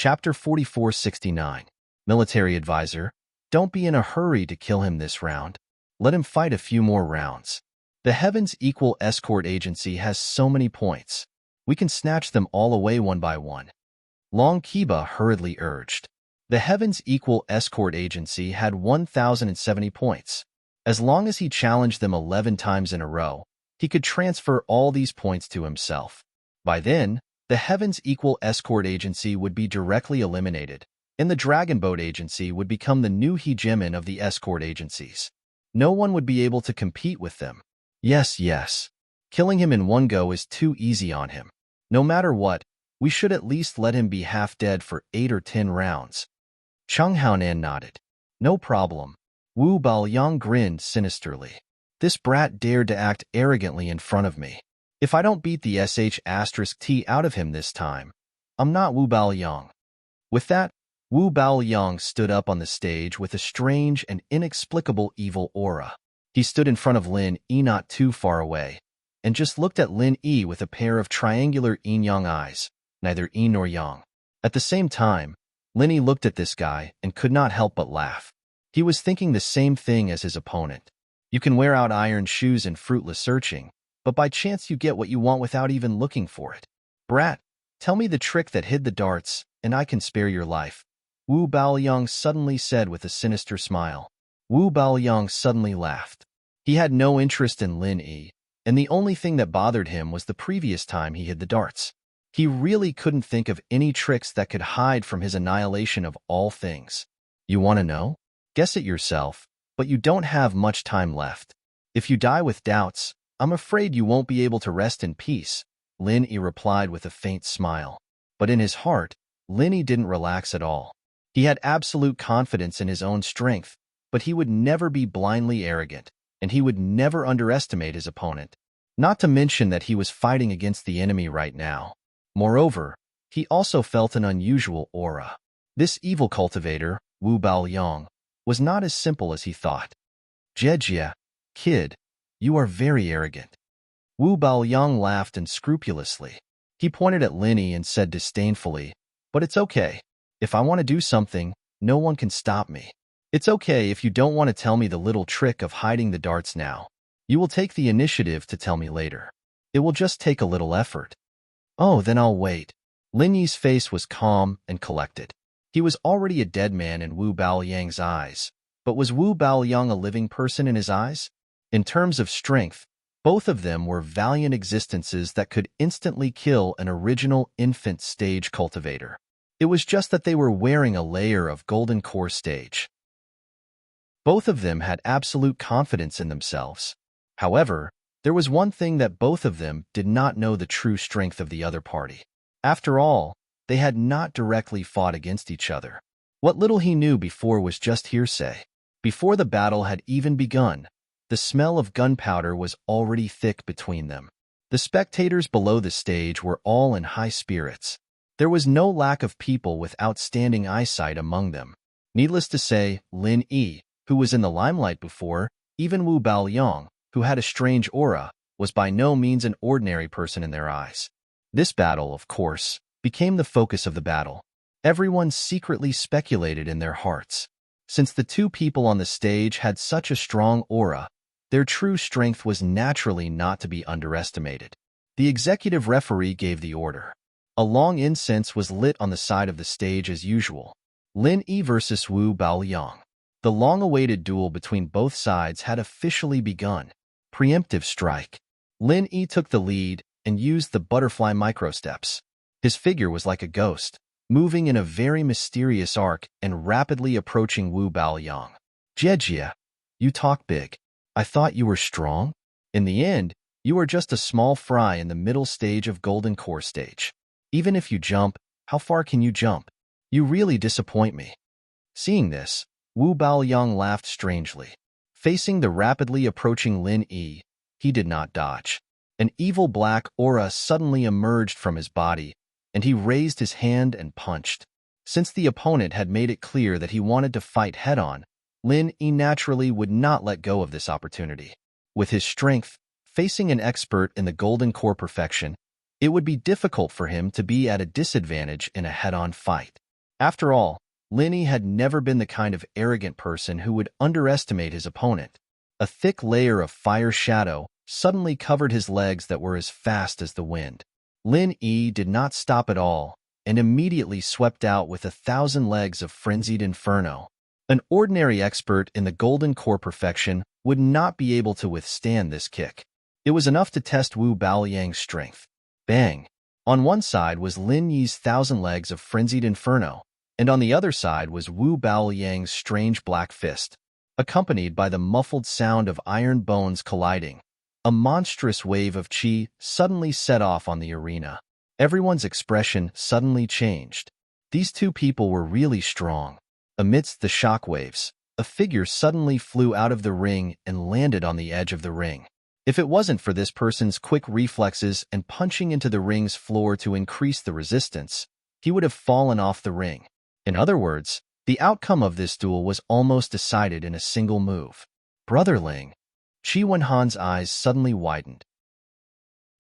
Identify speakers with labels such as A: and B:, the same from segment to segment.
A: Chapter 4469. Military Advisor. Don't be in a hurry to kill him this round. Let him fight a few more rounds. The Heavens Equal Escort Agency has so many points. We can snatch them all away one by one. Long Kiba hurriedly urged. The Heavens Equal Escort Agency had 1,070 points. As long as he challenged them 11 times in a row, he could transfer all these points to himself. By then, the Heavens Equal Escort Agency would be directly eliminated, and the Dragon Boat Agency would become the new hegemon of the escort agencies. No one would be able to compete with them. Yes. Killing him in one go is too easy on him. No matter what, we should at least let him be half dead for 8 or 10 rounds. Cheng Haonan nodded. No problem. Wu Baoyang grinned sinisterly. This brat dared to act arrogantly in front of me. If I don't beat the *T out of him this time, I'm not Wu Baoyang. With that, Wu Baoyang stood up on the stage with a strange and inexplicable evil aura. He stood in front of Lin Yi not too far away, and just looked at Lin Yi with a pair of triangular yin-yang eyes, neither yin nor yang. At the same time, Lin Yi looked at this guy and could not help but laugh. He was thinking the same thing as his opponent. You can wear out iron shoes in fruitless searching, but by chance you get what you want without even looking for it. Brat, tell me the trick that hid the darts, and I can spare your life. Wu Baoyang suddenly said with a sinister smile. Wu Baoyang suddenly laughed. He had no interest in Lin Yi, and the only thing that bothered him was the previous time he hid the darts. He really couldn't think of any tricks that could hide from his annihilation of all things. You want to know? Guess it yourself, but you don't have much time left. If you die with doubts, I'm afraid you won't be able to rest in peace, Lin Yi replied with a faint smile. But in his heart, Lin Yi didn't relax at all. He had absolute confidence in his own strength, but he would never be blindly arrogant, and he would never underestimate his opponent. Not to mention that he was fighting against the enemy right now. Moreover, he also felt an unusual aura. This evil cultivator, Wu Baoyang, was not as simple as he thought. Jejia, kid, you are very arrogant. Wu Baoyang laughed unscrupulously. He pointed at Lin Yi and said disdainfully, but it's okay. If I want to do something, no one can stop me. It's okay if you don't want to tell me the little trick of hiding the darts now. You will take the initiative to tell me later. It will just take a little effort. Oh, then I'll wait. Lin Yi's face was calm and collected. He was already a dead man in Wu Baoyang's eyes, but was Wu Baoyang a living person in his eyes? In terms of strength, both of them were valiant existences that could instantly kill an original infant stage cultivator. It was just that they were wearing a layer of golden core stage. Both of them had absolute confidence in themselves. However, there was one thing that both of them did not know: the true strength of the other party. After all, they had not directly fought against each other. What little he knew before was just hearsay. Before the battle had even begun, the smell of gunpowder was already thick between them. The spectators below the stage were all in high spirits. There was no lack of people with outstanding eyesight among them. Needless to say, Lin Yi, who was in the limelight before, even Wu Baoyang, who had a strange aura, was by no means an ordinary person in their eyes. This battle, of course, became the focus of the battle. Everyone secretly speculated in their hearts. Since the two people on the stage had such a strong aura, their true strength was naturally not to be underestimated. The executive referee gave the order. A long incense was lit on the side of the stage as usual. Lin Yi versus Wu Baoyang. The long-awaited duel between both sides had officially begun. Preemptive strike. Lin Yi took the lead and used the butterfly microsteps. His figure was like a ghost, moving in a very mysterious arc and rapidly approaching Wu Baoyang. Jejia, you talk big. I thought you were strong. In the end, you are just a small fry in the middle stage of Golden Core stage. Even if you jump, how far can you jump? You really disappoint me. Seeing this, Wu Baoyang laughed strangely. Facing the rapidly approaching Lin Yi, he did not dodge. An evil black aura suddenly emerged from his body, and he raised his hand and punched. Since the opponent had made it clear that he wanted to fight head-on, Lin Yi naturally would not let go of this opportunity. With his strength, facing an expert in the Golden Core perfection, it would be difficult for him to be at a disadvantage in a head-on fight. After all, Lin Yi had never been the kind of arrogant person who would underestimate his opponent. A thick layer of fire shadow suddenly covered his legs that were as fast as the wind. Lin Yi did not stop at all and immediately swept out with 1,000 legs of frenzied inferno. An ordinary expert in the golden core perfection would not be able to withstand this kick. It was enough to test Wu Baoyang's strength. Bang! On one side was Lin Yi's 1,000 legs of frenzied inferno, and on the other side was Wu Baoyang's strange black fist. Accompanied by the muffled sound of iron bones colliding, a monstrous wave of qi suddenly set off on the arena. Everyone's expression suddenly changed. These two people were really strong. Amidst the shockwaves, a figure suddenly flew out of the ring and landed on the edge of the ring. If it wasn't for this person's quick reflexes and punching into the ring's floor to increase the resistance, he would have fallen off the ring. In other words, the outcome of this duel was almost decided in a single move. Brotherling! Qi Wenhan's eyes suddenly widened.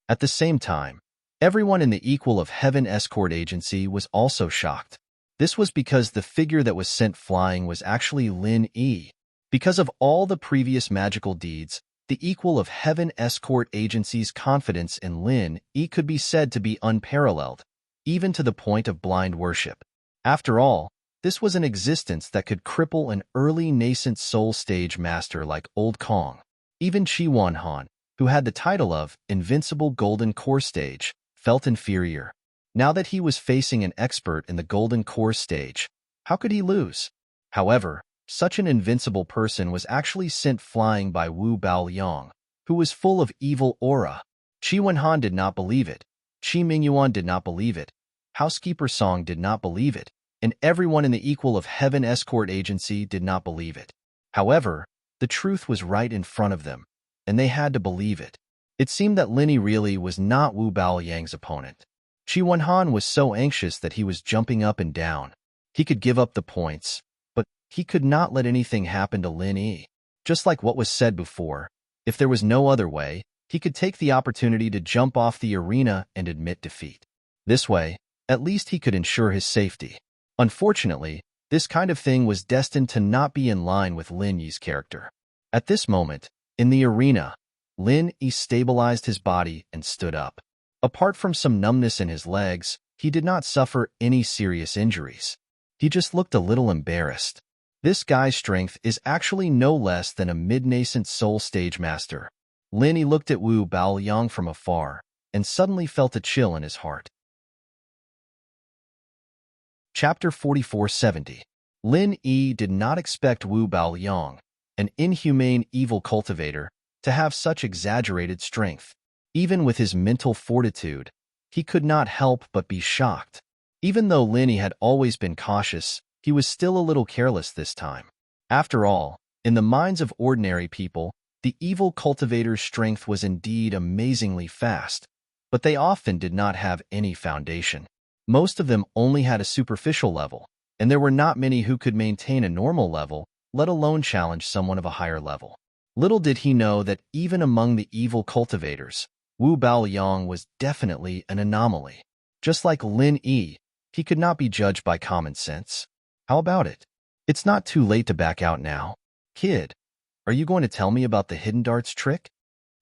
A: At the same time, everyone in the Equal of Heaven escort agency was also shocked. This was because the figure that was sent flying was actually Lin Yi. Because of all the previous magical deeds, the Equal of Heaven escort agency's confidence in Lin Yi could be said to be unparalleled, even to the point of blind worship. After all, this was an existence that could cripple an early nascent soul stage master like Old Kong. Even Qi Wenhan, who had the title of Invincible Golden Core Stage, felt inferior. Now that he was facing an expert in the Golden Core Stage, how could he lose? However, such an invincible person was actually sent flying by Wu Baoyang, who was full of evil aura. Qi Wenhan did not believe it. Qi Mingyuan did not believe it. Housekeeper Song did not believe it. And everyone in the Equal of Heaven escort agency did not believe it. However, the truth was right in front of them, and they had to believe it. It seemed that Lin Yi really was not Wu Baoyang's opponent. Qi Wenhan was so anxious that he was jumping up and down. He could give up the points, but he could not let anything happen to Lin Yi. Just like what was said before, if there was no other way, he could take the opportunity to jump off the arena and admit defeat. This way, at least he could ensure his safety. Unfortunately, this kind of thing was destined to not be in line with Lin Yi's character. At this moment, in the arena, Lin Yi stabilized his body and stood up. Apart from some numbness in his legs, he did not suffer any serious injuries. He just looked a little embarrassed. This guy's strength is actually no less than a mid-nascent soul stage master. Lin Yi looked at Wu Baoyang from afar and suddenly felt a chill in his heart. Chapter 4470. Lin Yi did not expect Wu Baoyang, an inhumane evil cultivator, to have such exaggerated strength. Even with his mental fortitude, he could not help but be shocked. Even though Lin Yi had always been cautious, he was still a little careless this time. After all, in the minds of ordinary people, the evil cultivator's strength was indeed amazingly fast, but they often did not have any foundation. Most of them only had a superficial level, and there were not many who could maintain a normal level, let alone challenge someone of a higher level. Little did he know that even among the evil cultivators, Wu Baoyang was definitely an anomaly. Just like Lin Yi, he could not be judged by common sense. How about it? It's not too late to back out now. Kid, are you going to tell me about the hidden darts trick?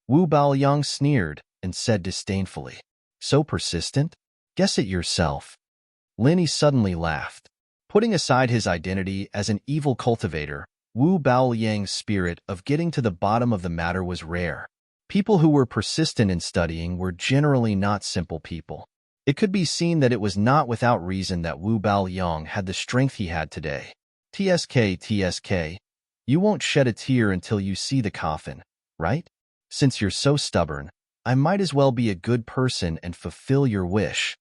A: Wu Baoyang sneered and said disdainfully. So persistent? Guess it yourself. Lin Yi suddenly laughed. Putting aside his identity as an evil cultivator, Wu Baoyang's spirit of getting to the bottom of the matter was rare. People who were persistent in studying were generally not simple people. It could be seen that it was not without reason that Wu Baoyang had the strength he had today. TSK, you won't shed a tear until you see the coffin, right? Since you're so stubborn, I might as well be a good person and fulfill your wish.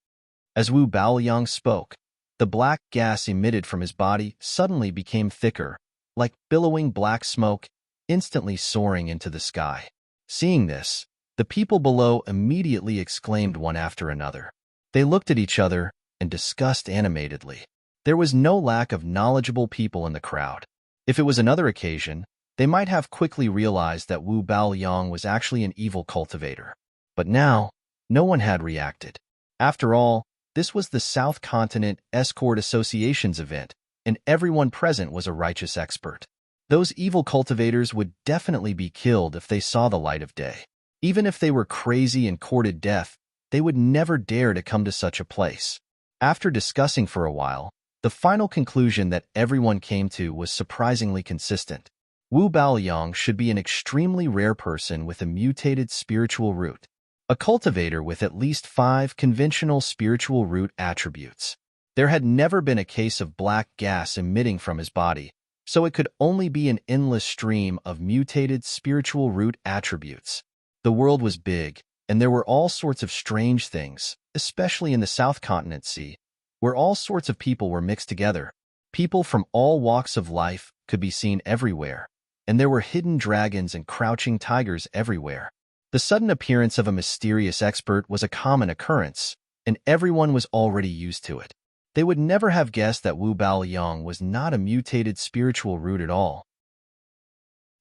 A: As Wu Baoyang spoke, the black gas emitted from his body suddenly became thicker, like billowing black smoke, instantly soaring into the sky. Seeing this, the people below immediately exclaimed one after another. They looked at each other and discussed animatedly. There was no lack of knowledgeable people in the crowd. If it was another occasion, they might have quickly realized that Wu Baoyang was actually an evil cultivator. But now, no one had reacted. After all, This was the South Continent Escort Association's event, and everyone present was a righteous expert. Those evil cultivators would definitely be killed if they saw the light of day. Even if they were crazy and courted death, they would never dare to come to such a place. After discussing for a while, the final conclusion that everyone came to was surprisingly consistent. Wu Baoyang should be an extremely rare person with a mutated spiritual root, a cultivator with at least 5 conventional spiritual root attributes. There had never been a case of black gas emitting from his body, so it could only be an endless stream of mutated spiritual root attributes. The world was big, and there were all sorts of strange things, especially in the South Continent Sea, where all sorts of people were mixed together. People from all walks of life could be seen everywhere, and there were hidden dragons and crouching tigers everywhere. The sudden appearance of a mysterious expert was a common occurrence, and everyone was already used to it. They would never have guessed that Wu Baoyang was not a mutated spiritual root at all.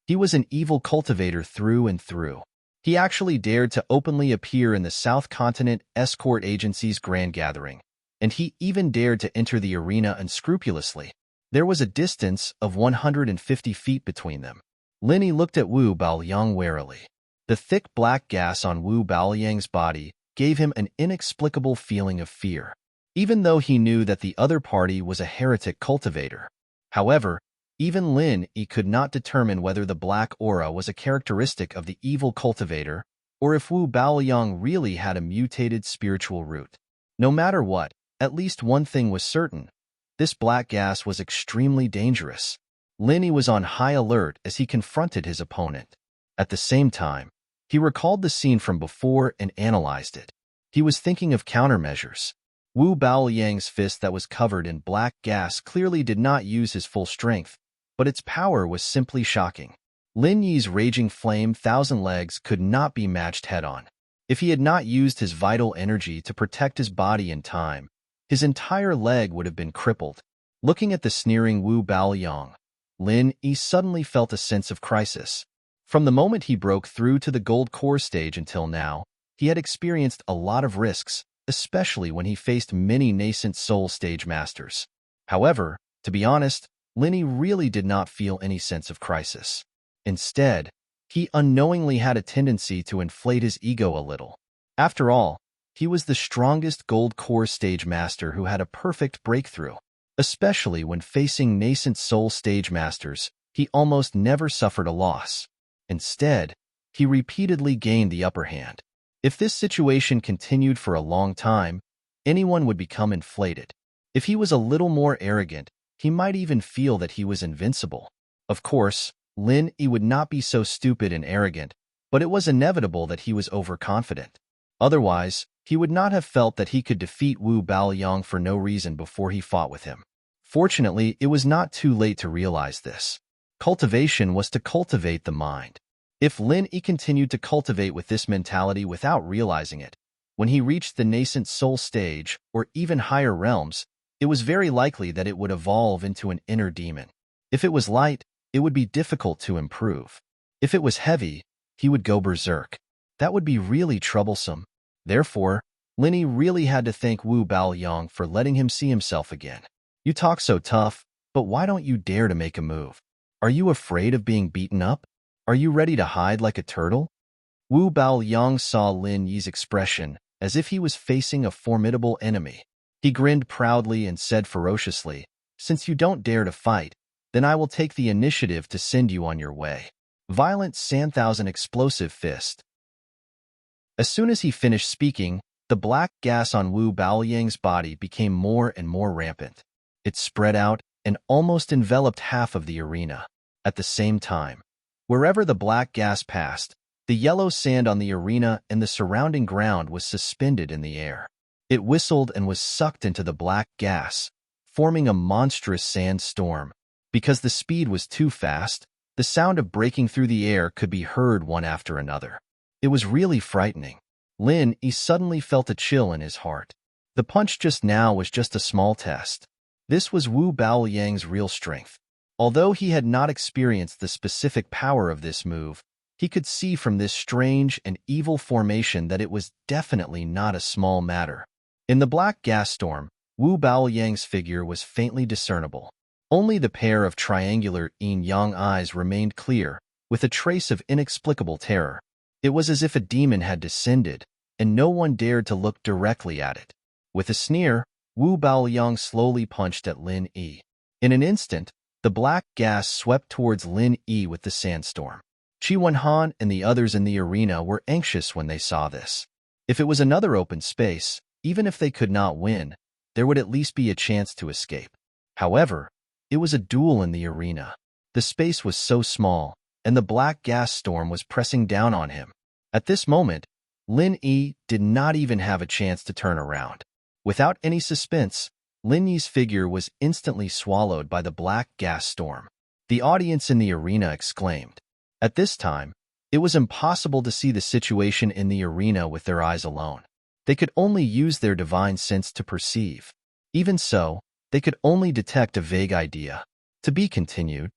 A: He was an evil cultivator through and through. He actually dared to openly appear in the South Continent Escort Agency's grand gathering, and he even dared to enter the arena unscrupulously. There was a distance of 150 feet between them. Linny looked at Wu Baoyang warily. The thick black gas on Wu Baoyang's body gave him an inexplicable feeling of fear, even though he knew that the other party was a heretic cultivator. However, even Lin Yi could not determine whether the black aura was a characteristic of the evil cultivator or if Wu Baoyang really had a mutated spiritual root. No matter what, at least one thing was certain. This black gas was extremely dangerous. Lin Yi was on high alert as he confronted his opponent. At the same time, he recalled the scene from before and analyzed it. He was thinking of countermeasures. Wu Baoyang's fist that was covered in black gas clearly did not use his full strength, but its power was simply shocking. Lin Yi's raging flame thousand legs could not be matched head-on. If he had not used his vital energy to protect his body in time, his entire leg would have been crippled. Looking at the sneering Wu Baoyang, Lin Yi suddenly felt a sense of crisis. From the moment he broke through to the gold core stage until now, he had experienced a lot of risks, especially when he faced many nascent soul stage masters. However, to be honest, Lin Yi really did not feel any sense of crisis. Instead, he unknowingly had a tendency to inflate his ego a little. After all, he was the strongest gold core stage master who had a perfect breakthrough. Especially when facing nascent soul stage masters, he almost never suffered a loss. Instead, he repeatedly gained the upper hand. If this situation continued for a long time, anyone would become inflated. If he was a little more arrogant, he might even feel that he was invincible. Of course, Lin Yi would not be so stupid and arrogant, but it was inevitable that he was overconfident. Otherwise, he would not have felt that he could defeat Wu Baoyang for no reason before he fought with him. Fortunately, it was not too late to realize this. Cultivation was to cultivate the mind. If Lin Yi continued to cultivate with this mentality without realizing it, when he reached the nascent soul stage or even higher realms, it was very likely that it would evolve into an inner demon. If it was light, it would be difficult to improve. If it was heavy, he would go berserk. That would be really troublesome. Therefore, Lin Yi really had to thank Wu Baoyang for letting him see himself again. You talk so tough, but why don't you dare to make a move? Are you afraid of being beaten up? Are you ready to hide like a turtle? Wu Baoyang saw Lin Yi's expression as if he was facing a formidable enemy. He grinned proudly and said ferociously, "Since you don't dare to fight, then I will take the initiative to send you on your way." Violent Sand-thousand explosive fist. As soon as he finished speaking, the black gas on Wu Baoyang's body became more and more rampant. It spread out and almost enveloped half of the arena. At the same time, wherever the black gas passed, the yellow sand on the arena and the surrounding ground was suspended in the air. It whistled and was sucked into the black gas, forming a monstrous sandstorm. Because the speed was too fast, the sound of breaking through the air could be heard one after another. It was really frightening. Lin Yi suddenly felt a chill in his heart. The punch just now was just a small test. This was Wu Baoyang's real strength. Although he had not experienced the specific power of this move, he could see from this strange and evil formation that it was definitely not a small matter. In the black gas storm, Wu Baoyang's figure was faintly discernible. Only the pair of triangular yin-yang eyes remained clear, with a trace of inexplicable terror. It was as if a demon had descended, and no one dared to look directly at it. With a sneer, Wu Baoyang slowly punched at Lin Yi. In an instant, the black gas swept towards Lin Yi with the sandstorm. Qi Wenhan and the others in the arena were anxious when they saw this. If it was another open space, even if they could not win, there would at least be a chance to escape. However, it was a duel in the arena. The space was so small, and the black gas storm was pressing down on him. At this moment, Lin Yi did not even have a chance to turn around. Without any suspense, Lin Yi's figure was instantly swallowed by the black gas storm. The audience in the arena exclaimed. At this time, it was impossible to see the situation in the arena with their eyes alone. They could only use their divine sense to perceive. Even so, they could only detect a vague idea. To be continued.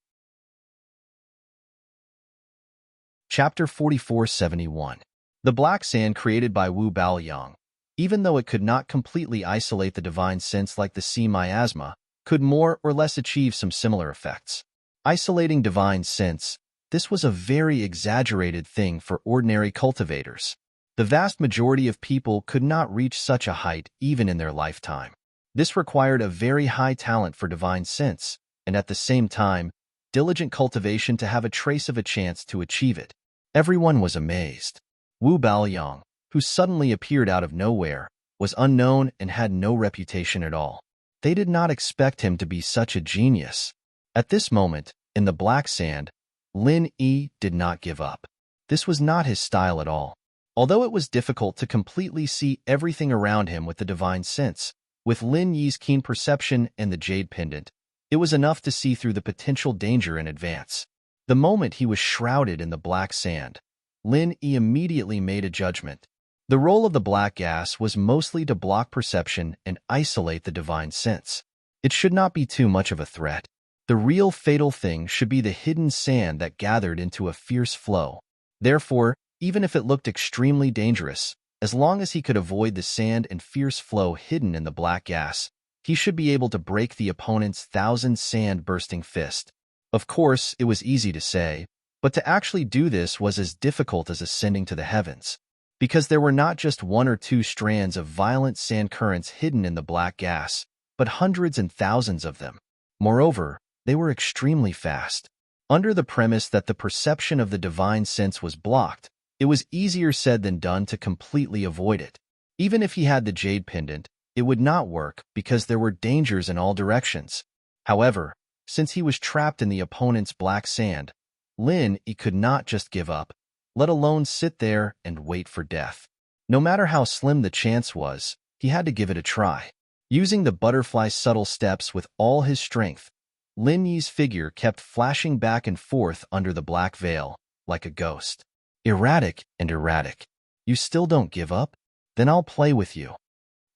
A: Chapter 4471. The black sand created by Wu Baoyang, even though it could not completely isolate the divine sense like the sea miasma, could more or less achieve some similar effects. Isolating divine sense, this was a very exaggerated thing for ordinary cultivators. The vast majority of people could not reach such a height even in their lifetime. This required a very high talent for divine sense, and at the same time, diligent cultivation to have a trace of a chance to achieve it. Everyone was amazed. Wu Baoyang, who suddenly appeared out of nowhere, was unknown and had no reputation at all. They did not expect him to be such a genius. At this moment, in the black sand, Lin Yi did not give up. This was not his style at all. Although it was difficult to completely see everything around him with the divine sense, with Lin Yi's keen perception and the jade pendant, it was enough to see through the potential danger in advance. The moment he was shrouded in the black sand, Lin Yi immediately made a judgment. The role of the black gas was mostly to block perception and isolate the divine sense. It should not be too much of a threat. The real fatal thing should be the hidden sand that gathered into a fierce flow. Therefore, even if it looked extremely dangerous, as long as he could avoid the sand and fierce flow hidden in the black gas, he should be able to break the opponent's thousand sand-bursting fist. Of course, it was easy to say, but to actually do this was as difficult as ascending to the heavens, because there were not just one or two strands of violent sand currents hidden in the black gas, but hundreds and thousands of them. Moreover, they were extremely fast. Under the premise that the perception of the divine sense was blocked, it was easier said than done to completely avoid it. Even if he had the jade pendant, it would not work because there were dangers in all directions. However, since he was trapped in the opponent's black sand, Lin Yi could not just give up, let alone sit there and wait for death. No matter how slim the chance was, he had to give it a try. Using the butterfly subtle steps with all his strength, Lin Yi's figure kept flashing back and forth under the black veil, like a ghost. Erratic and erratic. You still don't give up? Then I'll play with you.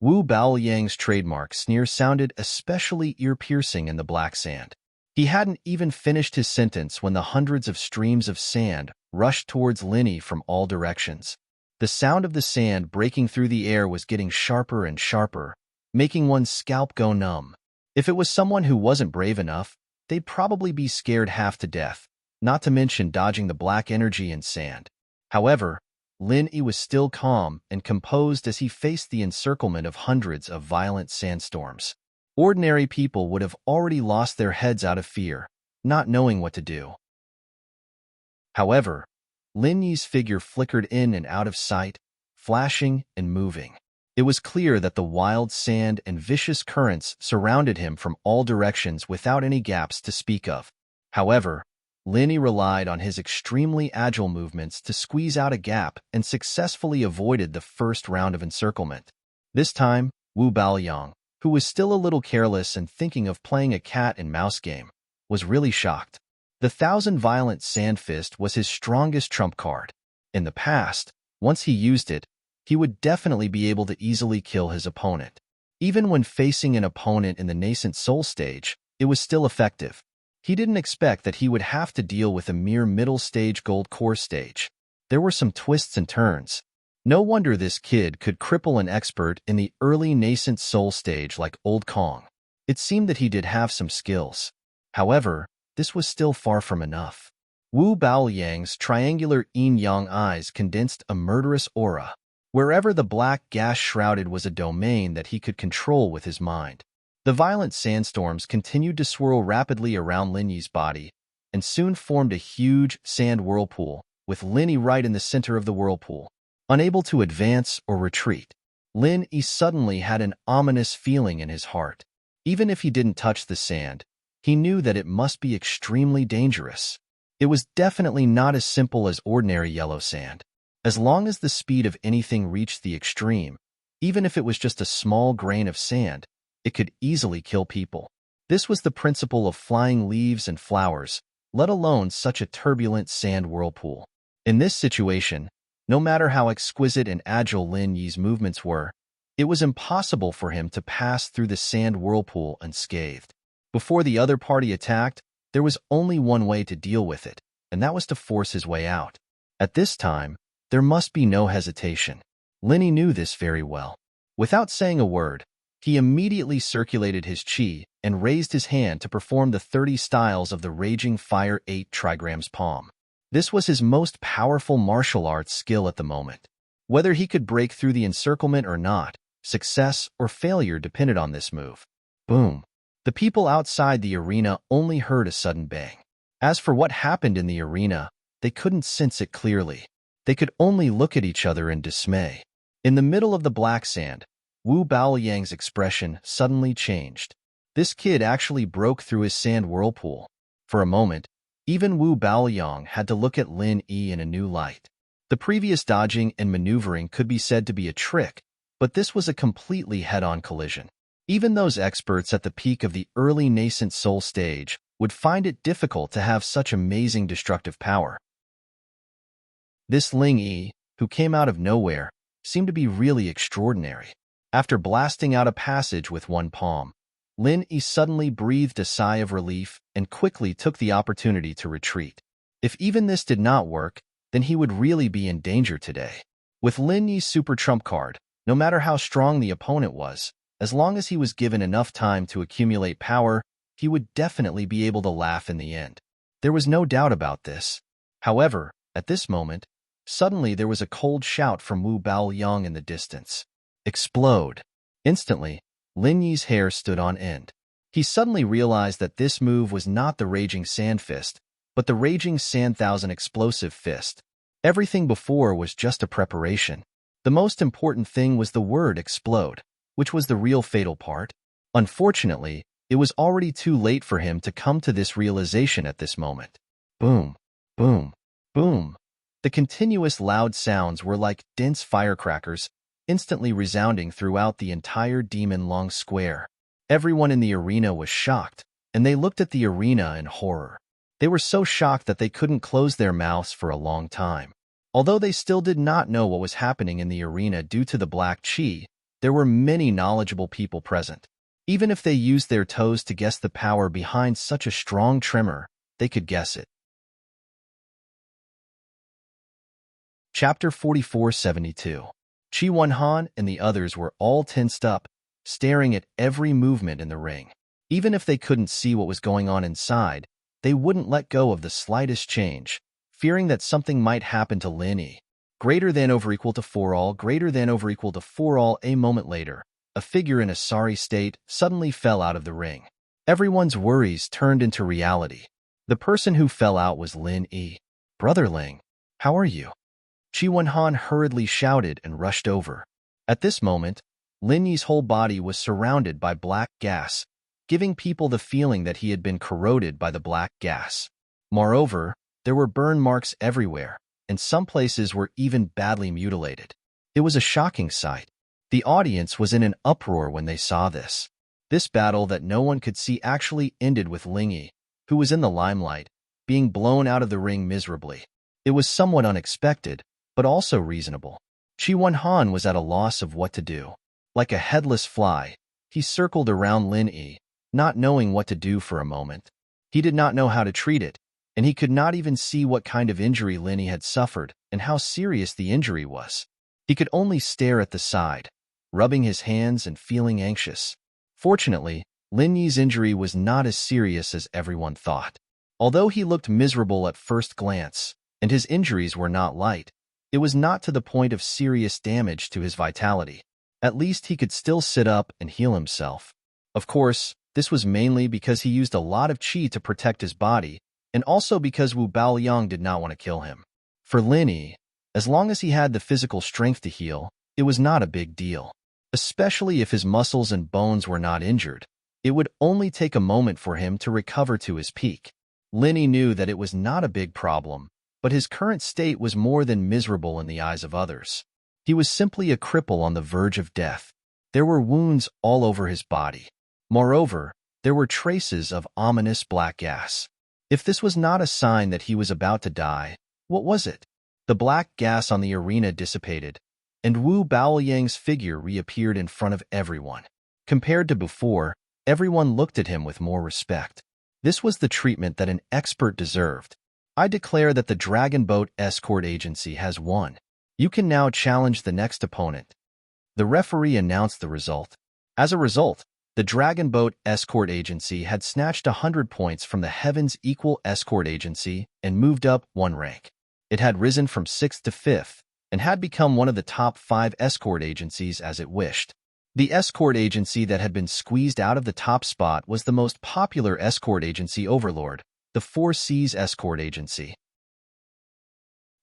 A: Wu Baoyang's trademark sneer sounded especially ear-piercing in the black sand. He hadn't even finished his sentence when the hundreds of streams of sand rushed towards Lin Yi from all directions. The sound of the sand breaking through the air was getting sharper and sharper, making one's scalp go numb. If it was someone who wasn't brave enough, they'd probably be scared half to death, not to mention dodging the black energy and sand. However, Lin Yi was still calm and composed as he faced the encirclement of hundreds of violent sandstorms. Ordinary people would have already lost their heads out of fear, not knowing what to do. However, Lin Yi's figure flickered in and out of sight, flashing and moving. It was clear that the wild sand and vicious currents surrounded him from all directions without any gaps to speak of. However, Lin Yi relied on his extremely agile movements to squeeze out a gap and successfully avoided the first round of encirclement. This time, Wu Baoyang, who was still a little careless and thinking of playing a cat-and-mouse game, was really shocked. The thousand violent sand fist was his strongest trump card. In the past, once he used it, he would definitely be able to easily kill his opponent. Even when facing an opponent in the nascent soul stage, it was still effective. He didn't expect that he would have to deal with a mere middle-stage gold core stage. There were some twists and turns. No wonder this kid could cripple an expert in the early nascent soul stage like Old Kong. It seemed that he did have some skills. However, this was still far from enough. Wu Baoyang's triangular yin-yang eyes condensed a murderous aura. Wherever the black gas shrouded was a domain that he could control with his mind. The violent sandstorms continued to swirl rapidly around Lin Yi's body, and soon formed a huge sand whirlpool, with Lin Yi right in the center of the whirlpool. Unable to advance or retreat, Lin Yi suddenly had an ominous feeling in his heart. Even if he didn't touch the sand, he knew that it must be extremely dangerous. It was definitely not as simple as ordinary yellow sand. As long as the speed of anything reached the extreme, even if it was just a small grain of sand, it could easily kill people. This was the principle of flying leaves and flowers, let alone such a turbulent sand whirlpool. In this situation, no matter how exquisite and agile Lin Yi's movements were, it was impossible for him to pass through the sand whirlpool unscathed. Before the other party attacked, there was only one way to deal with it, and that was to force his way out. At this time, there must be no hesitation. Lin Yi knew this very well. Without saying a word, he immediately circulated his qi and raised his hand to perform the 30 styles of the Raging Fire 8 trigrams palm. This was his most powerful martial arts skill at the moment. Whether he could break through the encirclement or not, success or failure depended on this move. Boom. The people outside the arena only heard a sudden bang. As for what happened in the arena, they couldn't sense it clearly. They could only look at each other in dismay. In the middle of the black sand, Wu Baoyang's expression suddenly changed. This kid actually broke through his sand whirlpool. For a moment, even Wu Baoyang had to look at Lin Yi in a new light. The previous dodging and maneuvering could be said to be a trick, but this was a completely head-on collision. Even those experts at the peak of the early nascent soul stage would find it difficult to have such amazing destructive power. This Lin Yi, who came out of nowhere, seemed to be really extraordinary. After blasting out a passage with one palm, Lin Yi suddenly breathed a sigh of relief and quickly took the opportunity to retreat. If even this did not work, then he would really be in danger today. With Lin Yi's super trump card, no matter how strong the opponent was, as long as he was given enough time to accumulate power, he would definitely be able to laugh in the end. There was no doubt about this. However, at this moment, suddenly there was a cold shout from Wu Baoyang in the distance. Explode! Instantly, Lin Yi's hair stood on end. He suddenly realized that this move was not the Raging Sand Fist, but the Raging Sand Thousand Explosive Fist. Everything before was just a preparation. The most important thing was the word explode, which was the real fatal part. Unfortunately, it was already too late for him to come to this realization at this moment. Boom, boom, boom. The continuous loud sounds were like dense firecrackers, instantly resounding throughout the entire demon-long square. Everyone in the arena was shocked, and they looked at the arena in horror. They were so shocked that they couldn't close their mouths for a long time. Although they still did not know what was happening in the arena due to the black qi, there were many knowledgeable people present. Even if they used their toes to guess the power behind such a strong tremor, they could guess it. Chapter 4472. Qi Wenhan and the others were all tensed up, staring at every movement in the ring. Even if they couldn't see what was going on inside, they wouldn't let go of the slightest change, fearing that something might happen to Lin Yi. Greater than over equal to 4 all, greater than over equal to 4 all. A moment later, a figure in a sorry state suddenly fell out of the ring. Everyone's worries turned into reality. The person who fell out was Lin Yi. "Brother Ling, how are you?" Qi Wenhan hurriedly shouted and rushed over. At this moment, Lin Yi's whole body was surrounded by black gas, giving people the feeling that he had been corroded by the black gas. Moreover, there were burn marks everywhere, and some places were even badly mutilated. It was a shocking sight. The audience was in an uproar when they saw this. This battle that no one could see actually ended with Lin Yi, who was in the limelight, being blown out of the ring miserably. It was somewhat unexpected, but also reasonable. Qi Wenhan was at a loss of what to do. Like a headless fly, he circled around Lin Yi, not knowing what to do for a moment. He did not know how to treat it, and he could not even see what kind of injury Lin Yi had suffered and how serious the injury was. He could only stare at the side, rubbing his hands and feeling anxious. Fortunately, Lin Yi's injury was not as serious as everyone thought. Although he looked miserable at first glance, and his injuries were not light, it was not to the point of serious damage to his vitality. At least he could still sit up and heal himself. Of course, this was mainly because he used a lot of qi to protect his body, and also because Wu Baoliang did not want to kill him. For Lin Yi, as long as he had the physical strength to heal, it was not a big deal. Especially if his muscles and bones were not injured, it would only take a moment for him to recover to his peak. Lin Yi knew that it was not a big problem, but his current state was more than miserable in the eyes of others. He was simply a cripple on the verge of death. There were wounds all over his body. Moreover, there were traces of ominous black gas. If this was not a sign that he was about to die, what was it? The black gas on the arena dissipated, and Wu Baoliang's figure reappeared in front of everyone. Compared to before, everyone looked at him with more respect. This was the treatment that an expert deserved. I declare that the Dragon Boat Escort Agency has won. You can now challenge the next opponent. The referee announced the result. As a result, the Dragon Boat Escort Agency had snatched 100 points from the Heavens Equal Escort Agency and moved up one rank. It had risen from 6th to 5th and had become one of the top 5 escort agencies as it wished. The escort agency that had been squeezed out of the top spot was the most popular escort agency overlord, the Four Seas Escort Agency.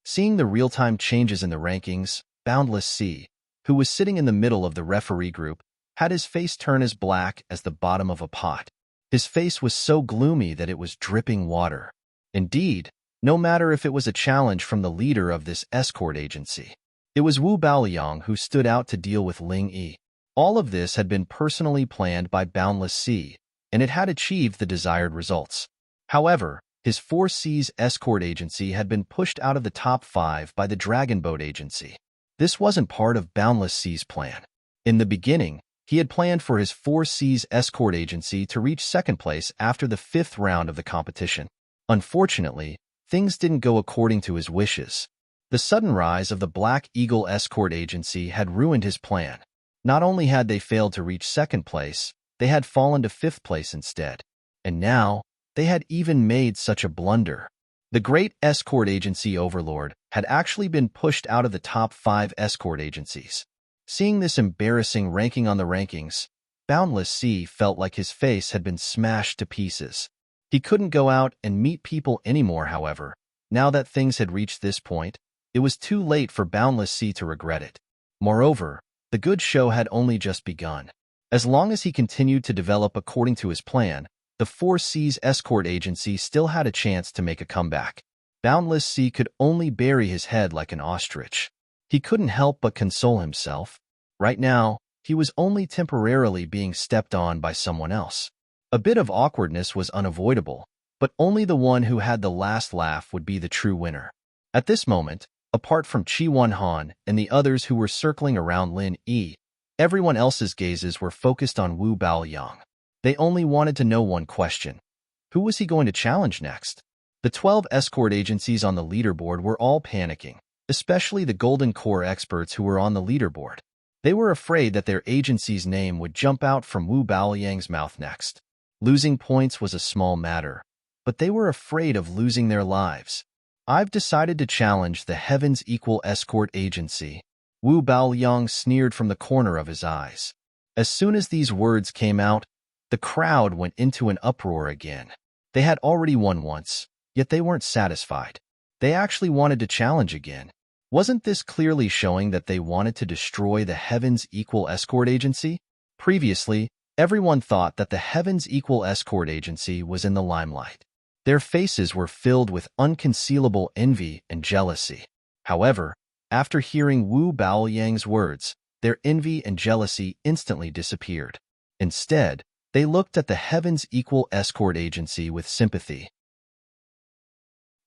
A: Seeing the real-time changes in the rankings, Boundless Sea, who was sitting in the middle of the referee group, had his face turn as black as the bottom of a pot. His face was so gloomy that it was dripping water. Indeed, no matter if it was a challenge from the leader of this escort agency. It was Wu Baoliang who stood out to deal with Lin Yi. All of this had been personally planned by Boundless Sea, and it had achieved the desired results. However, his Four Seas Escort Agency had been pushed out of the top 5 by the Dragon Boat Agency. This wasn't part of Boundless Sea's plan. In the beginning, he had planned for his Four Seas Escort Agency to reach 2nd place after the 5th round of the competition. Unfortunately, things didn't go according to his wishes. The sudden rise of the Black Eagle Escort Agency had ruined his plan. Not only had they failed to reach 2nd place, they had fallen to 5th place instead. And now, they had even made such a blunder. The great escort agency overlord had actually been pushed out of the top 5 escort agencies. Seeing this embarrassing ranking on the rankings, Boundless Sea felt like his face had been smashed to pieces. He couldn't go out and meet people anymore, however. Now that things had reached this point, it was too late for Boundless Sea to regret it. Moreover, the good show had only just begun. As long as he continued to develop according to his plan, the Four Seas Escort Agency still had a chance to make a comeback. Boundless Sea could only bury his head like an ostrich. He couldn't help but console himself. Right now, he was only temporarily being stepped on by someone else. A bit of awkwardness was unavoidable, but only the one who had the last laugh would be the true winner. At this moment, apart from Qi Wanhan and the others who were circling around Lin Yi, everyone else's gazes were focused on Wu Baoliang. They only wanted to know one question. Who was he going to challenge next? The 12 escort agencies on the leaderboard were all panicking, especially the Golden Core experts who were on the leaderboard. They were afraid that their agency's name would jump out from Wu Baoliang's mouth next. Losing points was a small matter, but they were afraid of losing their lives. I've decided to challenge the Heavens Equal Escort Agency. Wu Baoliang sneered from the corner of his eyes. As soon as these words came out, the crowd went into an uproar again. They had already won once, yet they weren't satisfied. They actually wanted to challenge again. Wasn't this clearly showing that they wanted to destroy the Heavens Equal Escort Agency? Previously, everyone thought that the Heavens Equal Escort Agency was in the limelight. Their faces were filled with unconcealable envy and jealousy. However, after hearing Wu Baoliang's words, their envy and jealousy instantly disappeared. Instead, they looked at the Heavens Equal Escort Agency with sympathy.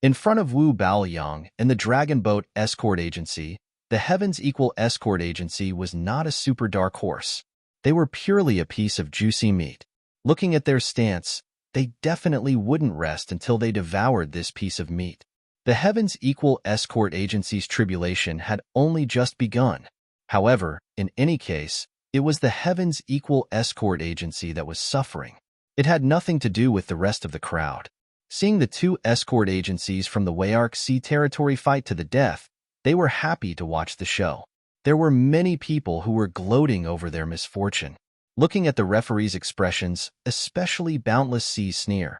A: In front of Wu Baoliang and the Dragon Boat Escort Agency, the Heavens Equal Escort Agency was not a super dark horse. They were purely a piece of juicy meat. Looking at their stance, they definitely wouldn't rest until they devoured this piece of meat. The Heavens Equal Escort Agency's tribulation had only just begun. However, in any case, it was the Heavens Equal Escort Agency that was suffering. It had nothing to do with the rest of the crowd. Seeing the two escort agencies from the Wayark Sea territory fight to the death, they were happy to watch the show. There were many people who were gloating over their misfortune, looking at the referee's expressions, especially Boundless Sea's sneer.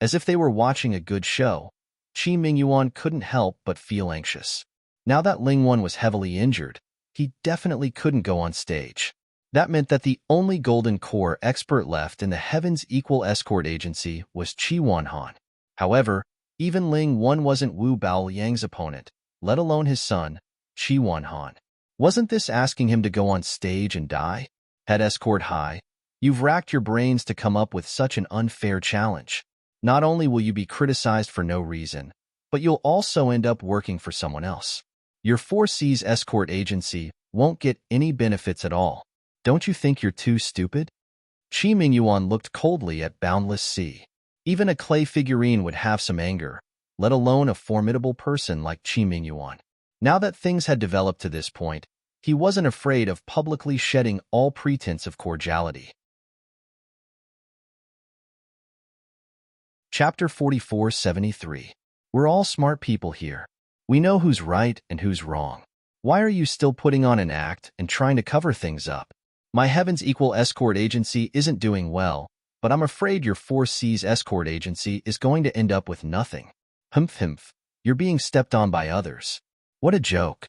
A: As if they were watching a good show, Qi Mingyuan couldn't help but feel anxious. Now that Lingwan was heavily injured, he definitely couldn't go on stage. That meant that the only Golden Core expert left in the Heavens Equal Escort Agency was Qi Wanhan. However, even Ling Wan wasn't Wu Baoyang's opponent, let alone his son, Qi Wanhan. Wasn't this asking him to go on stage and die? Head Escort High, you've racked your brains to come up with such an unfair challenge. Not only will you be criticized for no reason, but you'll also end up working for someone else. Your 4C's escort agency won't get any benefits at all. Don't you think you're too stupid? Qi Mingyuan looked coldly at Boundless Sea. Even a clay figurine would have some anger, let alone a formidable person like Qi Mingyuan. Now that things had developed to this point, he wasn't afraid of publicly shedding all pretense of cordiality. Chapter 4473. We're all smart people here. We know who's right and who's wrong. Why are you still putting on an act and trying to cover things up? My Heavens Equal Escort Agency isn't doing well, but I'm afraid your 4C's escort agency is going to end up with nothing. Humph, you're being stepped on by others. What a joke.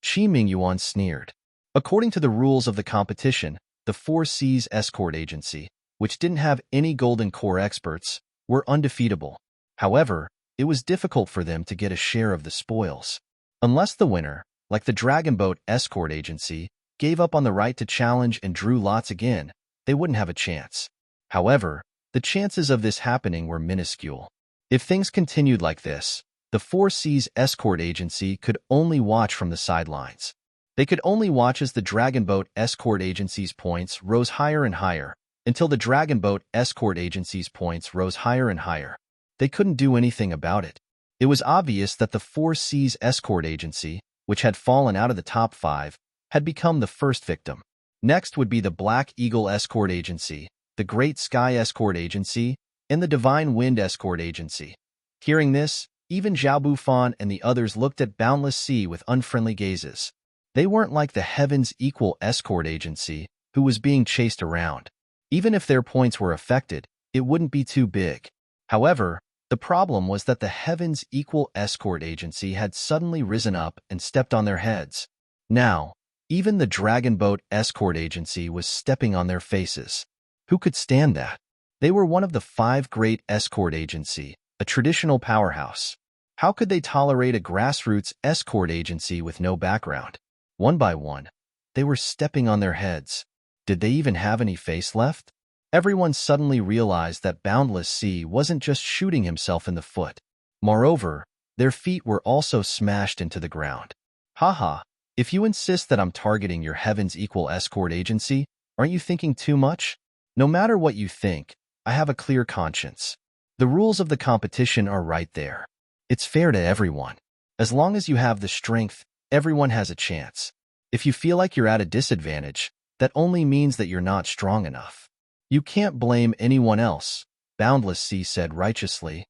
A: Qi Mingyuan sneered. According to the rules of the competition, the 4C's escort agency, which didn't have any Golden Core experts, were undefeatable. However, it was difficult for them to get a share of the spoils. Unless the winner, like the Dragon Boat Escort Agency, gave up on the right to challenge and drew lots again, they wouldn't have a chance. However, the chances of this happening were minuscule. If things continued like this, the 4C's escort agency could only watch from the sidelines. They could only watch as the Dragon Boat Escort Agency's points rose higher and higher, until the Dragon Boat Escort Agency's points rose higher and higher. They couldn't do anything about it. It was obvious that the 4C's escort agency, which had fallen out of the top 5, had become the first victim. Next would be the Black Eagle Escort Agency, the Great Sky Escort Agency, and the Divine Wind Escort Agency. Hearing this, even Zhao Bufan and the others looked at Boundless Sea with unfriendly gazes. They weren't like the Heavens Equal Escort Agency, who was being chased around. Even if their points were affected, it wouldn't be too big. However, the problem was that the Heavens Equal Escort Agency had suddenly risen up and stepped on their heads. Now, even the Dragon Boat Escort Agency was stepping on their faces. Who could stand that? They were one of the 5 great escort agency, a traditional powerhouse. How could they tolerate a grassroots escort agency with no background? One by one, they were stepping on their heads. Did they even have any face left? Everyone suddenly realized that Boundless Sea wasn't just shooting himself in the foot. Moreover, their feet were also smashed into the ground. Haha, if you insist that I'm targeting your Heavens Equal Escort Agency, aren't you thinking too much? No matter what you think, I have a clear conscience. The rules of the competition are right there. It's fair to everyone. As long as you have the strength, everyone has a chance. If you feel like you're at a disadvantage, that only means that you're not strong enough. You can't blame anyone else, Boundless Sea said righteously.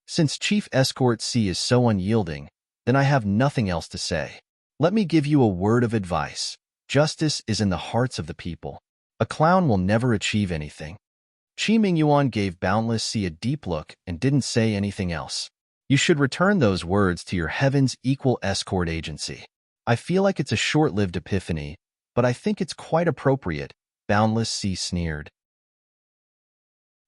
A: Since Chief Escort C is so unyielding, then I have nothing else to say. Let me give you a word of advice. Justice is in the hearts of the people. A clown will never achieve anything. Qi Mingyuan gave Boundless Sea a deep look and didn't say anything else. You should return those words to your Heavens Equal Escort Agency. I feel like it's a short-lived epiphany, but I think it's quite appropriate, Boundless Sea sneered.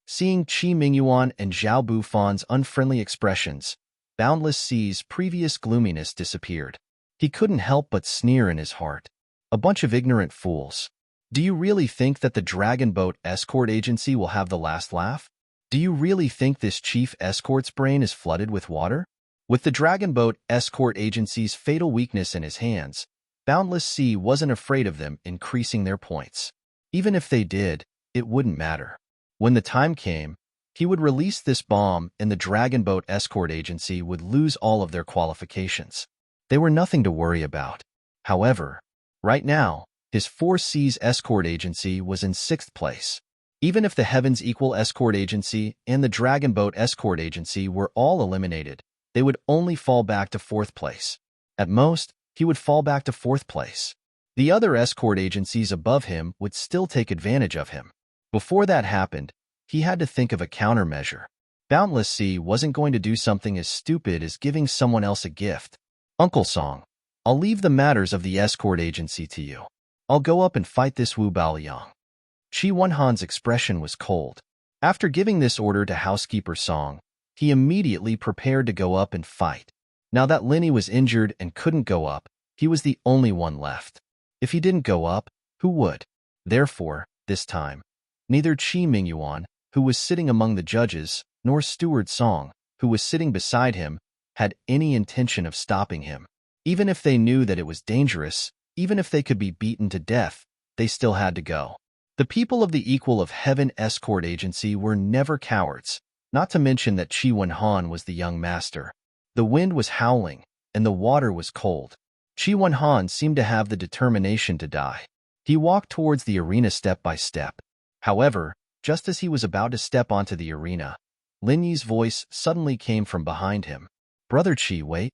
A: Seeing Qi Mingyuan and Zhao Bufan's unfriendly expressions, Boundless Sea's previous gloominess disappeared. He couldn't help but sneer in his heart. A bunch of ignorant fools. Do you really think that the Dragon Boat Escort Agency will have the last laugh? Do you really think this chief escort's brain is flooded with water? With the Dragon Boat Escort Agency's fatal weakness in his hands, Boundless Sea wasn't afraid of them increasing their points. Even if they did, it wouldn't matter. When the time came, He would release this bomb and the Dragon Boat Escort Agency would lose all of their qualifications. They were nothing to worry about. However, right now, his Four Seas Escort Agency was in 6th place. Even if the Heavens Equal Escort Agency and the Dragon Boat Escort Agency were all eliminated, they would only fall back to 4th place. At most, he would fall back to 4th place. The other escort agencies above him would still take advantage of him. Before that happened, he had to think of a countermeasure. Boundless Sea wasn't going to do something as stupid as giving someone else a gift. Uncle Song, I'll leave the matters of the escort agency to you. I'll go up and fight this Wu Baoliang. Chi Wenhan's expression was cold. After giving this order to housekeeper Song, he immediately prepared to go up and fight. Now that Linny was injured and couldn't go up, he was the only one left. If he didn't go up, who would? Therefore, this time, neither Chi Mingyuan, who was sitting among the judges, nor Steward Song, who was sitting beside him, had any intention of stopping him. Even if they knew that it was dangerous, even if they could be beaten to death, they still had to go. The people of the Equal of Heaven Escort Agency were never cowards, not to mention that Chi Wenhan was the young master. The wind was howling, and the water was cold. Chi Wenhan seemed to have the determination to die. He walked towards the arena step by step. However, just as he was about to step onto the arena, Lin Yi's voice suddenly came from behind him. "Brother Chi, wait."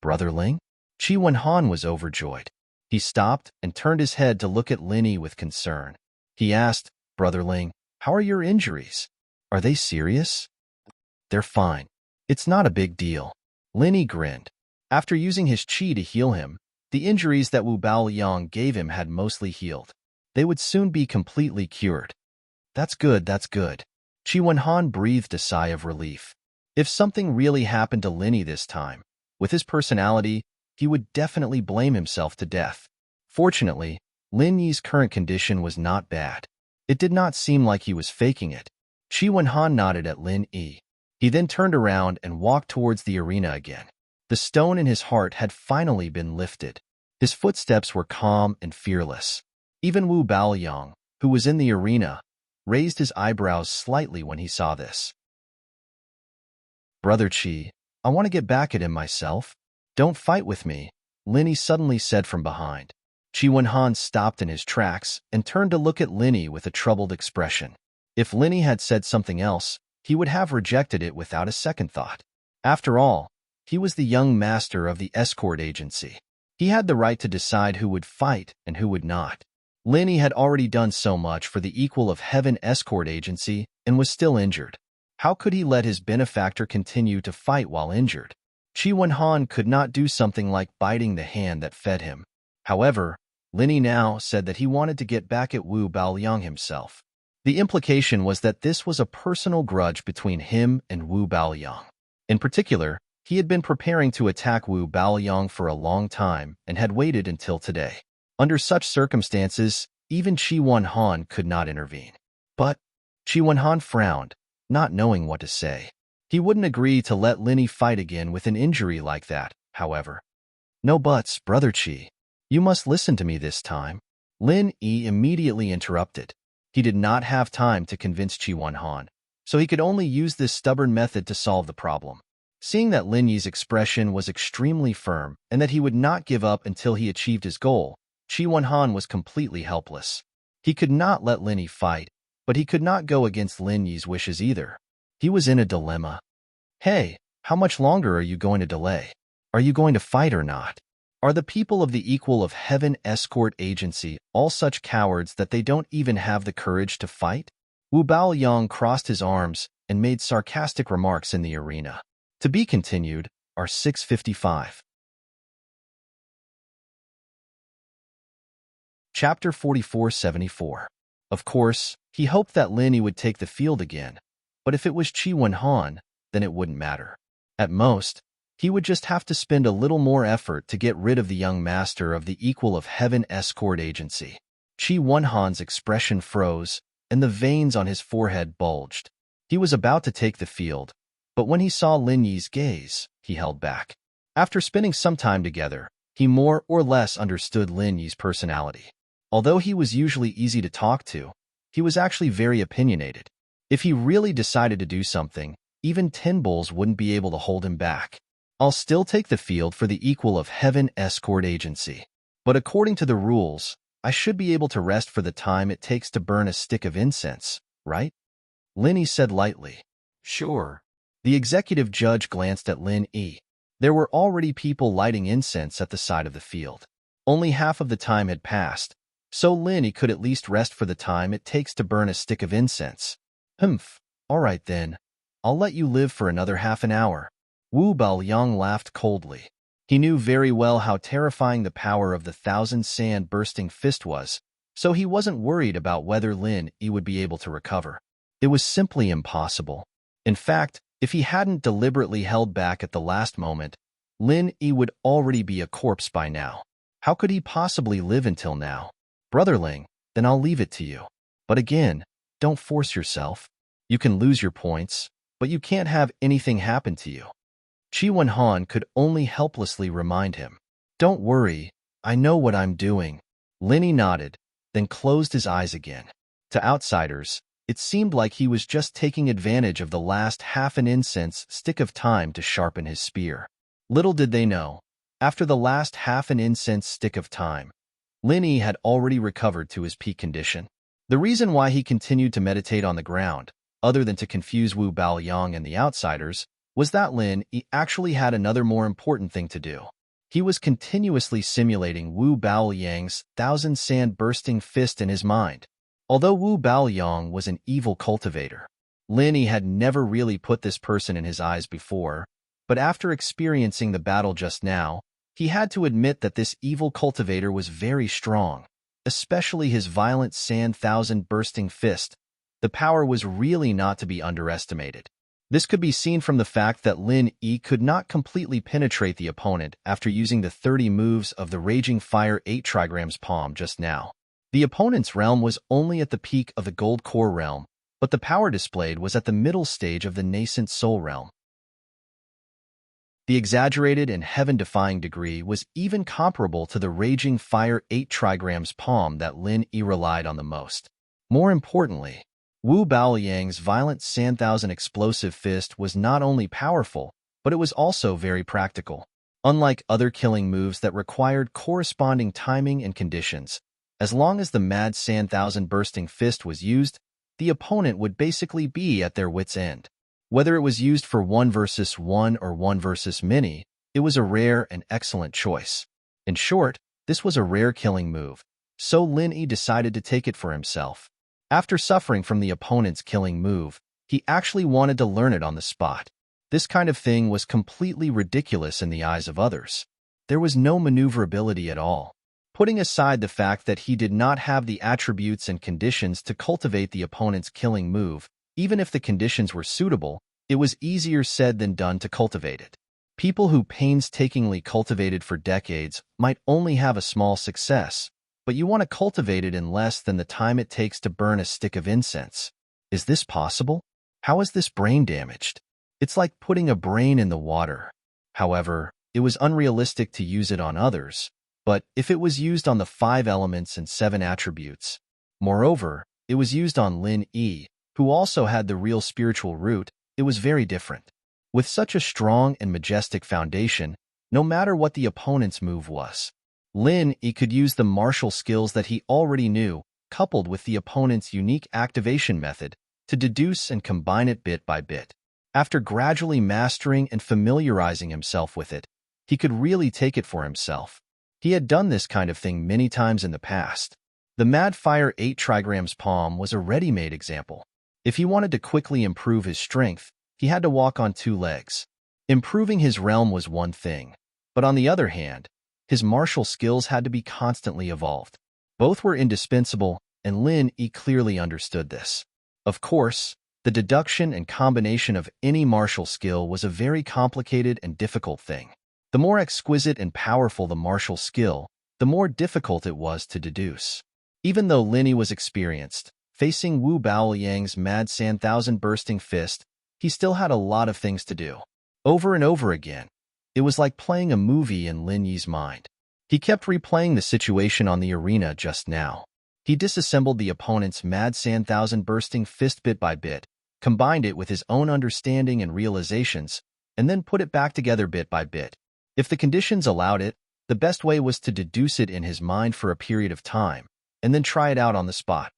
A: "Brother Ling?" Chi Wenhan was overjoyed. He stopped and turned his head to look at Lin Yi with concern. He asked, "Brother Ling, how are your injuries? Are they serious?" "They're fine. It's not a big deal." Lin Yi grinned. After using his chi to heal him, the injuries that Wu Baoliang gave him had mostly healed. They would soon be completely cured. That's good, that's good. Chi Wenhan breathed a sigh of relief. If something really happened to Lin Yi this time, with his personality, he would definitely blame himself to death. Fortunately, Lin Yi's current condition was not bad. It did not seem like he was faking it. Chi Wenhan nodded at Lin Yi. He then turned around and walked towards the arena again. The stone in his heart had finally been lifted. His footsteps were calm and fearless. Even Wu Baoliang, who was in the arena, raised his eyebrows slightly when he saw this. "Brother Chi, I want to get back at him myself. Don't fight with me," Lin Yi suddenly said from behind. Chi Wenhan stopped in his tracks and turned to look at Lin Yi with a troubled expression. If Lin Yi had said something else, he would have rejected it without a second thought. After all, he was the young master of the escort agency. He had the right to decide who would fight and who would not. Lin Yi had already done so much for the Equal of Heaven escort agency and was still injured. How could he let his benefactor continue to fight while injured? Chi Wenhan could not do something like biting the hand that fed him. However, Lin Yi now said that he wanted to get back at Wu Baoliang himself. The implication was that this was a personal grudge between him and Wu Baoliang. In particular, he had been preparing to attack Wu Baoliang for a long time and had waited until today. Under such circumstances, even Chi Wenhan could not intervene. But Chi Wenhan frowned, not knowing what to say. He wouldn't agree to let Lin Yi fight again with an injury like that, however. "No buts, Brother Chi. You must listen to me this time." Lin Yi immediately interrupted. He did not have time to convince Chi Wenhan, so he could only use this stubborn method to solve the problem. Seeing that Lin Yi's expression was extremely firm and that he would not give up until he achieved his goal, Chi Wenhan was completely helpless. He could not let Lin Yi fight, but he could not go against Lin Yi's wishes either. He was in a dilemma. "Hey, how much longer are you going to delay? Are you going to fight or not? Are the people of the Equal of Heaven Escort Agency all such cowards that they don't even have the courage to fight?" Wu Baoliang crossed his arms and made sarcastic remarks in the arena. To be continued, are 655. Chapter 4474. Of course, he hoped that Lin Yi would take the field again, but if it was Chi Wenhan, then it wouldn't matter. At most, he would just have to spend a little more effort to get rid of the young master of the Equal of Heaven Escort Agency. Chi Wenhan's expression froze, and the veins on his forehead bulged. He was about to take the field, but when he saw Lin Yi's gaze, he held back. After spending some time together, he more or less understood Lin Yi's personality. Although he was usually easy to talk to, he was actually very opinionated. If he really decided to do something, even 10 bulls wouldn't be able to hold him back. I'll still take the field for the equal of Heaven Escort Agency. But according to the rules, I should be able to rest for the time it takes to burn a stick of incense, right? Lin said lightly.
B: Sure.
A: The executive judge glanced at Lin. There were already people lighting incense at the side of the field. Only half of the time had passed, so Lin could at least rest for the time it takes to burn a stick of incense. Humph, all right then. I'll let you live for another half an hour. Wu Baoyang laughed coldly. He knew very well how terrifying the power of the 1,000-sand-bursting fist was, so he wasn't worried about whether Lin would be able to recover. It was simply impossible. In fact, if he hadn't deliberately held back at the last moment, Lin would already be a corpse by now. How could he possibly live until now? Brotherling, then I'll leave it to you. But again, don't force yourself. You can lose your points, but you can't have anything happen to you. Qi Wenhan could only helplessly remind him. Don't worry, I know what I'm doing. Lin nodded, then closed his eyes again. To outsiders, it seemed like he was just taking advantage of the last half an incense stick of time to sharpen his spear. Little did they know, after the last half an incense stick of time, Lin had already recovered to his peak condition. The reason why he continued to meditate on the ground, other than to confuse Wu Baoyang and the outsiders, was that Lin actually had another more important thing to do. He was continuously simulating Wu Baoyang's 1,000-sand-bursting fist in his mind. Although Wu Baoyang was an evil cultivator, Lin had never really put this person in his eyes before, but after experiencing the battle just now, he had to admit that this evil cultivator was very strong, especially his violent sand 1,000-bursting fist. The power was really not to be underestimated. This could be seen from the fact that Lin could not completely penetrate the opponent after using the 30 moves of the Raging Fire 8 trigrams palm just now. The opponent's realm was only at the peak of the Gold Core realm, but the power displayed was at the middle stage of the nascent Soul realm. The exaggerated and heaven-defying degree was even comparable to the Raging Fire 8 trigrams palm that Lin relied on the most. More importantly, Wu Baoyang's violent Sand 1,000 explosive fist was not only powerful, but it was also very practical. Unlike other killing moves that required corresponding timing and conditions, as long as the mad Sand 1,000 bursting fist was used, the opponent would basically be at their wits' end. Whether it was used for 1 versus 1 or 1 versus many, it was a rare and excellent choice. In short, this was a rare killing move, so Lin decided to take it for himself. After suffering from the opponent's killing move, he actually wanted to learn it on the spot. This kind of thing was completely ridiculous in the eyes of others. There was no maneuverability at all. Putting aside the fact that he did not have the attributes and conditions to cultivate the opponent's killing move, even if the conditions were suitable, it was easier said than done to cultivate it. People who painstakingly cultivated for decades might only have a small success, but you want to cultivate it in less than the time it takes to burn a stick of incense. Is this possible? How is this brain damaged? It's like putting a brain in the water. However, it was unrealistic to use it on others, but if it was used on the 5 elements and 7 attributes. Moreover, it was used on Lin, who also had the real spiritual root, it was very different. With such a strong and majestic foundation, no matter what the opponent's move was, Lin could use the martial skills that he already knew, coupled with the opponent's unique activation method, to deduce and combine it bit by bit. After gradually mastering and familiarizing himself with it, he could really take it for himself. He had done this kind of thing many times in the past. The Mad Fire 8 trigrams palm was a ready-made example. If he wanted to quickly improve his strength, he had to walk on 2 legs. Improving his realm was one thing, but on the other hand, his martial skills had to be constantly evolved. Both were indispensable, and Lin clearly understood this. Of course, the deduction and combination of any martial skill was a very complicated and difficult thing. The more exquisite and powerful the martial skill, the more difficult it was to deduce. Even though Lin was experienced, facing Wu Baoyang's mad Sand 1,000 bursting fist, he still had a lot of things to do. Over and over again, it was like playing a movie in Lin Yi's mind. He kept replaying the situation on the arena just now. He disassembled the opponent's mad Sand 1,000 bursting fist bit by bit, combined it with his own understanding and realizations, and then put it back together bit by bit. If the conditions allowed it, the best way was to deduce it in his mind for a period of time, and then try it out on the spot.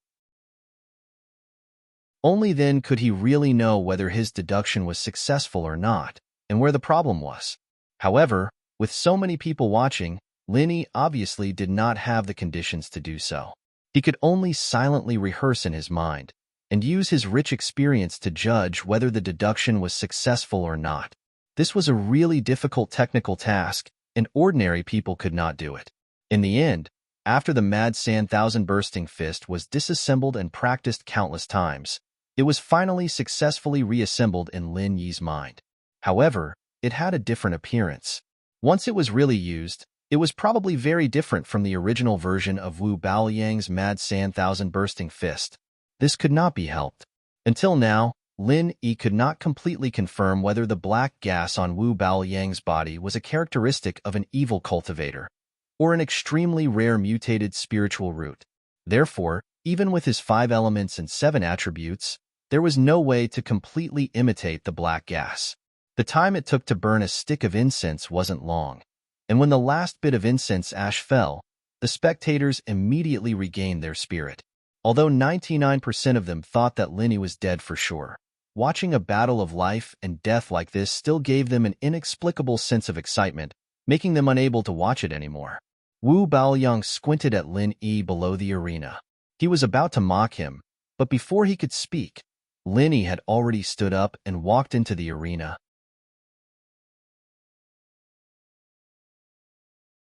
A: Only then could he really know whether his deduction was successful or not, and where the problem was. However, with so many people watching, Lin obviously did not have the conditions to do so. He could only silently rehearse in his mind, and use his rich experience to judge whether the deduction was successful or not. This was a really difficult technical task, and ordinary people could not do it. In the end, after the Mad Sand Thousand Bursting Fist was disassembled and practiced countless times, it was finally successfully reassembled in Lin Yi's mind. However, it had a different appearance. Once it was really used, it was probably very different from the original version of Wu Baoyang's Mad Sand Thousand Bursting Fist. This could not be helped. Until now, Lin Yi could not completely confirm whether the black gas on Wu Baoyang's body was a characteristic of an evil cultivator, or an extremely rare mutated spiritual root. Therefore, even with his 5 elements and 7 attributes, there was no way to completely imitate the black gas. The time it took to burn a stick of incense wasn't long, and when the last bit of incense ash fell, the spectators immediately regained their spirit. Although 99% of them thought that Lin Yi was dead for sure, watching a battle of life and death like this still gave them an inexplicable sense of excitement, making them unable to watch it anymore. Wu Baoyang squinted at Lin Yi below the arena. He was about to mock him, but before he could speak, Lin Yi had already stood up and walked into the arena.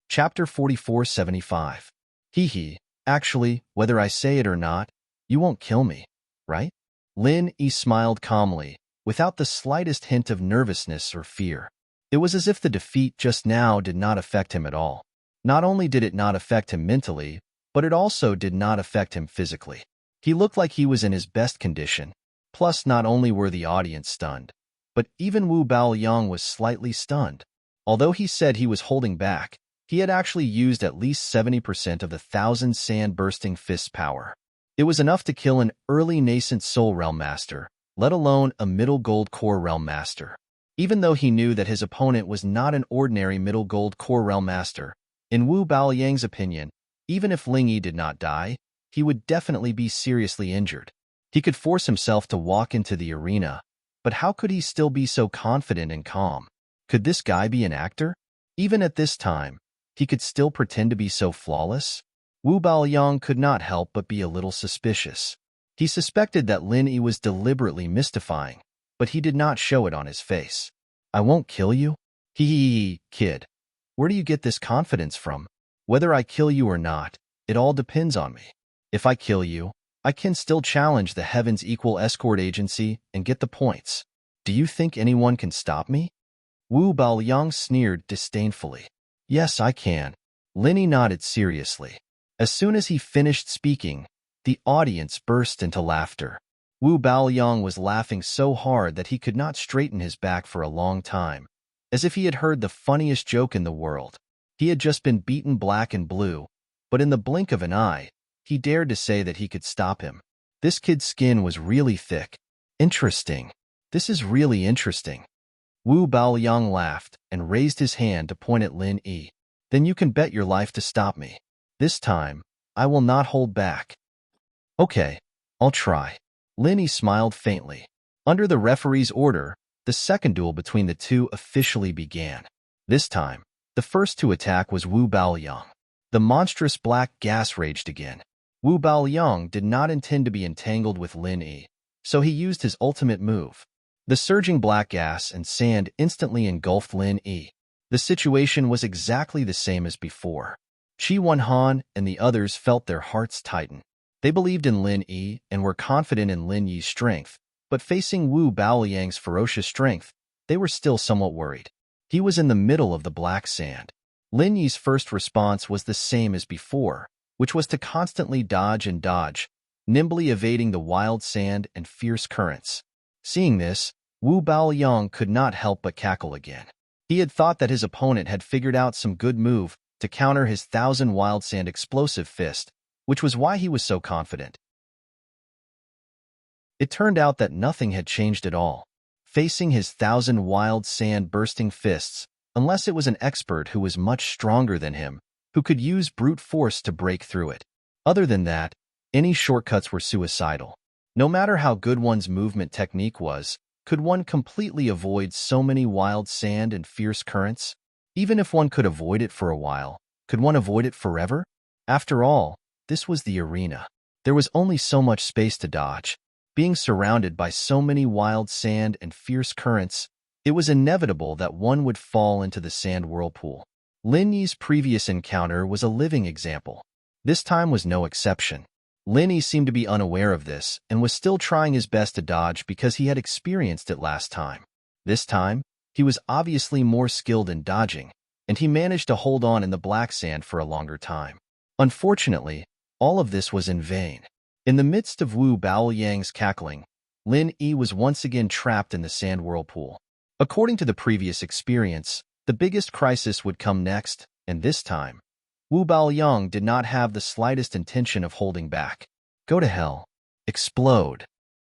A: Chapter 4475. Hee. Actually, whether I say it or not, you won't kill me, right? Lin Yi smiled calmly, without the slightest hint of nervousness or fear. It was as if the defeat just now did not affect him at all. Not only did it not affect him mentally, but it also did not affect him physically. He looked like he was in his best condition. Plus, not only were the audience stunned, but even Wu Baoyang was slightly stunned. Although he said he was holding back, he had actually used at least 70% of the 1,000 sand-bursting fist's power. It was enough to kill an early nascent Soul Realm Master, let alone a Middle Gold Core Realm Master. Even though he knew that his opponent was not an ordinary Middle Gold Core Realm Master, in Wu Baoyang's opinion, even if Lin Yi did not die, he would definitely be seriously injured. He could force himself to walk into the arena, but how could he still be so confident and calm? Could this guy be an actor? Even at this time, he could still pretend to be so flawless? Wu Baoyang could not help but be a little suspicious. He suspected that Lin Yi was deliberately mystifying, but he did not show it on his face. I won't kill you? Kid. Where do you get this confidence from? Whether I kill you or not, it all depends on me. If I kill you, I can still challenge the Heaven's Equal Escort Agency and get the points. Do you think anyone can stop me? Wu Baoyang sneered disdainfully. Yes, I can. Lin Yi nodded seriously. As soon as he finished speaking, the audience burst into laughter. Wu Baoyang was laughing so hard that he could not straighten his back for a long time, as if he had heard the funniest joke in the world. He had just been beaten black and blue, but in the blink of an eye, he dared to say that he could stop him. This kid's skin was really thick. Interesting. This is really interesting. Wu Baoyang laughed and raised his hand to point at Lin Yi. Then you can bet your life to stop me. This time, I will not hold back. Okay, I'll try. Lin Yi smiled faintly. Under the referee's order, the second duel between the two officially began. This time, the first to attack was Wu Baoyang. The monstrous black gas raged again. Wu Baoyang did not intend to be entangled with Lin Yi, so he used his ultimate move. The surging black gas and sand instantly engulfed Lin Yi. The situation was exactly the same as before. Qi Wenhan and the others felt their hearts tighten. They believed in Lin Yi and were confident in Lin Yi's strength, but facing Wu Baoyang's ferocious strength, they were still somewhat worried. He was in the middle of the black sand. Lin Yi's first response was the same as before, which was to constantly dodge and dodge, nimbly evading the wild sand and fierce currents. Seeing this, Wu Baoyang could not help but cackle again. He had thought that his opponent had figured out some good move to counter his 1,000 wild sand explosive fist, which was why he was so confident. It turned out that nothing had changed at all. Facing his 1,000 wild sand-bursting fists, unless it was an expert who was much stronger than him, who could use brute force to break through it. Other than that, any shortcuts were suicidal. No matter how good one's movement technique was, could one completely avoid so many wild sand and fierce currents? Even if one could avoid it for a while, could one avoid it forever? After all, this was the arena. There was only so much space to dodge. Being surrounded by so many wild sand and fierce currents, it was inevitable that one would fall into the sand whirlpool. Lin Yi's previous encounter was a living example. This time was no exception. Lin Yi seemed to be unaware of this and was still trying his best to dodge because he had experienced it last time. This time, he was obviously more skilled in dodging, and he managed to hold on in the black sand for a longer time. Unfortunately, all of this was in vain. In the midst of Wu Baoyang's cackling, Lin Yi was once again trapped in the sand whirlpool. According to the previous experience, the biggest crisis would come next, and this time, Wu Baoyang did not have the slightest intention of holding back. Go to hell. Explode.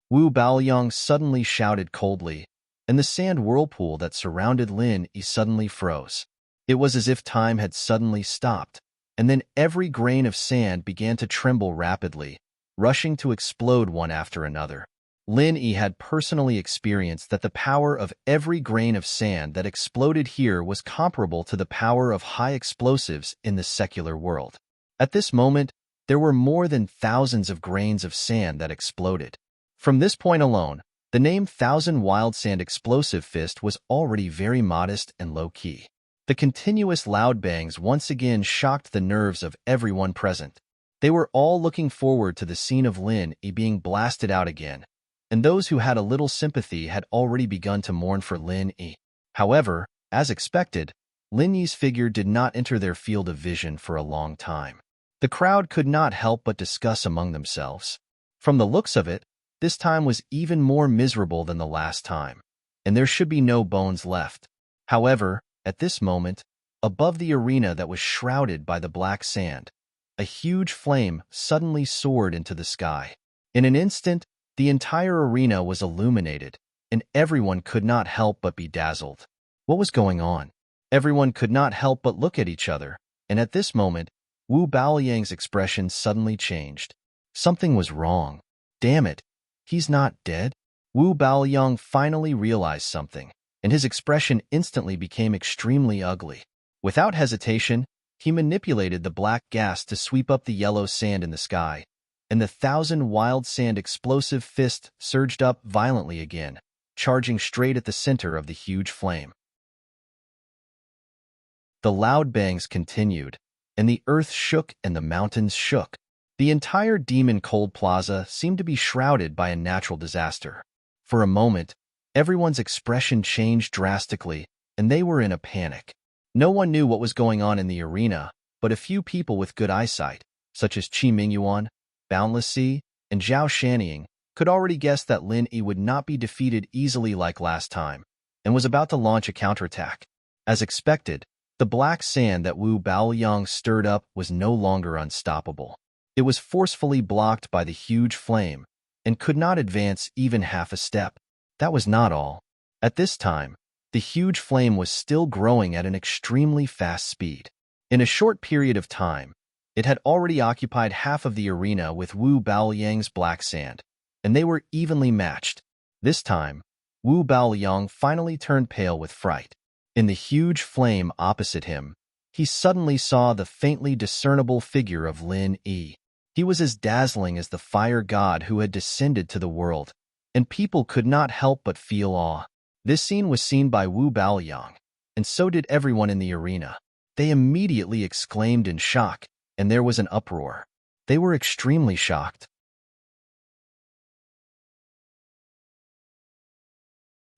A: Wu Baoyang suddenly shouted coldly, and the sand whirlpool that surrounded Lin Yi suddenly froze. It was as if time had suddenly stopped, and then every grain of sand began to tremble rapidly, rushing to explode one after another. Lin Yi had personally experienced that the power of every grain of sand that exploded here was comparable to the power of high explosives in the secular world. At this moment, there were more than thousands of grains of sand that exploded. From this point alone, the name 1,000 Wild Sand Explosive Fist was already very modest and low-key. The continuous loud bangs once again shocked the nerves of everyone present. They were all looking forward to the scene of Lin Yi being blasted out again, and those who had a little sympathy had already begun to mourn for Lin Yi. However, as expected, Lin Yi's figure did not enter their field of vision for a long time. The crowd could not help but discuss among themselves. From the looks of it, this time was even more miserable than the last time, and there should be no bones left. However, at this moment, above the arena that was shrouded by the black sand, a huge flame suddenly soared into the sky. In an instant, the entire arena was illuminated, and everyone could not help but be dazzled. What was going on? Everyone could not help but look at each other, and at this moment, Wu Baoyang's expression suddenly changed. Something was wrong. Damn it, he's not dead? Wu Baoyang finally realized something, and his expression instantly became extremely ugly. Without hesitation, he manipulated the black gas to sweep up the yellow sand in the sky, and the 1,000 Wild Sand Explosive Fist surged up violently again, charging straight at the center of the huge flame. The loud bangs continued, and the earth shook and the mountains shook. The entire Demon Cold Plaza seemed to be shrouded by a natural disaster. For a moment, everyone's expression changed drastically, and they were in a panic. No one knew what was going on in the arena, but a few people with good eyesight, such as Qi Mingyuan, Boundless Sea, and Zhao Shanying, could already guess that Lin Yi would not be defeated easily like last time, and was about to launch a counterattack. As expected, the black sand that Wu Baoyang stirred up was no longer unstoppable. It was forcefully blocked by the huge flame, and could not advance even half a step. That was not all. At this time, the huge flame was still growing at an extremely fast speed. In a short period of time, it had already occupied half of the arena with Wu Baoyang's black sand, and they were evenly matched. This time, Wu Baoyang finally turned pale with fright. In the huge flame opposite him, he suddenly saw the faintly discernible figure of Lin Yi. He was as dazzling as the fire god who had descended to the world, and people could not help but feel awe. This scene was seen by Wu Baoyang, and so did everyone in the arena. They immediately exclaimed in shock, and there was an uproar. They were extremely shocked.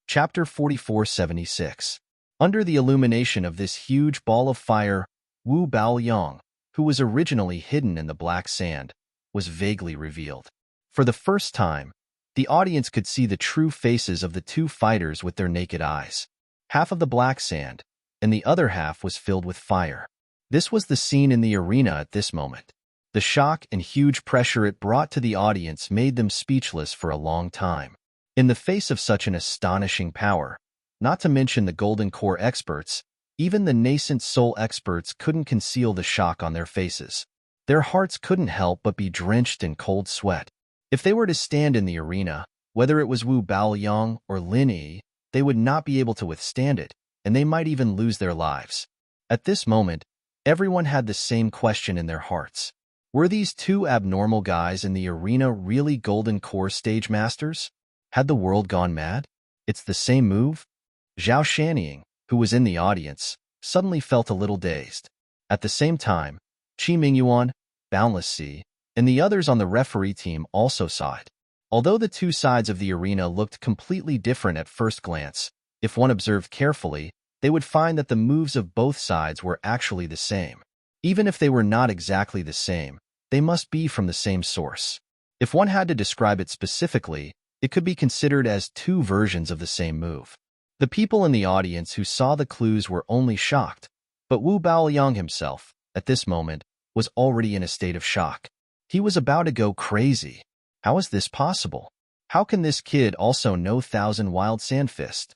A: Chapter 4476. Under the illumination of this huge ball of fire, Wu Baoyang, who was originally hidden in the black sand, was vaguely revealed. For the first time, the audience could see the true faces of the two fighters with their naked eyes. Half of the black sand, and the other half was filled with fire. This was the scene in the arena at this moment. The shock and huge pressure it brought to the audience made them speechless for a long time. In the face of such an astonishing power, not to mention the Golden Core experts, even the nascent soul experts couldn't conceal the shock on their faces. Their hearts couldn't help but be drenched in cold sweat. If they were to stand in the arena, whether it was Wu Baoyang or Lin Yi, they would not be able to withstand it, and they might even lose their lives. At this moment, everyone had the same question in their hearts. Were these two abnormal guys in the arena really Golden Core stage masters? Had the world gone mad? It's the same move? Zhao Shanying, who was in the audience, suddenly felt a little dazed. At the same time, Qi Mingyuan, Boundless Sea, and the others on the referee team also saw it. Although the two sides of the arena looked completely different at first glance, if one observed carefully, they would find that the moves of both sides were actually the same. Even if they were not exactly the same, they must be from the same source. If one had to describe it specifically, it could be considered as two versions of the same move. The people in the audience who saw the clues were only shocked, but Wu Baoyang himself, at this moment, was already in a state of shock. He was about to go crazy. How is this possible? How can this kid also know Thousand Wild Sand Fist?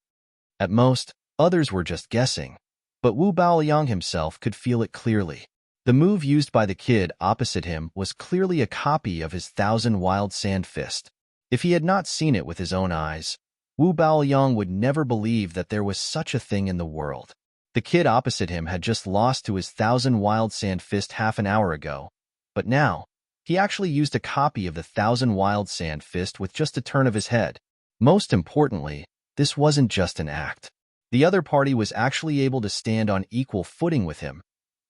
A: At most, others were just guessing, but Wu Baoyang himself could feel it clearly. The move used by the kid opposite him was clearly a copy of his Thousand Wild Sand Fist. If he had not seen it with his own eyes, Wu Baoyang would never believe that there was such a thing in the world. The kid opposite him had just lost to his Thousand Wild Sand Fist half an hour ago, but now, he actually used a copy of the Thousand Wild Sand Fist with just a turn of his head. Most importantly, this wasn't just an act. The other party was actually able to stand on equal footing with him.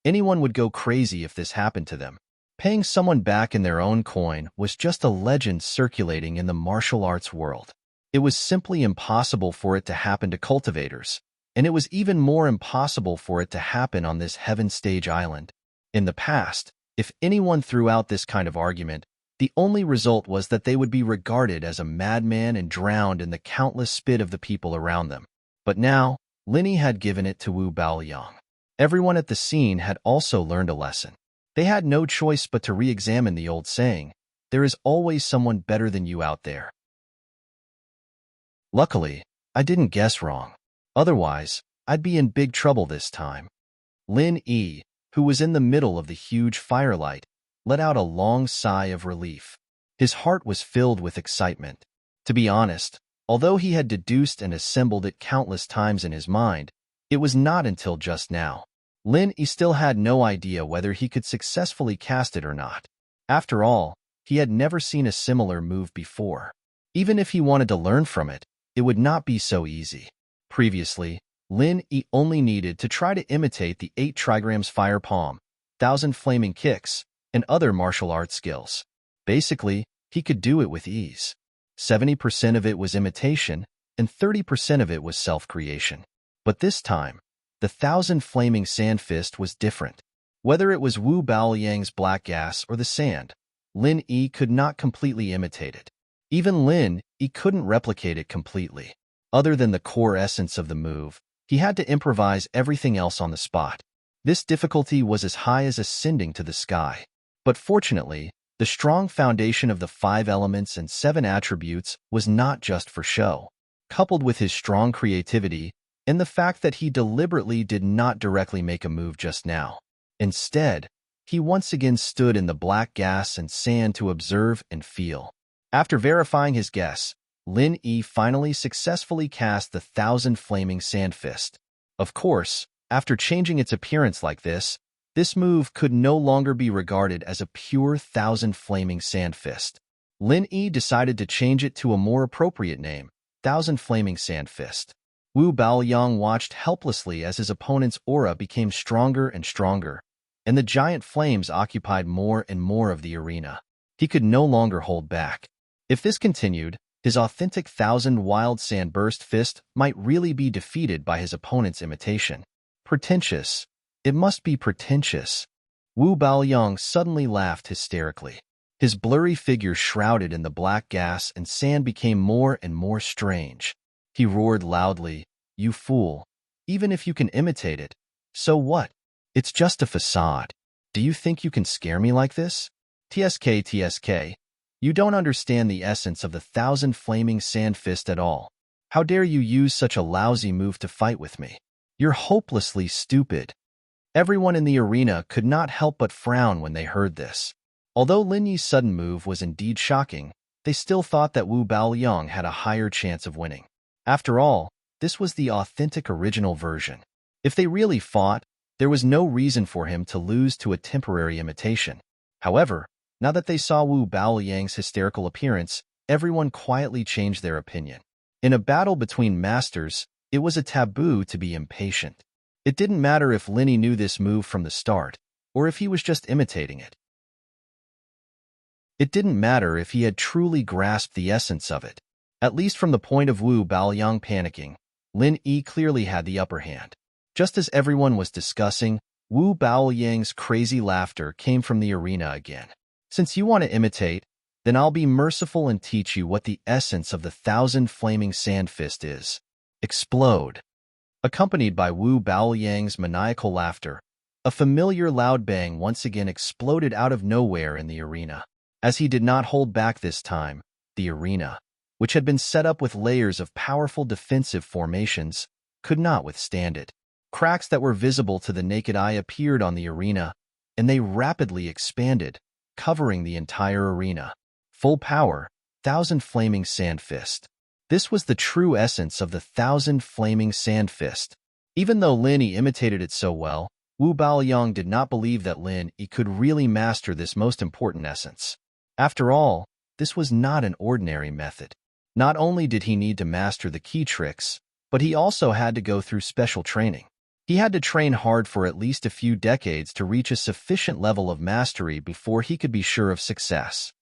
A: Anyone would go crazy if this happened to them. Paying someone back in their own coin was just a legend circulating in the martial arts world. It was simply impossible for it to happen to cultivators, and it was even more impossible for it to happen on this Heaven Stage Island. In the past, if anyone threw out this kind of argument, the only result was that they would be regarded as a madman and drowned in the countless spit of the people around them. But now, Linny had given it to Wu Baoyang. Everyone at the scene had also learned a lesson. They had no choice but to re-examine the old saying, "There is always someone better than you out there." Luckily, I didn't guess wrong. Otherwise, I'd be in big trouble this time. Lin Yi, who was in the middle of the huge firelight, let out a long sigh of relief. His heart was filled with excitement. To be honest, although he had deduced and assembled it countless times in his mind, it was not until just now. Lin Yi still had no idea whether he could successfully cast it or not. After all, he had never seen a similar move before. Even if he wanted to learn from it, it would not be so easy. Previously, Lin Yi only needed to try to imitate the 8 trigrams fire palm, 1,000 flaming kicks, and other martial arts skills. Basically, he could do it with ease. 70% of it was imitation, and 30% of it was self-creation. But this time, the 1,000 flaming sand fist was different. Whether it was Wu Baoyang's black gas or the sand, Lin Yi could not completely imitate it. Even Lin Yi couldn't replicate it completely. Other than the core essence of the move, he had to improvise everything else on the spot. This difficulty was as high as ascending to the sky. But fortunately, the strong foundation of the 5 elements and 7 attributes was not just for show. Coupled with his strong creativity and the fact that he deliberately did not directly make a move just now. Instead, he once again stood in the black gas and sand to observe and feel. After verifying his guess, Lin Yi finally successfully cast the 1,000 flaming sand fist. Of course, after changing its appearance like this move could no longer be regarded as a pure 1,000 flaming sand fist. Lin Yi decided to change it to a more appropriate name, 1,000 flaming sand fist. Wu Baoyang watched helplessly as his opponent's aura became stronger and stronger, and the giant flames occupied more and more of the arena. He could no longer hold back. If this continued, his authentic 1,000 wild sand burst fist might really be defeated by his opponent's imitation. Pretentious. It must be pretentious. Wu Baoyang suddenly laughed hysterically. His blurry figure shrouded in the black gas and sand became more and more strange. He roared loudly, "You fool! Even if you can imitate it, so what? It's just a facade. Do you think you can scare me like this?" TSK, you don't understand the essence of the thousand flaming sand fist at all. How dare you use such a lousy move to fight with me? You're hopelessly stupid. Everyone in the arena could not help but frown when they heard this. Although Lin Yi's sudden move was indeed shocking, they still thought that Wu Baoyang had a higher chance of winning. After all, this was the authentic original version. If they really fought, there was no reason for him to lose to a temporary imitation. However, now that they saw Wu Baoyang's hysterical appearance, everyone quietly changed their opinion. In a battle between masters, it was a taboo to be impatient. It didn't matter if Lin Yi knew this move from the start, or if he was just imitating it. It didn't matter if he had truly grasped the essence of it. At least from the point of Wu Baoyang panicking, Lin Yi clearly had the upper hand. Just as everyone was discussing, Wu Baoyang's crazy laughter came from the arena again. Since you want to imitate, then I'll be merciful and teach you what the essence of the thousand flaming sand fist is. Explode. Accompanied by Wu Baoyang's maniacal laughter, a familiar loud bang once again exploded out of nowhere in the arena. As he did not hold back this time, the arena, which had been set up with layers of powerful defensive formations, could not withstand it. Cracks that were visible to the naked eye appeared on the arena, and they rapidly expanded, covering the entire arena. Full power, thousand flaming sand fist. This was the true essence of the thousand flaming sand fist. Even though Lin Yi imitated it so well, Wu Baoyang did not believe that Lin Yi could really master this most important essence. After all, this was not an ordinary method. Not only did he need to master the key tricks, but he also had to go through special training. He had to train hard for at least a few decades to reach a sufficient level of mastery before he could be sure of success.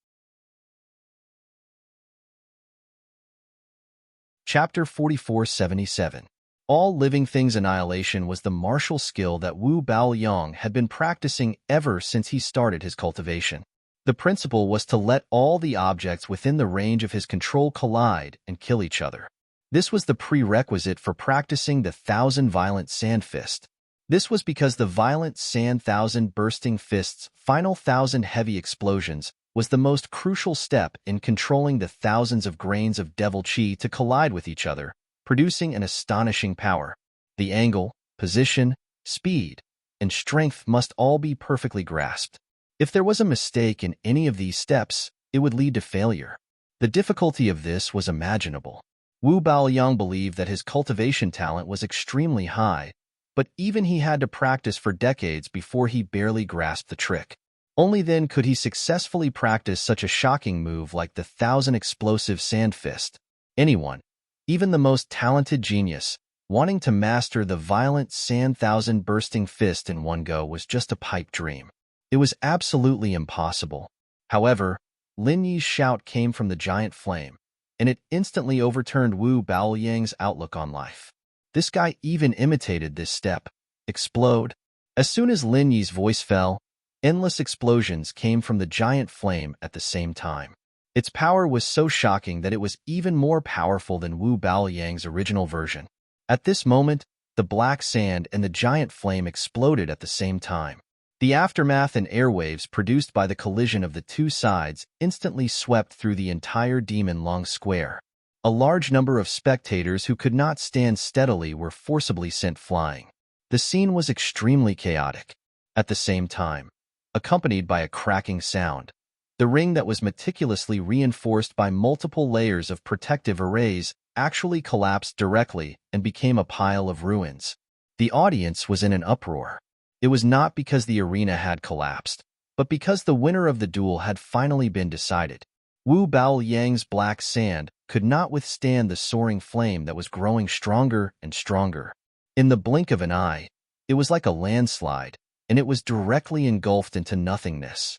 A: Chapter 4477. All living things annihilation was the martial skill that Wu Baoyang had been practicing ever since he started his cultivation. The principle was to let all the objects within the range of his control collide and kill each other. This was the prerequisite for practicing the thousand violent sand fist. This was because the violent sand thousand bursting fist's final thousand heavy explosions was the most crucial step in controlling the thousands of grains of devil chi to collide with each other, producing an astonishing power. The angle, position, speed, and strength must all be perfectly grasped. If there was a mistake in any of these steps, it would lead to failure. The difficulty of this was imaginable. Wu Baoyang believed that his cultivation talent was extremely high, but even he had to practice for decades before he barely grasped the trick. Only then could he successfully practice such a shocking move like the thousand explosive sand fist. Anyone, even the most talented genius, wanting to master the violent sand thousand bursting fist in one go was just a pipe dream. It was absolutely impossible. However, Lin Yi's shout came from the giant flame, and it instantly overturned Wu Baoyang's outlook on life. This guy even imitated this step. Explode. As soon as Lin Yi's voice fell, endless explosions came from the giant flame at the same time. Its power was so shocking that it was even more powerful than Wu Baoyang's original version. At this moment, the black sand and the giant flame exploded at the same time. The aftermath and airwaves produced by the collision of the two sides instantly swept through the entire demon-long square. A large number of spectators who could not stand steadily were forcibly sent flying. The scene was extremely chaotic. At the same time, accompanied by a cracking sound, the ring that was meticulously reinforced by multiple layers of protective arrays actually collapsed directly and became a pile of ruins. The audience was in an uproar. It was not because the arena had collapsed, but because the winner of the duel had finally been decided. Wu Baoyang's black sand could not withstand the soaring flame that was growing stronger and stronger. In the blink of an eye, it was like a landslide, and it was directly engulfed into nothingness.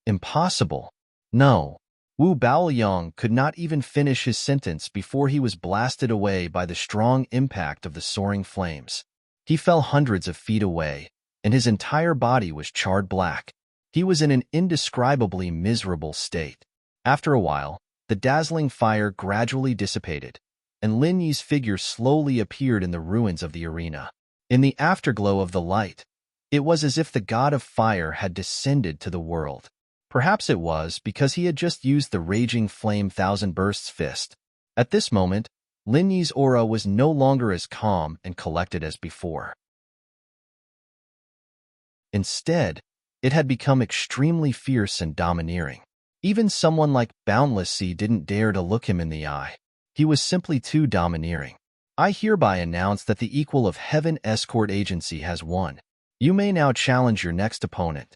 A: Impossible. No. Wu Baoyang could not even finish his sentence before he was blasted away by the strong impact of the soaring flames. He fell hundreds of feet away, and his entire body was charred black. He was in an indescribably miserable state. After a while, the dazzling fire gradually dissipated, and Lin Yi's figure slowly appeared in the ruins of the arena. In the afterglow of the light, it was as if the god of fire had descended to the world. Perhaps it was because he had just used the Raging Flame Thousand Bursts fist. At this moment, Lin Yi's aura was no longer as calm and collected as before. Instead, it had become extremely fierce and domineering. Even someone like Boundless Sea didn't dare to look him in the eye. He was simply too domineering. I hereby announce that the equal of Heaven Escort Agency has won. You may now challenge your next opponent.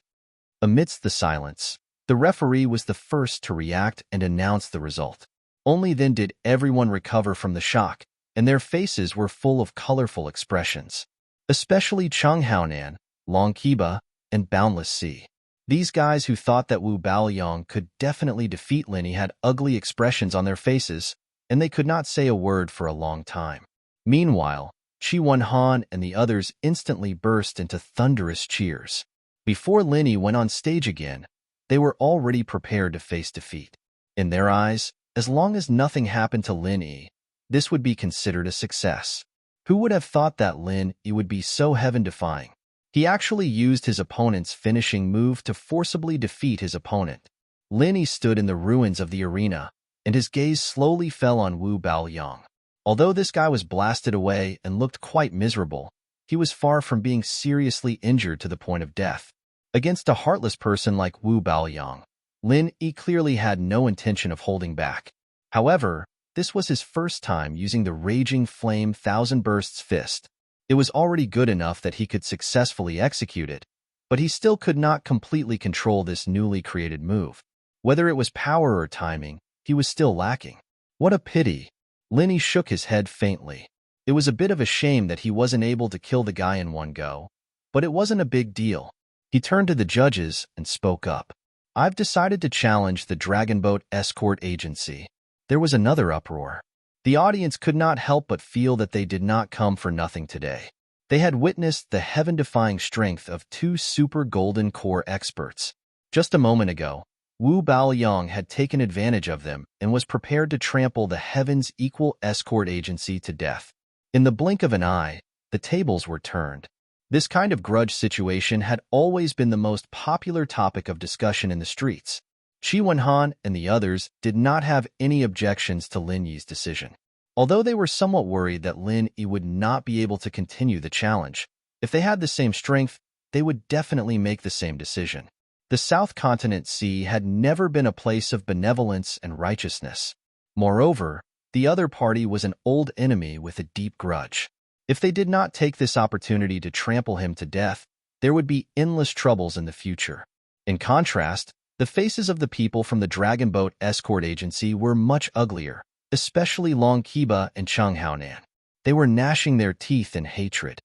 A: Amidst the silence, the referee was the first to react and announce the result. Only then did everyone recover from the shock, and their faces were full of colorful expressions. Especially Chung Haonan, Long Kiba, and Boundless Sea. These guys who thought that Wu Baoyong could definitely defeat Lin Yi had ugly expressions on their faces, and they could not say a word for a long time. Meanwhile, Qi Wenhan and the others instantly burst into thunderous cheers. Before Lin Yi went on stage again, they were already prepared to face defeat. In their eyes, as long as nothing happened to Lin Yi, this would be considered a success. Who would have thought that Lin Yi would be so heaven-defying? He actually used his opponent's finishing move to forcibly defeat his opponent. Lin Yi stood in the ruins of the arena, and his gaze slowly fell on Wu Baoyong. Although this guy was blasted away and looked quite miserable, he was far from being seriously injured to the point of death. Against a heartless person like Wu Baoyong, Lin Yi clearly had no intention of holding back. However, this was his first time using the Raging Flame Thousand Bursts fist. It was already good enough that he could successfully execute it, but he still could not completely control this newly created move. Whether it was power or timing, he was still lacking. What a pity. Lin Yi shook his head faintly. It was a bit of a shame that he wasn't able to kill the guy in one go, but it wasn't a big deal. He turned to the judges and spoke up. I've decided to challenge the Dragon Boat Escort Agency. There was another uproar. The audience could not help but feel that they did not come for nothing today. They had witnessed the heaven-defying strength of two super golden core experts. Just a moment ago, Wu Baoyong had taken advantage of them and was prepared to trample the Heaven's Equal Escort Agency to death. In the blink of an eye, the tables were turned. This kind of grudge situation had always been the most popular topic of discussion in the streets. Qi Wenhan and the others did not have any objections to Lin Yi's decision. Although they were somewhat worried that Lin Yi would not be able to continue the challenge, if they had the same strength, they would definitely make the same decision. The South Continent Sea had never been a place of benevolence and righteousness. Moreover, the other party was an old enemy with a deep grudge. If they did not take this opportunity to trample him to death, there would be endless troubles in the future. In contrast, the faces of the people from the Dragon Boat Escort Agency were much uglier, especially Long Kiba and Chung Haonan. They were gnashing their teeth in hatred.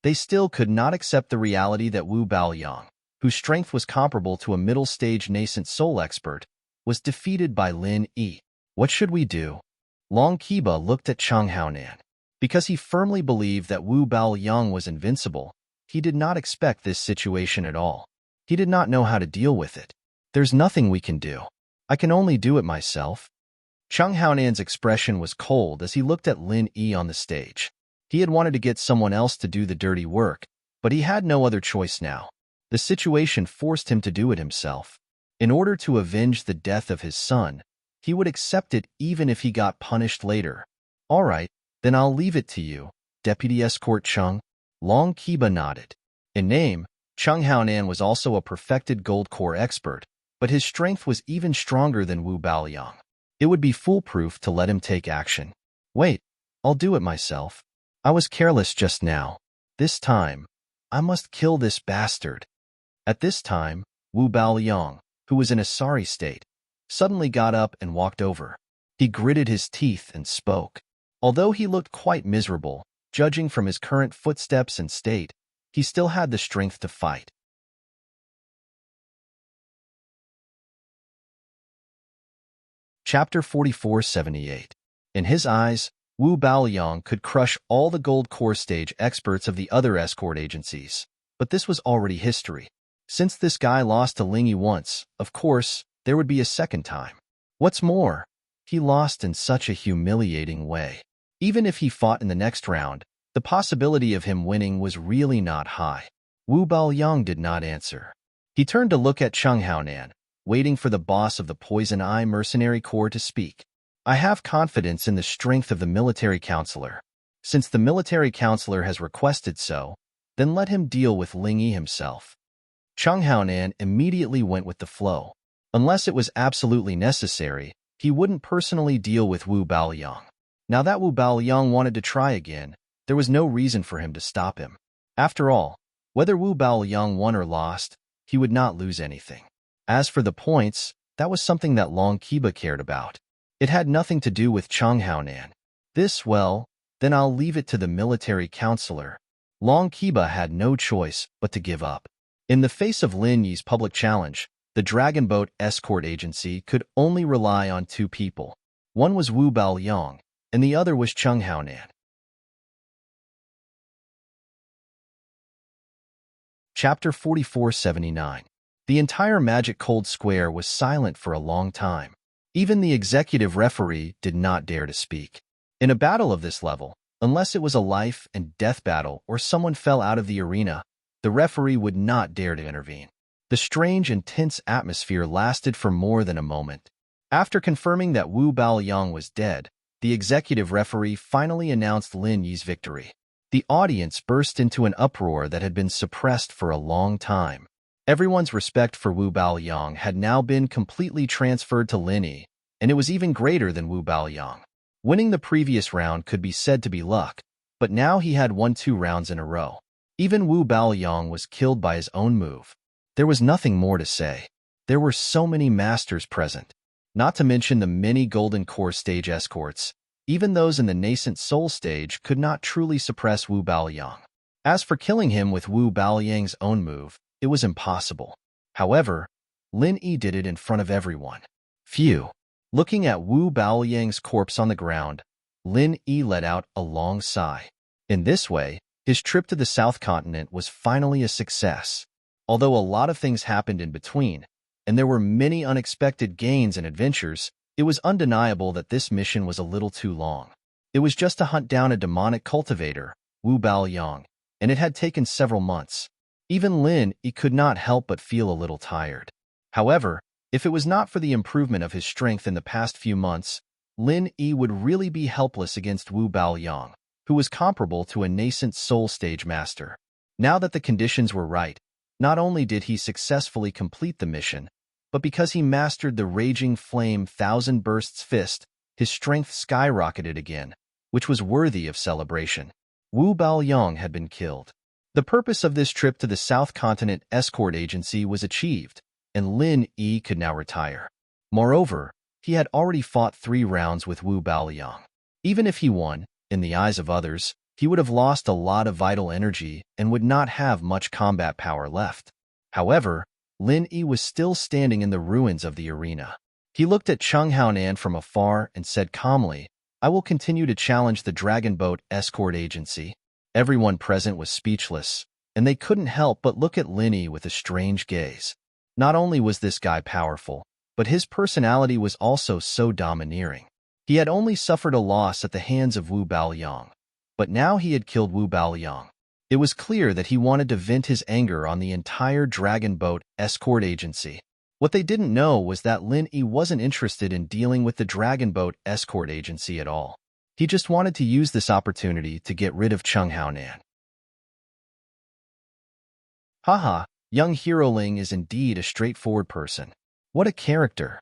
A: They still could not accept the reality that Wu Baoyong, whose strength was comparable to a middle-stage nascent soul expert, was defeated by Lin Yi. What should we do? Long Kiba looked at Chung Haonan. Because he firmly believed that Wu Baoyong was invincible, he did not expect this situation at all. He did not know how to deal with it. There's nothing we can do. I can only do it myself. Chung Haonan's expression was cold as he looked at Lin Yi on the stage. He had wanted to get someone else to do the dirty work, but he had no other choice now. The situation forced him to do it himself. In order to avenge the death of his son, he would accept it even if he got punished later. All right, then I'll leave it to you, Deputy Escort Chung. Long Kiba nodded. In name, Chung Haonan was also a perfected gold core expert, but his strength was even stronger than Wu Baoyong. It would be foolproof to let him take action. Wait, I'll do it myself. I was careless just now. This time, I must kill this bastard. At this time, Wu Baoyong, who was in a sorry state, suddenly got up and walked over. He gritted his teeth and spoke. Although he looked quite miserable, judging from his current footsteps and state, he still had the strength to fight. Chapter 4478. In his eyes, Wu Baoyong could crush all the gold core stage experts of the other escort agencies, but this was already history. Since this guy lost to Lin Yi once, of course, there would be a second time. What's more, he lost in such a humiliating way. Even if he fought in the next round, the possibility of him winning was really not high. Wu Baoyong did not answer. He turned to look at Chung Haonan, waiting for the boss of the Poison Eye Mercenary Corps to speak. I have confidence in the strength of the military counselor. Since the military counselor has requested so, then let him deal with Ling Yi himself. Chung Haonan immediately went with the flow. Unless it was absolutely necessary, he wouldn't personally deal with Wu Baoyang. Now that Wu Baoyang wanted to try again, there was no reason for him to stop him. After all, whether Wu Baoyang won or lost, he would not lose anything. As for the points, that was something that Long Kiba cared about. It had nothing to do with Chung Haonan. Well, then I'll leave it to the military counselor. Long Kiba had no choice but to give up. In the face of Lin Yi's public challenge, the Dragon Boat Escort Agency could only rely on two people. One was Wu Baoyang, and the other was Chung Haonan. Chapter 4479. The entire Magic Cold Square was silent for a long time. Even the executive referee did not dare to speak. In a battle of this level, unless it was a life and death battle or someone fell out of the arena, the referee would not dare to intervene. The strange and tense atmosphere lasted for more than a moment. After confirming that Wu Baoyang was dead, the executive referee finally announced Lin Yi's victory. The audience burst into an uproar that had been suppressed for a long time. Everyone's respect for Wu Baoyang had now been completely transferred to Lin Yi, and it was even greater than Wu Baoyang. Winning the previous round could be said to be luck, but now he had won 2 rounds in a row. Even Wu Baoyang was killed by his own move. There was nothing more to say. There were so many masters present, not to mention the many Golden Core stage escorts. Even those in the nascent Soul stage could not truly suppress Wu Baoyang. As for killing him with Wu Baoyang's own move, it was impossible. However, Lin Yi did it in front of everyone. Phew. Looking at Wu Baoyang's corpse on the ground, Lin Yi let out a long sigh. In this way, his trip to the South Continent was finally a success. Although a lot of things happened in between, and there were many unexpected gains and adventures, it was undeniable that this mission was a little too long. It was just to hunt down a demonic cultivator, Wu Baoyang, and it had taken several months. Even Lin Yi could not help but feel a little tired. However, if it was not for the improvement of his strength in the past few months, Lin Yi would really be helpless against Wu Baoyang, who was comparable to a nascent Soul Stage master. Now that the conditions were right, not only did he successfully complete the mission, but because he mastered the Raging Flame Thousand Bursts Fist, his strength skyrocketed again, which was worthy of celebration. Wu Baoyang had been killed. The purpose of this trip to the South Continent Escort Agency was achieved, and Lin Yi could now retire. Moreover, he had already fought 3 rounds with Wu Baoyang. Even if he won, in the eyes of others, he would have lost a lot of vital energy and would not have much combat power left. However, Lin Yi was still standing in the ruins of the arena. He looked at Chung Haonan from afar and said calmly, "I will continue to challenge the Dragon Boat Escort Agency." Everyone present was speechless, and they couldn't help but look at Lin Yi with a strange gaze. Not only was this guy powerful, but his personality was also so domineering. He had only suffered a loss at the hands of Wu Baoyang, but now he had killed Wu Baoyang. It was clear that he wanted to vent his anger on the entire Dragon Boat Escort Agency. What they didn't know was that Lin Yi wasn't interested in dealing with the Dragon Boat Escort Agency at all. He just wanted to use this opportunity to get rid of Chung Haonan. Haha, young Hero Ling is indeed a straightforward person. What a character.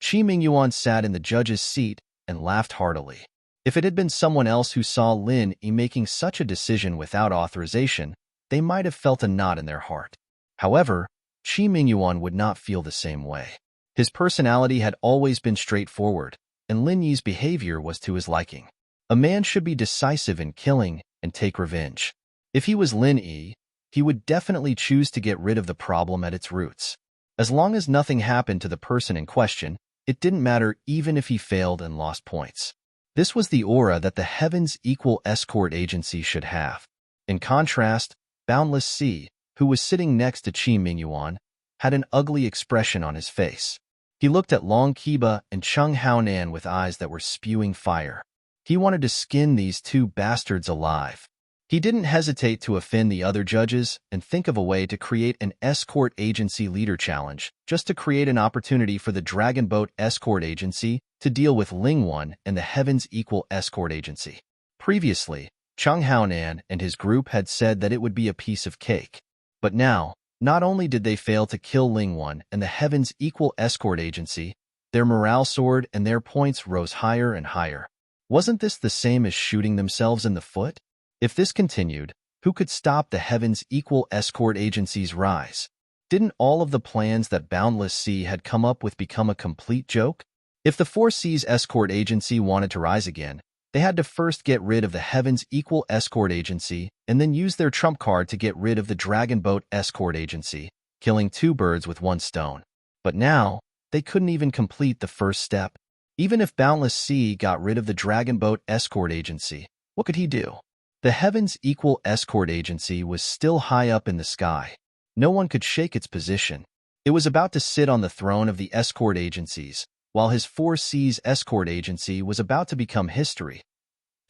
A: Qi Mingyuan sat in the judge's seat and laughed heartily. If it had been someone else who saw Lin Yi making such a decision without authorization, they might have felt a knot in their heart. However, Qi Mingyuan would not feel the same way. His personality had always been straightforward, and Lin Yi's behavior was to his liking. A man should be decisive in killing and take revenge. If he was Lin Yi, he would definitely choose to get rid of the problem at its roots. As long as nothing happened to the person in question, it didn't matter even if he failed and lost points. This was the aura that the Heaven's Equal Escort Agency should have. In contrast, Boundless Sea, who was sitting next to Qi Mingyuan, had an ugly expression on his face. He looked at Long Kiba and Chung Haonan with eyes that were spewing fire. He wanted to skin these 2 bastards alive. He didn't hesitate to offend the other judges and think of a way to create an escort agency leader challenge, just to create an opportunity for the Dragon Boat Escort Agency to deal with Lingwan and the Heavens Equal Escort Agency. Previously, Chung Haonan and his group had said that it would be a piece of cake. But now, not only did they fail to kill Lingwan and the Heavens Equal Escort Agency, their morale soared and their points rose higher and higher. Wasn't this the same as shooting themselves in the foot? If this continued, who could stop the Heavens Equal Escort Agency's rise? Didn't all of the plans that Boundless Sea had come up with become a complete joke? If the Four Seas Escort Agency wanted to rise again, they had to first get rid of the Heavens Equal Escort Agency and then use their trump card to get rid of the Dragon Boat Escort Agency, killing two birds with one stone. But now, they couldn't even complete the first step. Even if Boundless Sea got rid of the Dragon Boat Escort Agency, what could he do? The Heavens Equal Escort Agency was still high up in the sky. No one could shake its position. It was about to sit on the throne of the escort agencies, while his Four Seas Escort Agency was about to become history.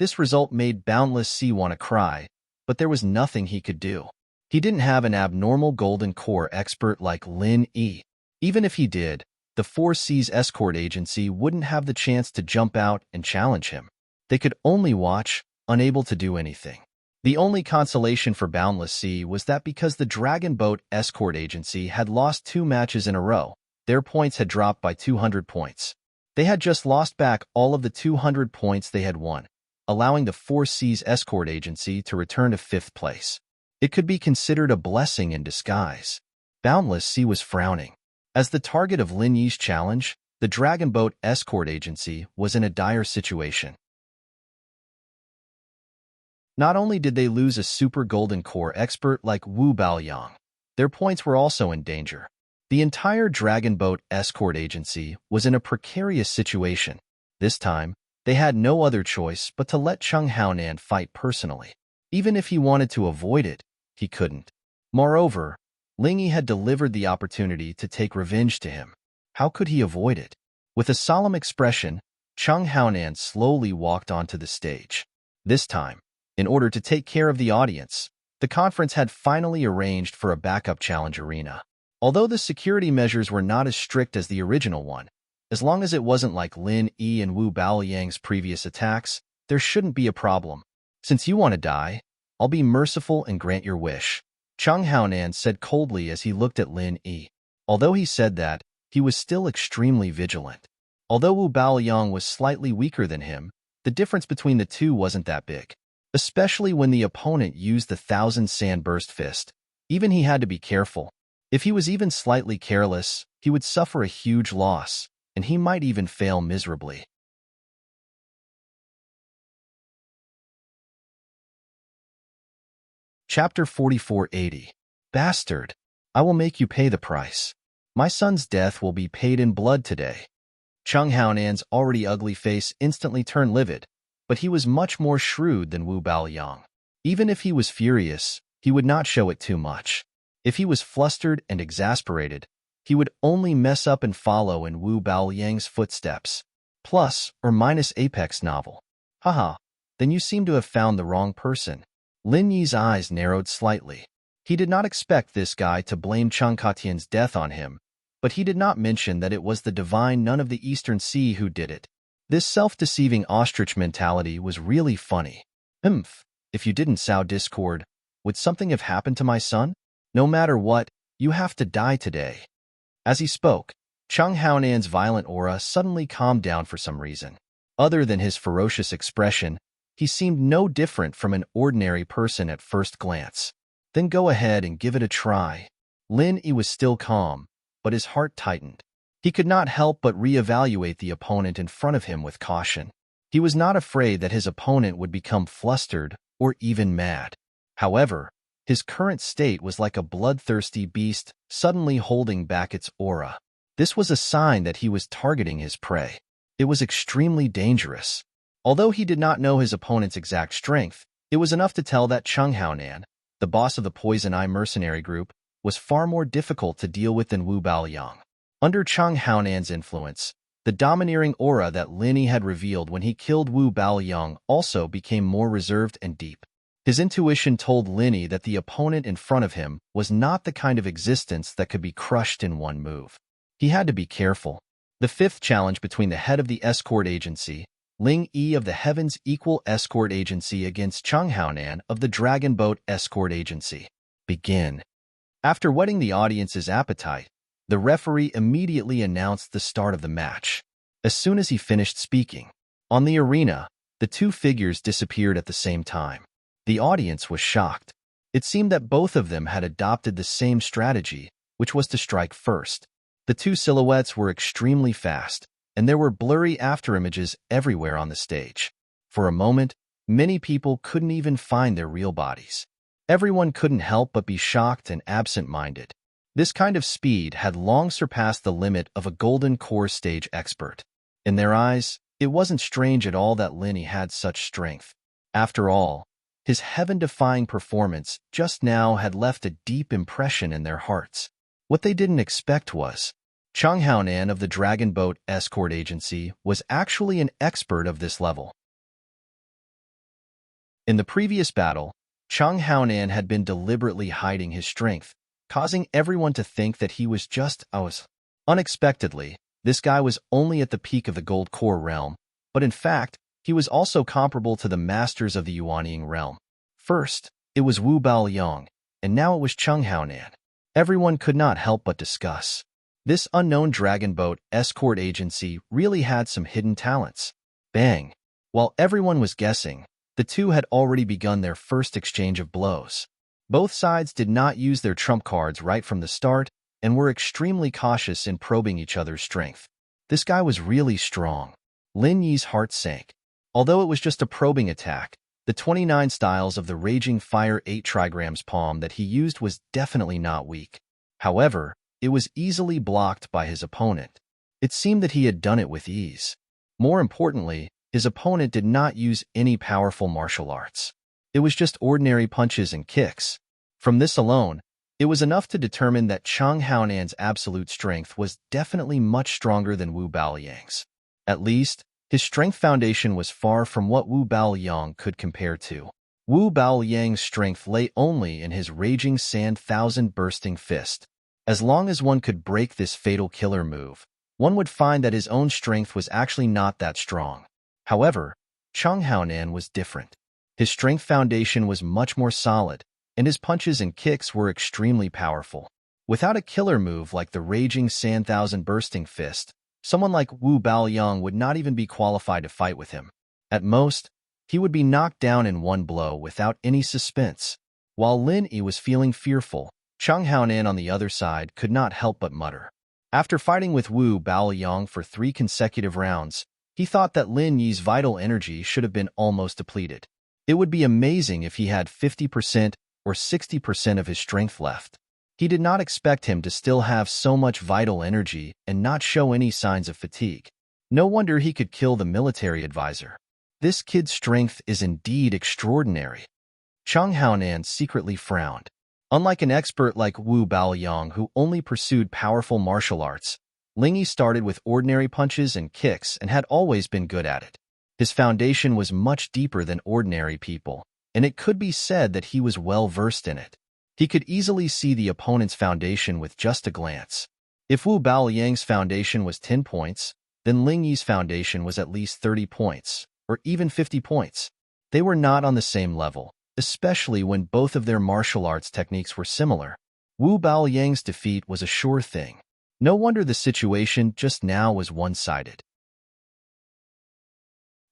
A: This result made Boundless Sea want to cry, but there was nothing he could do. He didn't have an abnormal golden core expert like Lin Yi. Even if he did, the Four Seas Escort Agency wouldn't have the chance to jump out and challenge him. They could only watch, unable to do anything. The only consolation for Boundless Sea was that because the Dragon Boat Escort Agency had lost 2 matches in a row, their points had dropped by 200 points. They had just lost back all of the 200 points they had won, allowing the Four Seas Escort Agency to return to 5th place. It could be considered a blessing in disguise. Boundless Sea was frowning. As the target of Lin Yi's challenge, the Dragon Boat Escort Agency was in a dire situation. Not only did they lose a super golden core expert like Wu Baoyang, their points were also in danger. The entire Dragon Boat Escort Agency was in a precarious situation. This time, they had no other choice but to let Chung Haonan fight personally. Even if he wanted to avoid it, he couldn't. Moreover, Ling Yi had delivered the opportunity to take revenge to him. How could he avoid it? With a solemn expression, Chung Haonan slowly walked onto the stage. This time, in order to take care of the audience, the conference had finally arranged for a backup challenge arena. Although the security measures were not as strict as the original one, as long as it wasn't like Lin Yi and Wu Baoyang's previous attacks, there shouldn't be a problem. Since you want to die, I'll be merciful and grant your wish, Chung Haonan said coldly as he looked at Lin Yi. Although he said that, he was still extremely vigilant. Although Wu Baoyang was slightly weaker than him, the difference between the two wasn't that big. Especially when the opponent used the 1000 Sandburst Fist. Even he had to be careful. If he was even slightly careless, he would suffer a huge loss, and he might even fail miserably. Chapter 4480. Bastard, I will make you pay the price. My son's death will be paid in blood today. Chung Haonan's already ugly face instantly turned livid, but he was much more shrewd than Wu Baoyang. Even if he was furious, he would not show it too much. If he was flustered and exasperated, he would only mess up and follow in Wu Baoyang's footsteps. Plus or minus Apex novel. Haha, then you seem to have found the wrong person. Lin Yi's eyes narrowed slightly. He did not expect this guy to blame Chung Katian's death on him, but he did not mention that it was the divine nun of the Eastern Sea who did it. This self-deceiving ostrich mentality was really funny. If you didn't sow discord, would something have happened to my son? No matter what, you have to die today. As he spoke, Chung Haonan's violent aura suddenly calmed down for some reason. Other than his ferocious expression, he seemed no different from an ordinary person at first glance. Then go ahead and give it a try. Lin Yi was still calm, but his heart tightened. He could not help but reevaluate the opponent in front of him with caution. He was not afraid that his opponent would become flustered or even mad. However, his current state was like a bloodthirsty beast suddenly holding back its aura. This was a sign that he was targeting his prey. It was extremely dangerous. Although he did not know his opponent's exact strength, it was enough to tell that Chung Haonan, the boss of the Poison Eye mercenary group, was far more difficult to deal with than Wu Baoyang. Under Chung Haonan's influence, the domineering aura that Lin Yi had revealed when he killed Wu Baoyang also became more reserved and deep. His intuition told Linny that the opponent in front of him was not the kind of existence that could be crushed in one move. He had to be careful. The fifth challenge between the head of the escort agency, Ling Yi of the Heavens Equal Escort Agency against Chang Haonan of the Dragon Boat Escort Agency. Begin. After whetting the audience's appetite, the referee immediately announced the start of the match. As soon as he finished speaking, on the arena, the two figures disappeared at the same time. The audience was shocked. It seemed that both of them had adopted the same strategy, which was to strike first. The two silhouettes were extremely fast, and there were blurry afterimages everywhere on the stage. For a moment, many people couldn't even find their real bodies. Everyone couldn't help but be shocked and absent-minded. This kind of speed had long surpassed the limit of a golden core stage expert. In their eyes, it wasn't strange at all that Linny had such strength. After all, his heaven-defying performance just now had left a deep impression in their hearts. What they didn't expect was, Chang Haonan of the Dragon Boat Escort Agency was actually an expert of this level. In the previous battle, Chang Haonan had been deliberately hiding his strength, causing everyone to think that he was just us. Unexpectedly, this guy was only at the peak of the Gold Core realm, but in fact, he was also comparable to the masters of the Yuanying realm. First, it was Wu Baoyong, and now it was Chang Haonan. Everyone could not help but discuss. This unknown Dragon Boat Escort Agency really had some hidden talents. Bang! While everyone was guessing, the two had already begun their first exchange of blows. Both sides did not use their trump cards right from the start and were extremely cautious in probing each other's strength. This guy was really strong. Lin Yi's heart sank. Although it was just a probing attack, the 29 styles of the Raging Fire 8 trigrams palm that he used was definitely not weak. However, it was easily blocked by his opponent. It seemed that he had done it with ease. More importantly, his opponent did not use any powerful martial arts. It was just ordinary punches and kicks. From this alone, it was enough to determine that Chang Haonan's absolute strength was definitely much stronger than Wu Baoyang's. At least, his strength foundation was far from what Wu Baoyang could compare to. Wu Baoyang's strength lay only in his Raging Sand Thousand Bursting Fist. As long as one could break this fatal killer move, one would find that his own strength was actually not that strong. However, Chang Haonan was different. His strength foundation was much more solid, and his punches and kicks were extremely powerful. Without a killer move like the Raging Sand Thousand Bursting Fist, someone like Wu Baoyang would not even be qualified to fight with him. At most, he would be knocked down in one blow without any suspense. While Lin Yi was feeling fearful, Chang Haonan on the other side could not help but mutter. After fighting with Wu Baoyang for 3 consecutive rounds, he thought that Lin Yi's vital energy should have been almost depleted. It would be amazing if he had 50% or 60% of his strength left. He did not expect him to still have so much vital energy and not show any signs of fatigue. No wonder he could kill the military advisor. This kid's strength is indeed extraordinary. Chang Haonan secretly frowned. Unlike an expert like Wu Baoyang who only pursued powerful martial arts, Ling Yi started with ordinary punches and kicks and had always been good at it. His foundation was much deeper than ordinary people, and it could be said that he was well versed in it. He could easily see the opponent's foundation with just a glance. If Wu Baoyang's foundation was 10 points, then Ling Yi's foundation was at least 30 points, or even 50 points. They were not on the same level, especially when both of their martial arts techniques were similar. Wu Baoyang's defeat was a sure thing. No wonder the situation just now was one-sided.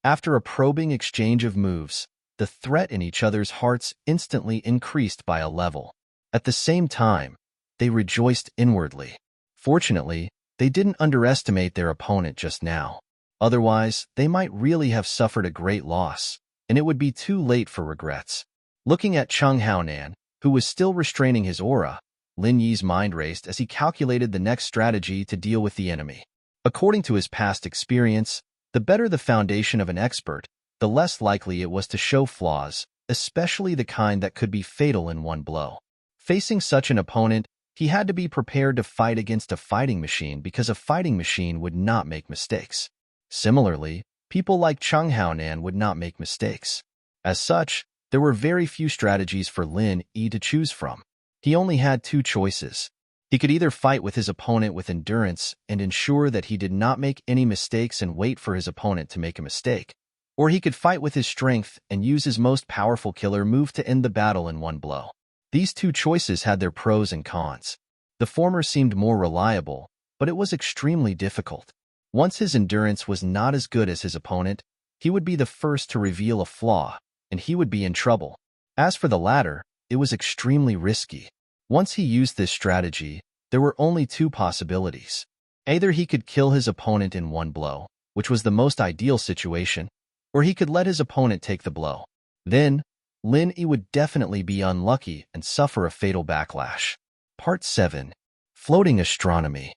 A: After a probing exchange of moves, the threat in each other's hearts instantly increased by a level. At the same time, they rejoiced inwardly. Fortunately, they didn't underestimate their opponent just now. Otherwise, they might really have suffered a great loss, and it would be too late for regrets. Looking at Chang Haonan, who was still restraining his aura, Lin Yi's mind raced as he calculated the next strategy to deal with the enemy. According to his past experience, the better the foundation of an expert, the less likely it was to show flaws, especially the kind that could be fatal in one blow. Facing such an opponent, he had to be prepared to fight against a fighting machine because a fighting machine would not make mistakes. Similarly, people like Chang Haonan would not make mistakes. As such, There were very few strategies for Lin Yi to choose from. He only had two choices. He could either fight with his opponent with endurance and ensure that he did not make any mistakes and wait for his opponent to make a mistake, or he could fight with his strength and use his most powerful killer move to end the battle in one blow. These two choices had their pros and cons. The former seemed more reliable, but it was extremely difficult. Once his endurance was not as good as his opponent, he would be the first to reveal a flaw, and he would be in trouble. As for the latter, it was extremely risky. Once he used this strategy, there were only two possibilities. Either he could kill his opponent in one blow, which was the most ideal situation, or he could let his opponent take the blow. Then, Lin Yi would definitely be unlucky and suffer a fatal backlash. Part 7. Floating Astronomy.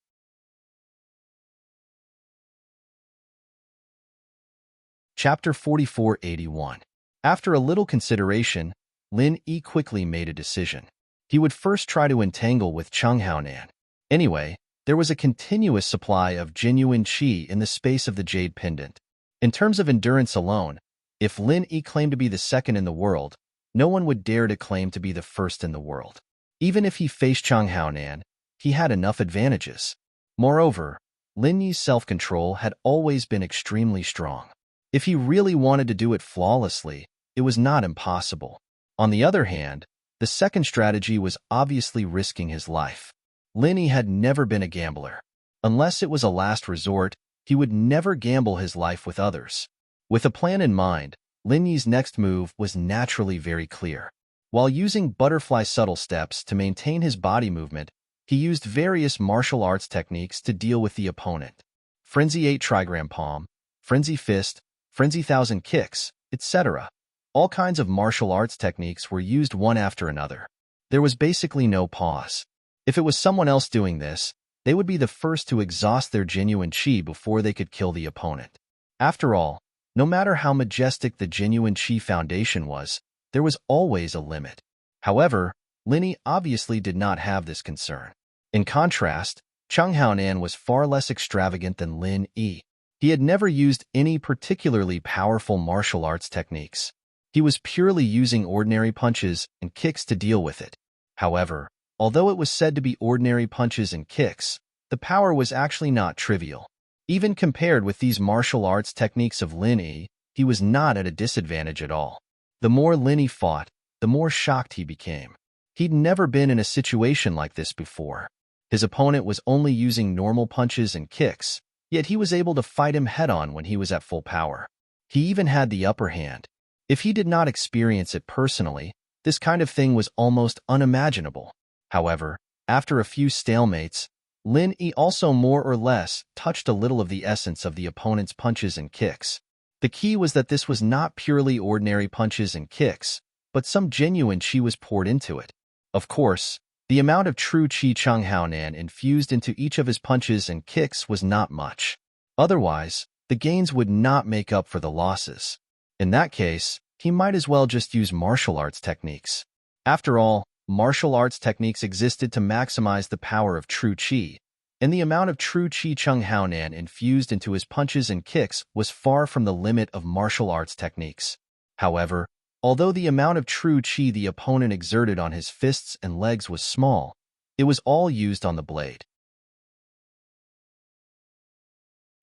A: Chapter 4481. After a little consideration, Lin Yi quickly made a decision. He would first try to entangle with Cheng Haonan. Anyway, there was a continuous supply of genuine qi in the space of the jade pendant. In terms of endurance alone, if Lin Yi claimed to be the second in the world, no one would dare to claim to be the first in the world. Even if he faced Cheng Haonan, he had enough advantages. Moreover, Lin Yi's self-control had always been extremely strong. If he really wanted to do it flawlessly, it was not impossible. On the other hand, the second strategy was obviously risking his life. Lin Yi had never been a gambler. Unless it was a last resort, he would never gamble his life with others. With a plan in mind, Lin Yi's next move was naturally very clear. While using butterfly subtle steps to maintain his body movement, he used various martial arts techniques to deal with the opponent. Frenzy 8 trigram palm, frenzy fist, frenzy 1000 kicks, etc. All kinds of martial arts techniques were used one after another. There was basically no pause. If it was someone else doing this, they would be the first to exhaust their genuine qi before they could kill the opponent. After all, no matter how majestic the genuine qi foundation was, there was always a limit. However, Lin Yi obviously did not have this concern. In contrast, Cheng Haonan was far less extravagant than Lin Yi. He had never used any particularly powerful martial arts techniques. He was purely using ordinary punches and kicks to deal with it. However, although it was said to be ordinary punches and kicks, the power was actually not trivial. Even compared with these martial arts techniques of Lin Yi, he was not at a disadvantage at all. The more Lin Yi fought, the more shocked he became. He'd never been in a situation like this before. His opponent was only using normal punches and kicks, yet he was able to fight him head-on when he was at full power. He even had the upper hand. If he did not experience it personally, this kind of thing was almost unimaginable. However, after a few stalemates, Lin Yi also more or less touched a little of the essence of the opponent's punches and kicks. The key was that this was not purely ordinary punches and kicks, but some genuine qi was poured into it. Of course, the amount of true qi Cheng Haonan infused into each of his punches and kicks was not much. Otherwise, the gains would not make up for the losses. In that case, he might as well just use martial arts techniques. After all, martial arts techniques existed to maximize the power of true qi, and the amount of true qi Cheng Haonan infused into his punches and kicks was far from the limit of martial arts techniques. However, although the amount of true qi the opponent exerted on his fists and legs was small, it was all used on the blade.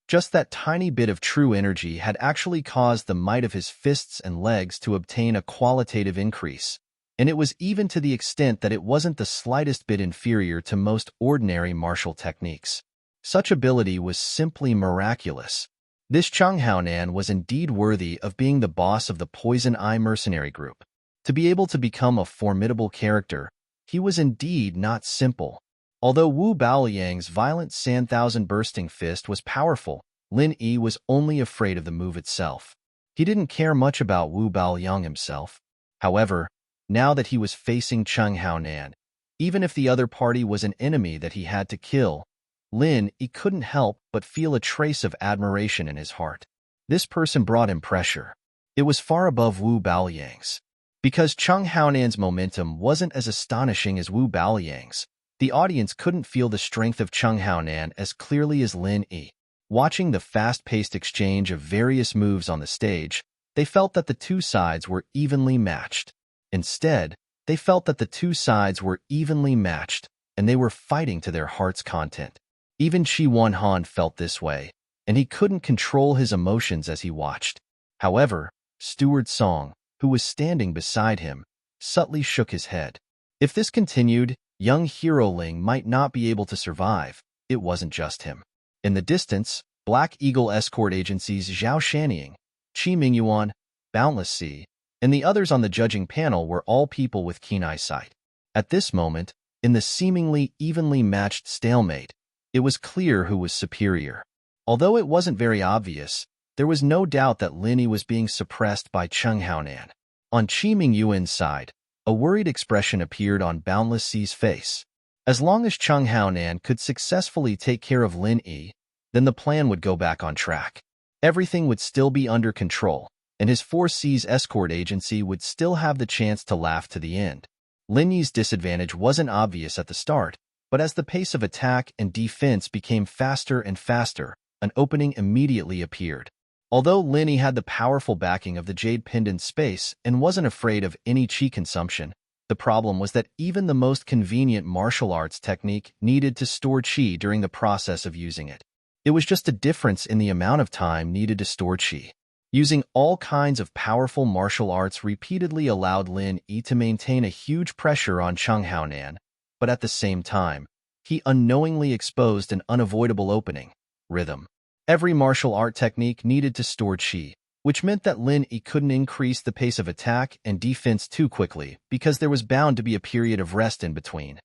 A: Just that tiny bit of true energy had actually caused the might of his fists and legs to obtain a qualitative increase, and it was even to the extent that it wasn't the slightest bit inferior to most ordinary martial techniques. Such ability was simply miraculous. This Cheng Haonan was indeed worthy of being the boss of the Poison Eye mercenary group. To be able to become a formidable character, he was indeed not simple. Although Wu Baoyang's violent Sand Thousand Bursting Fist was powerful, Lin Yi was only afraid of the move itself. He didn't care much about Wu Baoyang himself. However, now that he was facing Cheng Haonan, even if the other party was an enemy that he had to kill, Lin Yi couldn't help but feel a trace of admiration in his heart. This person brought him pressure. It was far above Wu Baoyang's. Because Cheng Haonan's momentum wasn't as astonishing as Wu Baoyang's, the audience couldn't feel the strength of Cheng Haonan as clearly as Lin Yi. Watching the fast-paced exchange of various moves on the stage, They felt that the two sides were evenly matched. Instead, they felt that the two sides were evenly matched, and they were fighting to their heart's content. Even Chi Wan Han felt this way, and he couldn't control his emotions as he watched. However, Steward Song, who was standing beside him, subtly shook his head. If this continued, young Hero Ling might not be able to survive. It wasn't just him. In the distance, Black Eagle escort agencies Zhao Shanying, Qi Mingyuan, Boundless Sea, and the others on the judging panel were all people with keen eyesight. At this moment, in the seemingly evenly matched stalemate, it was clear who was superior. Although it wasn't very obvious, there was no doubt that Lin Yi was being suppressed by Cheng Haonan. On Qi Mingyuan's side, a worried expression appeared on Boundless Sea's face. As long as Cheng Haonan could successfully take care of Lin Yi, then the plan would go back on track. Everything would still be under control, and his 4C's escort agency would still have the chance to laugh to the end. Lin Yi's disadvantage wasn't obvious at the start, but as the pace of attack and defense became faster and faster, an opening immediately appeared. Although Lin Yi had the powerful backing of the Jade Pendant space and wasn't afraid of any qi consumption, the problem was that even the most convenient martial arts technique needed to store qi during the process of using it. It was just a difference in the amount of time needed to store qi. Using all kinds of powerful martial arts repeatedly allowed Lin Yi to maintain a huge pressure on Cheng Haonan, but at the same time, he unknowingly exposed an unavoidable opening: rhythm. Every martial art technique needed to store qi, which meant that Lin Yi couldn't increase the pace of attack and defense too quickly because there was bound to be a period of rest in between.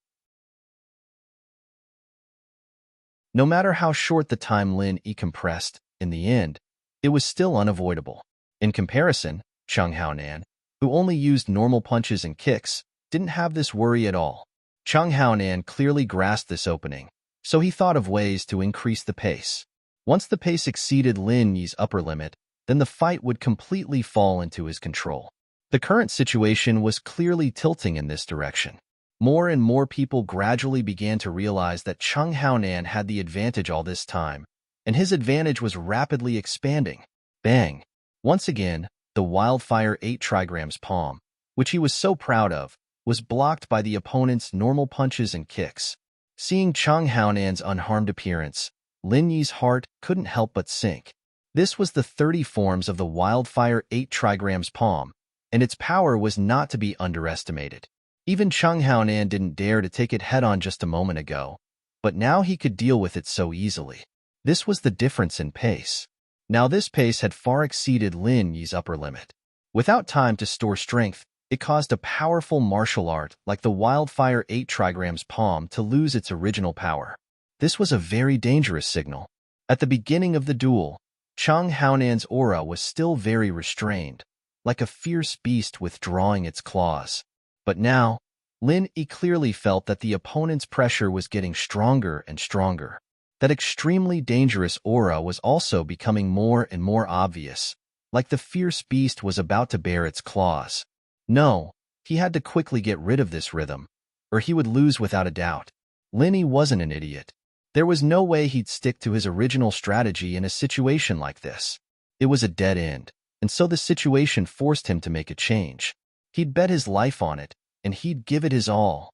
A: No matter how short the time Lin Yi compressed, in the end, it was still unavoidable. In comparison, Cheng Haonan, who only used normal punches and kicks, didn't have this worry at all. Cheng Haonan clearly grasped this opening, so he thought of ways to increase the pace. Once the pace exceeded Lin Yi's upper limit, then the fight would completely fall into his control. The current situation was clearly tilting in this direction. More and more people gradually began to realize that Cheng Haonan had the advantage all this time, and his advantage was rapidly expanding. Bang! Once again, the Wildfire 8 trigrams palm, which he was so proud of, was blocked by the opponent's normal punches and kicks. Seeing Cheng Haonan's unharmed appearance, Lin Yi's heart couldn't help but sink. This was the 30 forms of the Wildfire 8 trigrams palm, and its power was not to be underestimated. Even Cheng Haonan didn't dare to take it head-on just a moment ago, but now he could deal with it so easily. This was the difference in pace. Now this pace had far exceeded Lin Yi's upper limit. Without time to store strength, it caused a powerful martial art like the Wildfire 8 trigrams palm to lose its original power. This was a very dangerous signal. At the beginning of the duel, Cheng Haonan's aura was still very restrained, like a fierce beast withdrawing its claws. But now, Lin Yi clearly felt that the opponent's pressure was getting stronger and stronger. That extremely dangerous aura was also becoming more and more obvious, like the fierce beast was about to bare its claws. No, he had to quickly get rid of this rhythm, or he would lose without a doubt. Lin Yi wasn't an idiot. There was no way he'd stick to his original strategy in a situation like this. It was a dead end, and so the situation forced him to make a change. He'd bet his life on it, and he'd give it his all.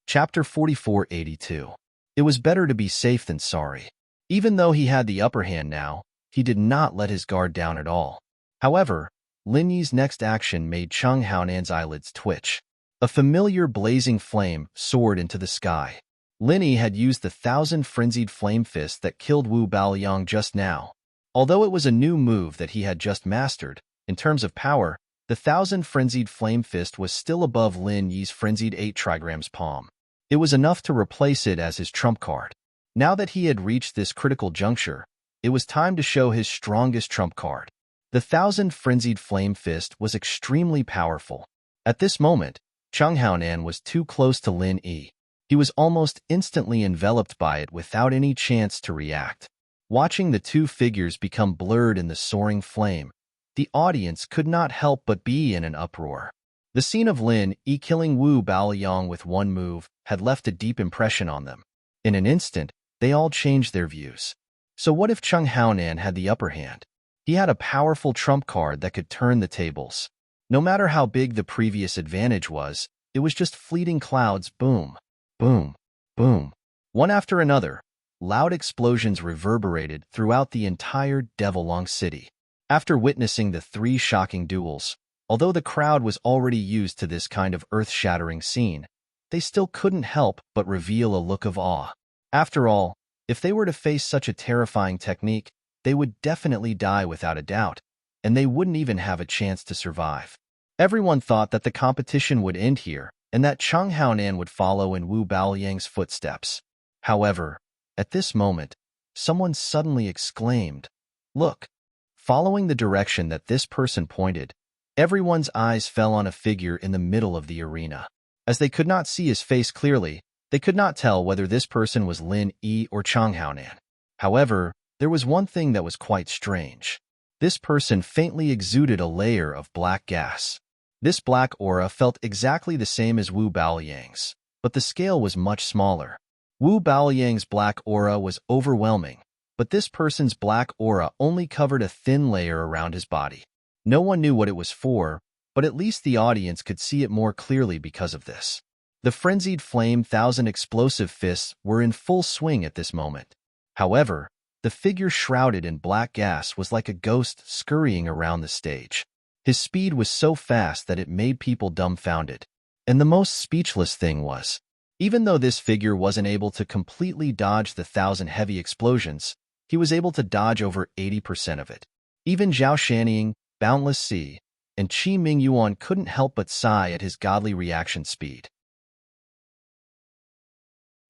A: Chapter 4482. It was better to be safe than sorry. Even though he had the upper hand now, he did not let his guard down at all. However, Lin Yi's next action made Cheng Haonan's eyelids twitch. A familiar blazing flame soared into the sky. Lin Yi had used the 1,000 frenzied flame fists that killed Wu Baoliang just now. Although it was a new move that he had just mastered, in terms of power, the 1,000 frenzied flame fist was still above Lin Yi's frenzied 8 trigrams palm. It was enough to replace it as his trump card. Now that he had reached this critical juncture, it was time to show his strongest trump card. The 1,000 frenzied flame fist was extremely powerful. At this moment, Cheng Haonan was too close to Lin Yi. He was almost instantly enveloped by it without any chance to react. Watching the two figures become blurred in the soaring flame, the audience could not help but be in an uproar. The scene of Lin Yi killing Wu Baoliang with one move had left a deep impression on them. In an instant, they all changed their views. So what if Chung Haonan had the upper hand? He had a powerful trump card that could turn the tables. No matter how big the previous advantage was, it was just fleeting clouds, boom, boom, boom. One after another, loud explosions reverberated throughout the entire Devilong City. After witnessing the three shocking duels, although the crowd was already used to this kind of earth-shattering scene, they still couldn't help but reveal a look of awe. After all, if they were to face such a terrifying technique, they would definitely die without a doubt, and they wouldn't even have a chance to survive. Everyone thought that the competition would end here, and that Chung Haonan would follow in Wu Baoyang's footsteps. However, at this moment, someone suddenly exclaimed, "Look!" Following the direction that this person pointed, everyone's eyes fell on a figure in the middle of the arena. As they could not see his face clearly, they could not tell whether this person was Lin Yi or Chung Haonan. However, there was one thing that was quite strange. This person faintly exuded a layer of black gas. This black aura felt exactly the same as Wu Baoyang's, but the scale was much smaller. Wu Baoyang's black aura was overwhelming, but this person's black aura only covered a thin layer around his body. No one knew what it was for, but at least the audience could see it more clearly because of this. The frenzied flame thousand explosive fists were in full swing at this moment. However, the figure shrouded in black gas was like a ghost scurrying around the stage. His speed was so fast that it made people dumbfounded. And the most speechless thing was, even though this figure wasn't able to completely dodge the 1,000 heavy explosions, he was able to dodge over 80% of it. Even Zhao Shanning, Boundless Sea, and Qi Ming Yuan couldn't help but sigh at his godly reaction speed.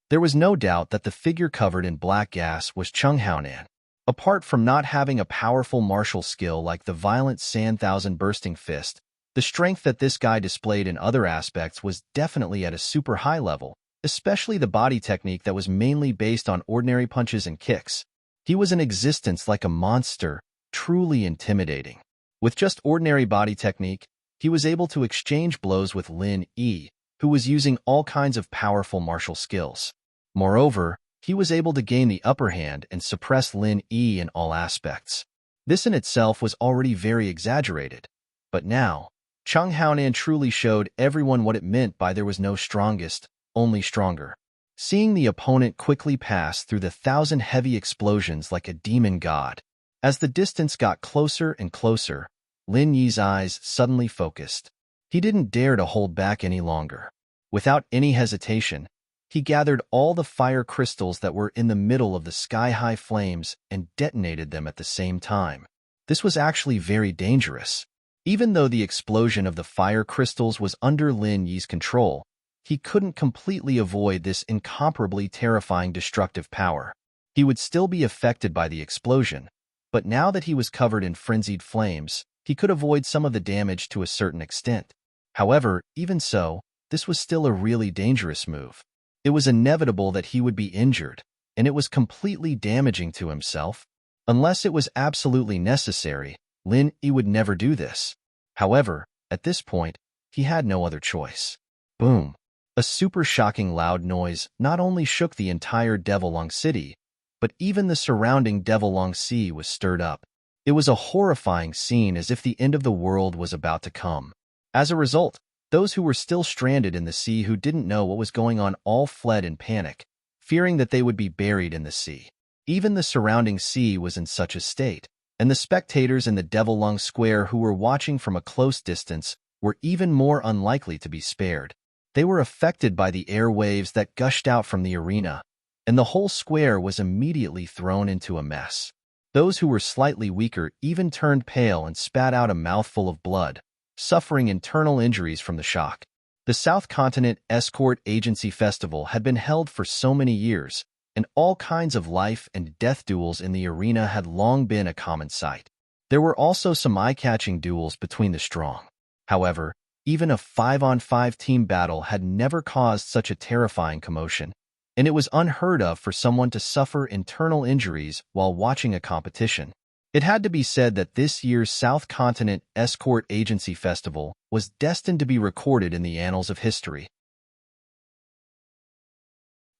A: There was no doubt that the figure covered in black gas was Chung Haonan. Apart from not having a powerful martial skill like the violent Sand Thousand Bursting Fist, the strength that this guy displayed in other aspects was definitely at a super high level, especially the body technique that was mainly based on ordinary punches and kicks. He was in existence like a monster, truly intimidating. With just ordinary body technique, he was able to exchange blows with Lin Yi, who was using all kinds of powerful martial skills. Moreover, he was able to gain the upper hand and suppress Lin Yi in all aspects. This in itself was already very exaggerated. But now, Chung Haonan truly showed everyone what it meant by there was no strongest, only stronger. Seeing the opponent quickly pass through the 1,000 heavy explosions like a demon god, as the distance got closer and closer, Lin Yi's eyes suddenly focused. He didn't dare to hold back any longer. Without any hesitation, he gathered all the fire crystals that were in the middle of the sky-high flames and detonated them at the same time. This was actually very dangerous. Even though the explosion of the fire crystals was under Lin Yi's control, he couldn't completely avoid this incomparably terrifying destructive power. He would still be affected by the explosion, but now that he was covered in frenzied flames, he could avoid some of the damage to a certain extent. However, even so, this was still a really dangerous move. It was inevitable that he would be injured, and it was completely damaging to himself. Unless it was absolutely necessary, Lin Yi would never do this. However, at this point, he had no other choice. Boom! A super shocking loud noise not only shook the entire Devilong City, but even the surrounding Devilong Sea was stirred up. It was a horrifying scene as if the end of the world was about to come. As a result, those who were still stranded in the sea who didn't know what was going on all fled in panic, fearing that they would be buried in the sea. Even the surrounding sea was in such a state, and the spectators in the Devilong Square who were watching from a close distance were even more unlikely to be spared. They were affected by the air waves that gushed out from the arena, and the whole square was immediately thrown into a mess. Those who were slightly weaker even turned pale and spat out a mouthful of blood, suffering internal injuries from the shock. The South Continent Escort Agency Festival had been held for so many years, and all kinds of life and death duels in the arena had long been a common sight. There were also some eye-catching duels between the strong. However, even a 5-on-5 team battle had never caused such a terrifying commotion, and it was unheard of for someone to suffer internal injuries while watching a competition. It had to be said that this year's South Continent Escort Agency Festival was destined to be recorded in the annals of history.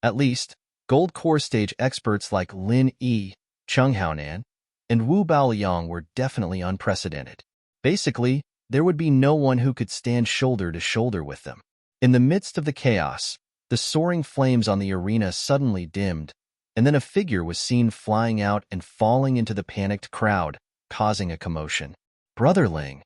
A: At least, Gold core stage experts like Lin Yi, Chung Haonan, and Wu Baoliang were definitely unprecedented. Basically, there would be no one who could stand shoulder to shoulder with them. In the midst of the chaos, the soaring flames on the arena suddenly dimmed, and then a figure was seen flying out and falling into the panicked crowd, causing a commotion. Brother Ling.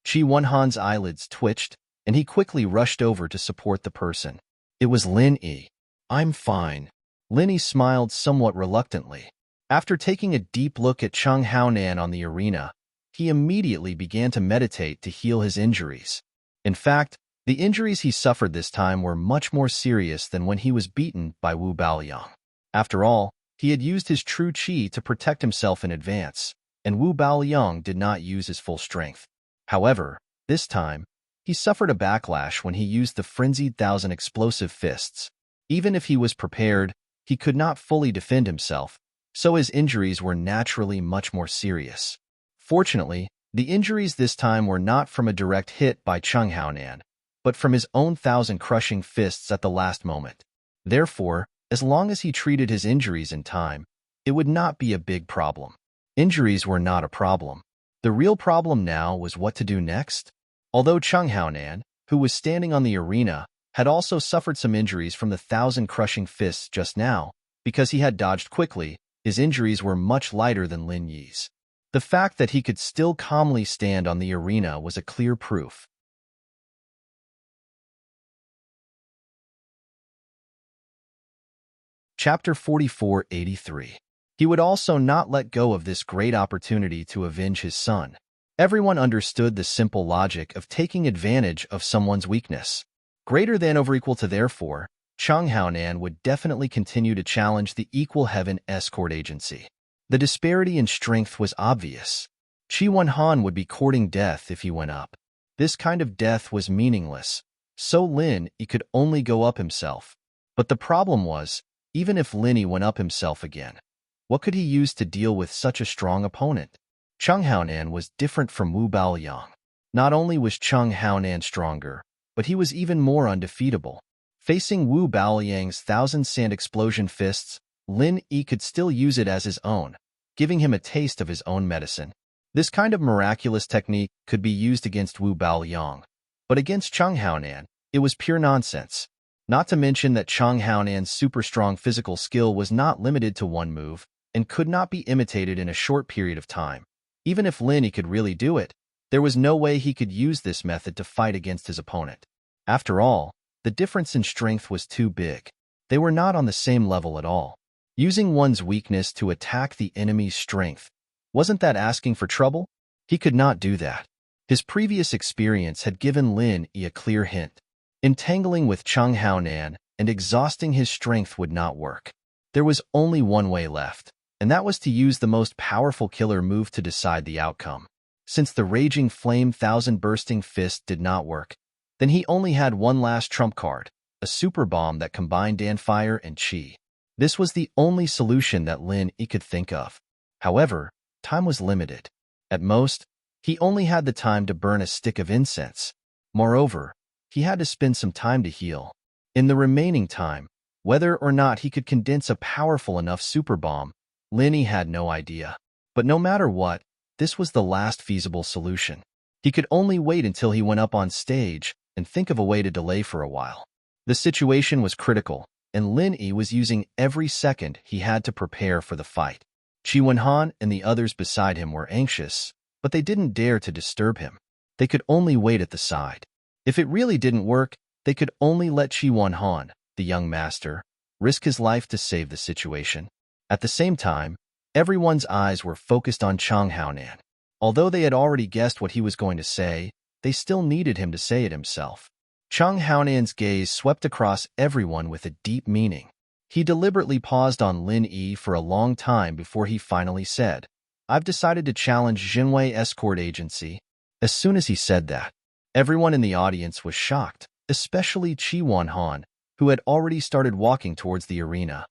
A: Qi Wenhan's eyelids twitched, and he quickly rushed over to support the person. It was Lin Yi. I'm fine. Lin Yi smiled somewhat reluctantly. After taking a deep look at Chung Haonan on the arena, he immediately began to meditate to heal his injuries. In fact, the injuries he suffered this time were much more serious than when he was beaten by Wu Baoliang. After all, he had used his true qi to protect himself in advance, and Wu Baoliang did not use his full strength. However, this time, he suffered a backlash when he used the frenzied thousand explosive fists. Even if he was prepared, he could not fully defend himself, so his injuries were naturally much more serious. Fortunately, the injuries this time were not from a direct hit by Chung Haonan, but from his own thousand crushing fists at the last moment. Therefore, as long as he treated his injuries in time, it would not be a big problem. Injuries were not a problem. The real problem now was what to do next. Although Chung Haonan, who was standing on the arena, had also suffered some injuries from the thousand crushing fists just now, because he had dodged quickly, his injuries were much lighter than Lin Yi's. The fact that he could still calmly stand on the arena was a clear proof. Chapter 4483. He would also not let go of this great opportunity to avenge his son. Everyone understood the simple logic of taking advantage of someone's weakness. Greater than or equal to therefore, Chung Haonan would definitely continue to challenge the equal heaven escort agency. The disparity in strength was obvious. Qi Wenhan would be courting death if he went up. This kind of death was meaningless, so Lin Yi could only go up himself. But the problem was, even if Lin Yi went up himself again, what could he use to deal with such a strong opponent? Chung Haonan was different from Wu Baoliang. Not only was Chung Haonan stronger, but he was even more undefeatable. Facing Wu Baoliang's thousand sand explosion fists, Lin Yi could still use it as his own, giving him a taste of his own medicine. This kind of miraculous technique could be used against Wu Baoliang, but against Chung Haonan, it was pure nonsense. Not to mention that Chung Haonan's super strong physical skill was not limited to one move and could not be imitated in a short period of time. Even if Lin Yi could really do it, there was no way he could use this method to fight against his opponent. After all, the difference in strength was too big. They were not on the same level at all. Using one's weakness to attack the enemy's strength, wasn't that asking for trouble? He could not do that. His previous experience had given Lin Yi a clear hint. Entangling with Chung Haonan and exhausting his strength would not work. There was only one way left, and that was to use the most powerful killer move to decide the outcome. Since the raging flame thousand bursting fist did not work, then he only had one last trump card, a super bomb that combined fire and qi. This was the only solution that Lin Yi could think of. However, time was limited. At most, he only had the time to burn a stick of incense. Moreover, he had to spend some time to heal. In the remaining time, whether or not he could condense a powerful enough super bomb, Lin Yi had no idea. But no matter what, this was the last feasible solution. He could only wait until he went up on stage and think of a way to delay for a while. The situation was critical, and Lin Yi was using every second he had to prepare for the fight. Qi Wenhan and the others beside him were anxious, but they didn't dare to disturb him. They could only wait at the side. If it really didn't work, they could only let Qi Wenhan, the young master, risk his life to save the situation. At the same time, everyone's eyes were focused on Chung Haonan. Although they had already guessed what he was going to say, they still needed him to say it himself. Chung Haonan's gaze swept across everyone with a deep meaning. He deliberately paused on Lin Yi for a long time before he finally said, "I've decided to challenge Jinwei Escort Agency." As soon as he said that, everyone in the audience was shocked, especially Qi Wenhan, who had already started walking towards the arena.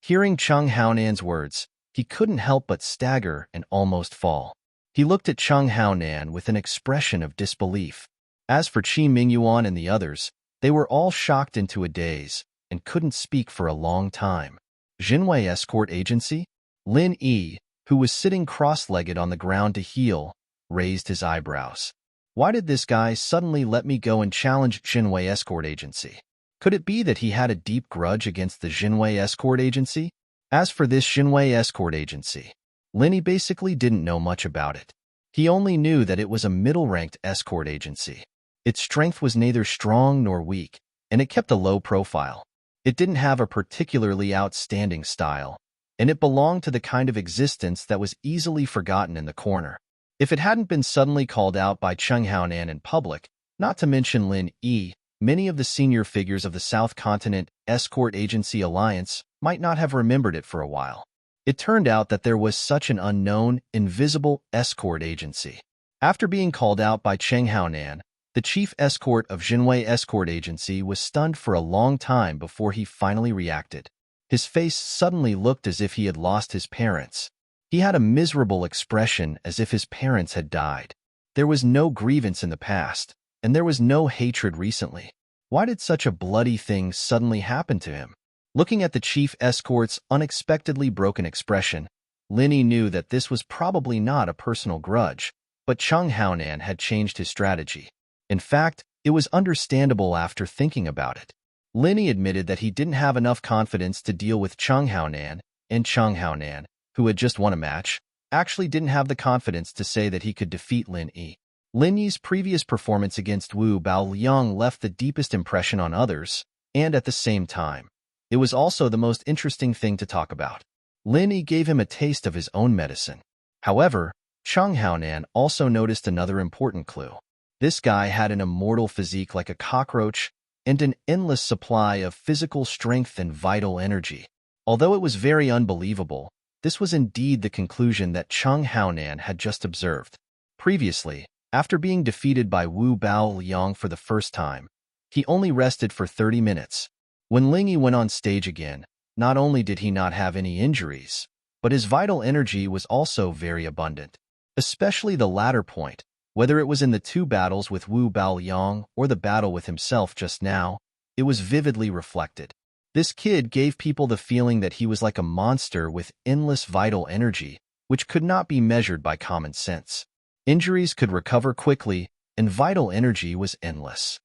A: Hearing Chung Haonan's words, he couldn't help but stagger and almost fall. He looked at Chung Haonan with an expression of disbelief. As for Qi Mingyuan and the others, They were all shocked into a daze and couldn't speak for a long time. Jinwei Escort Agency? Lin Yi, who was sitting cross-legged on the ground to heal, raised his eyebrows. Why did this guy suddenly let me go and challenge Jinwei Escort Agency? Could it be that he had a deep grudge against the Jinwei Escort Agency? As for this Jinwei Escort Agency, Linny basically didn't know much about it. He only knew that it was a middle-ranked escort agency. Its strength was neither strong nor weak, and it kept a low profile. It didn't have a particularly outstanding style, and it belonged to the kind of existence that was easily forgotten in the corner. If it hadn't been suddenly called out by Cheng Haonan in public, not to mention Lin Yi, many of the senior figures of the South Continent Escort Agency Alliance might not have remembered it for a while. It turned out that there was such an unknown, invisible escort agency. After being called out by Cheng Haonan, the chief escort of Jinwei Escort Agency was stunned for a long time before he finally reacted. His face suddenly looked as if he had lost his parents. He had a miserable expression as if his parents had died. There was no grievance in the past, and there was no hatred recently. Why did such a bloody thing suddenly happen to him? Looking at the chief escort's unexpectedly broken expression, Linny knew that this was probably not a personal grudge, but Cheng Haonan had changed his strategy. In fact, it was understandable after thinking about it. Linny admitted that he didn't have enough confidence to deal with Cheng Haonan, and Cheng Haonan, who had just won a match, actually didn't have the confidence to say that he could defeat Lin Yi. Lin Yi's previous performance against Wu Baoliang left the deepest impression on others, and at the same time, it was also the most interesting thing to talk about. Lin Yi gave him a taste of his own medicine. However, Cheng Haonan also noticed another important clue. This guy had an immortal physique like a cockroach and an endless supply of physical strength and vital energy. Although it was very unbelievable, this was indeed the conclusion that Cheng Haonan had just observed. Previously, after being defeated by Wu Baoliang for the first time, he only rested for 30 minutes. When Ling Yi went on stage again, not only did he not have any injuries, but his vital energy was also very abundant. Especially the latter point, whether it was in the two battles with Wu Baoliang or the battle with himself just now, it was vividly reflected. This kid gave people the feeling that he was like a monster with endless vital energy, which could not be measured by common sense. Injuries could recover quickly, and vital energy was endless.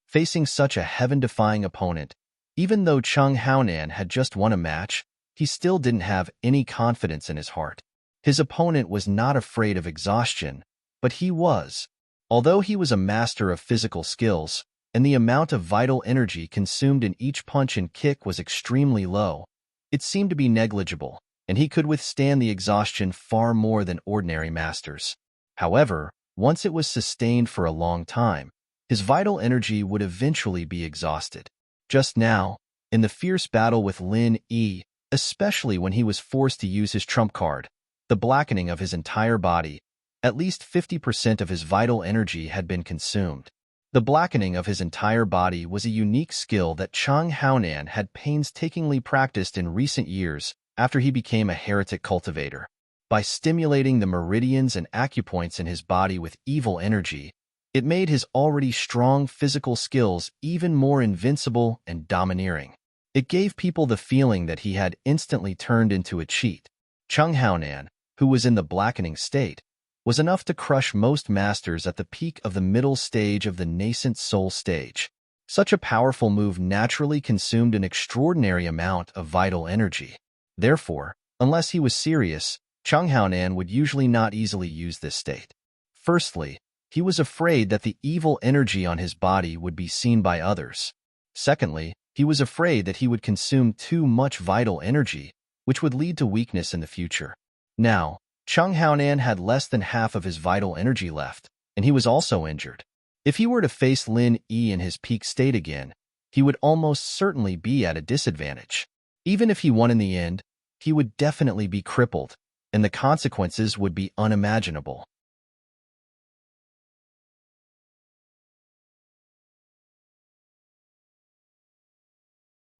A: Facing such a heaven-defying opponent, even though Cheng Haonan had just won a match, he still didn't have any confidence in his heart. His opponent was not afraid of exhaustion, but he was. Although he was a master of physical skills, and the amount of vital energy consumed in each punch and kick was extremely low, it seemed to be negligible, and he could withstand the exhaustion far more than ordinary masters. However, once it was sustained for a long time, his vital energy would eventually be exhausted. Just now, in the fierce battle with Lin Yi, especially when he was forced to use his trump card, the blackening of his entire body, at least 50% of his vital energy had been consumed. The blackening of his entire body was a unique skill that Cheng Haonan had painstakingly practiced in recent years after he became a heretic cultivator. By stimulating the meridians and acupoints in his body with evil energy, it made his already strong physical skills even more invincible and domineering. It gave people the feeling that he had instantly turned into a cheat. Cheng Haonan, who was in the blackening state, was enough to crush most masters at the peak of the middle stage of the nascent soul stage. Such a powerful move naturally consumed an extraordinary amount of vital energy. Therefore, unless he was serious, Cheng Haonan would usually not easily use this state. Firstly, he was afraid that the evil energy on his body would be seen by others. Secondly, he was afraid that he would consume too much vital energy, which would lead to weakness in the future. Now, Cheng Haonan had less than half of his vital energy left, and he was also injured. If he were to face Lin Yi in his peak state again, he would almost certainly be at a disadvantage. Even if he won in the end, he would definitely be crippled, and the consequences would be unimaginable.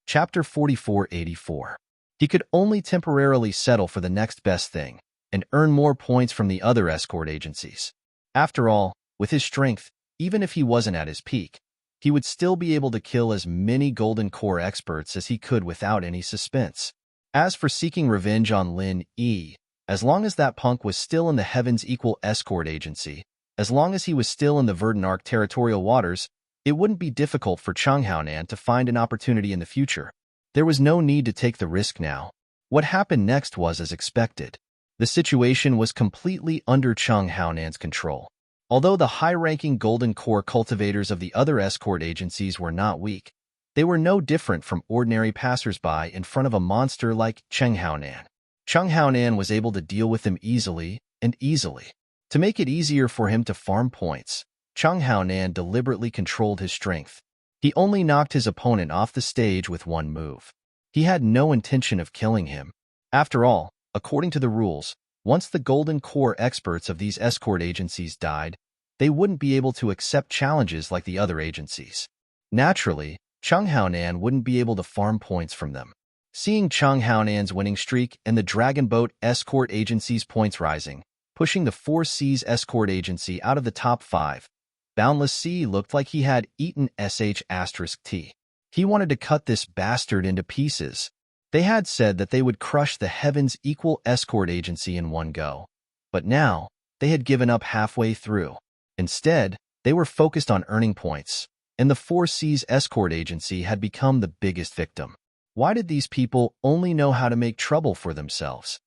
A: Chapter 4484. He could only temporarily settle for the next best thing and earn more points from the other escort agencies. After all, With his strength, even if he wasn't at his peak, he would still be able to kill as many Golden Core experts as he could without any suspense. As for seeking revenge on Lin Yi, as long as that punk was still in the Heavens Equal Escort Agency, as long as he was still in the Verdant Arc territorial waters, it wouldn't be difficult for Cheng Haonan to find an opportunity in the future. There was no need to take the risk now. What happened next was as expected. The situation was completely under Cheng Haonan's control. Although the high-ranking Golden Core cultivators of the other escort agencies were not weak, they were no different from ordinary passers-by in front of a monster like Cheng Haonan. Cheng Haonan was able to deal with them easily and easily. To make it easier for him to farm points, Cheng Haonan deliberately controlled his strength. He only knocked his opponent off the stage with one move. He had no intention of killing him. After all, according to the rules, once the Golden Core experts of these escort agencies died, they wouldn't be able to accept challenges like the other agencies. Naturally, Cheng Haonan wouldn't be able to farm points from them. Seeing Cheng Haonan's winning streak and the Dragon Boat escort agency's points rising, pushing the Four Seas escort agency out of the top 5, Boundless Sea looked like he had eaten *T. He wanted to cut this bastard into pieces. They had said that they would crush the Heavens Equal Escort Agency in one go, but now they had given up halfway through. Instead, they were focused on earning points, and the Four Seas Escort Agency had become the biggest victim. Why did these people only know how to make trouble for themselves?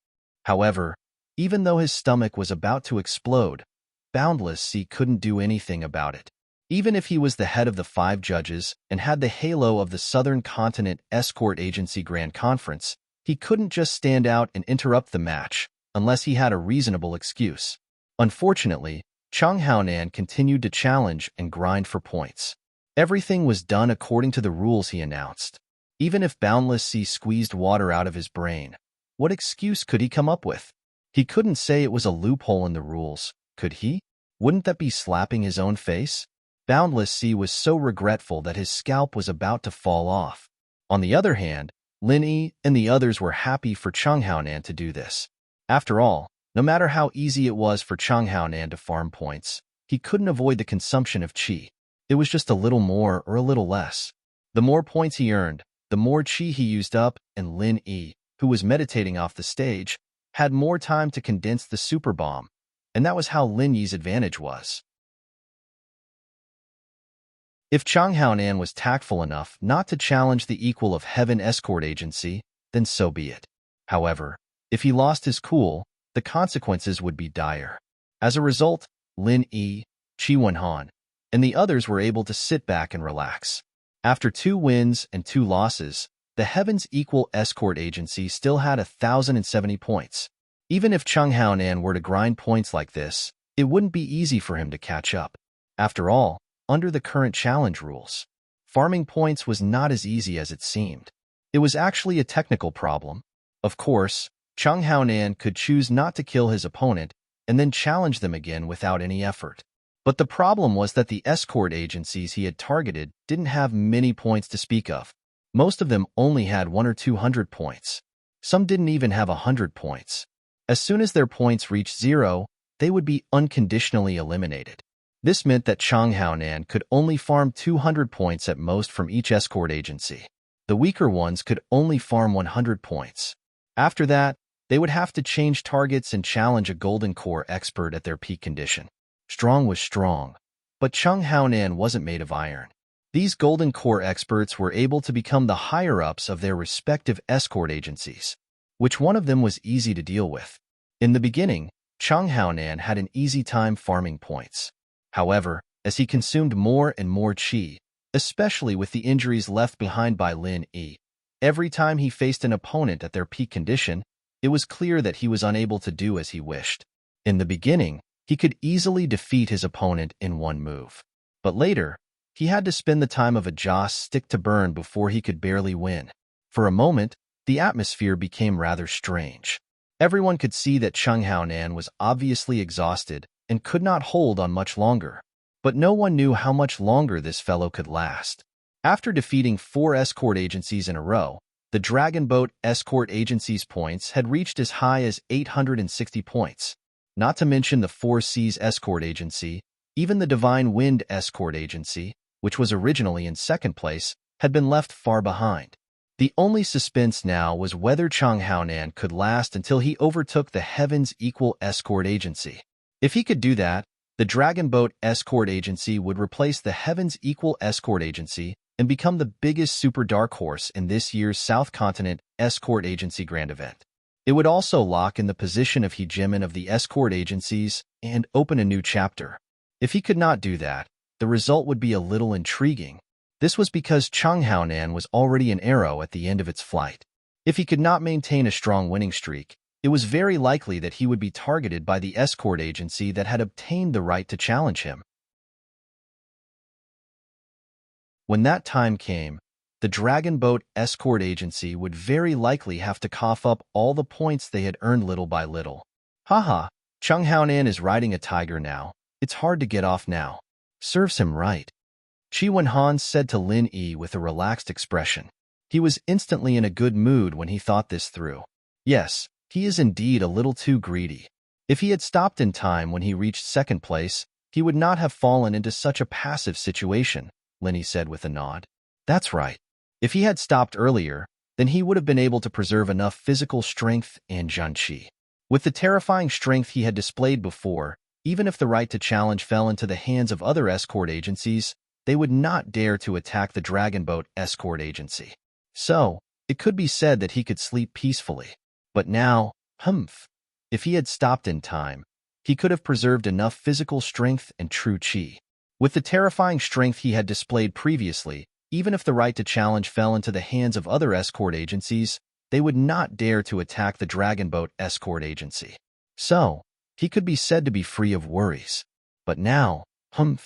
A: However, even though his stomach was about to explode, Boundless Sea couldn't do anything about it. Even if he was the head of the 5 judges and had the halo of the Southern Continent Escort Agency Grand Conference, he couldn't just stand out and interrupt the match unless he had a reasonable excuse. Unfortunately, Cheng Haonan continued to challenge and grind for points. Everything was done according to the rules he announced. Even if Boundless Sea squeezed water out of his brain, what excuse could he come up with? He couldn't say it was a loophole in the rules, could he? Wouldn't that be slapping his own face? Boundless Sea was so regretful that his scalp was about to fall off. On the other hand, Lin Yi and the others were happy for Cheng Haonan to do this. After all, no matter how easy it was for Cheng Haonan to farm points, he couldn't avoid the consumption of qi. It was just a little more or a little less. The more points he earned, the more qi he used up, and Lin Yi, who was meditating off the stage, had more time to condense the super bomb, and that was how Lin Yi's advantage was. If Cheng Haonan was tactful enough not to challenge the equal of Heaven Escort Agency, then so be it. However, if he lost his cool, the consequences would be dire. As a result, Lin Yi, Qi Wenhan, and the others were able to sit back and relax. After 2 wins and 2 losses, the Heavens Equal Escort Agency still had 1,070 points. Even if Cheng Haonan were to grind points like this, it wouldn't be easy for him to catch up. After all, under the current challenge rules, farming points was not as easy as it seemed. It was actually a technical problem. Of course, Cheng Haonan could choose not to kill his opponent and then challenge them again without any effort. But the problem was that the escort agencies he had targeted didn't have many points to speak of. Most of them only had 100 or 200 points. Some didn't even have 100 points. As soon as their points reached 0, they would be unconditionally eliminated. This meant that Cheng Haonan could only farm 200 points at most from each escort agency. The weaker ones could only farm 100 points. After that, they would have to change targets and challenge a Golden Core expert at their peak condition. Strong was strong, but Cheng Haonan wasn't made of iron. These Golden Core experts were able to become the higher-ups of their respective escort agencies. Which one of them was easy to deal with? In the beginning, Cheng Haonan had an easy time farming points. However, as he consumed more and more qi, especially with the injuries left behind by Lin Yi, every time he faced an opponent at their peak condition, it was clear that he was unable to do as he wished. In the beginning, he could easily defeat his opponent in one move. But later, he had to spend the time of a Joss stick to burn before he could barely win. For a moment, the atmosphere became rather strange. Everyone could see that Cheng Haonan was obviously exhausted and could not hold on much longer. But no one knew how much longer this fellow could last. After defeating 4 escort agencies in a row, the Dragon Boat escort agency's points had reached as high as 860 points. Not to mention the Four Seas escort agency, Even the Divine Wind Escort Agency, which was originally in second place, had been left far behind. The only suspense now was whether Chang Haonan could last until he overtook the Heaven's Equal Escort Agency. If he could do that, the Dragon Boat Escort Agency would replace the Heaven's Equal Escort Agency and become the biggest super dark horse in this year's South Continent Escort Agency Grand Event. It would also lock in the position of hegemon of the escort agencies and open a new chapter. If he could not do that, the result would be a little intriguing. This was because Chang Haonan was already an arrow at the end of its flight. If he could not maintain a strong winning streak, it was very likely that he would be targeted by the escort agency that had obtained the right to challenge him. When that time came, the Dragon Boat Escort Agency would very likely have to cough up all the points they had earned little by little. Haha, Chang Haonan is riding a tiger now. It's hard to get off now. Serves him right. Qi Wenhan said to Lin Yi with a relaxed expression. He was instantly in a good mood when he thought this through. Yes, he is indeed a little too greedy. If he had stopped in time when he reached second place, he would not have fallen into such a passive situation, Lin Yi said with a nod. That's right. If he had stopped earlier, then he would have been able to preserve enough physical strength and Zhanqi. With the terrifying strength he had displayed before, even if the right to challenge fell into the hands of other escort agencies, they would not dare to attack the Dragon Boat Escort Agency. So, it could be said that he could sleep peacefully. But now, if he had stopped in time, he could have preserved enough physical strength and true qi. With the terrifying strength he had displayed previously, even if the right to challenge fell into the hands of other escort agencies, they would not dare to attack the Dragon Boat Escort Agency. So, he could be said to be free of worries. But now, Qi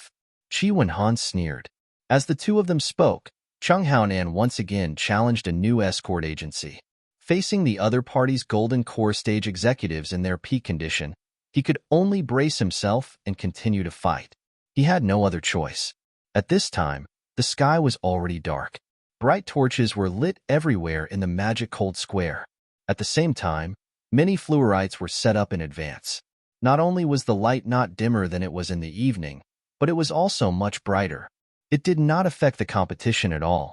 A: Wenhan sneered. As the two of them spoke, Chang Haonan once again challenged a new escort agency. Facing the other party's Golden Core stage executives in their peak condition, he could only brace himself and continue to fight. He had no other choice. At this time, the sky was already dark. Bright torches were lit everywhere in the magic cold square. At the same time, many fluorites were set up in advance. Not only was the light not dimmer than it was in the evening, but it was also much brighter. It did not affect the competition at all.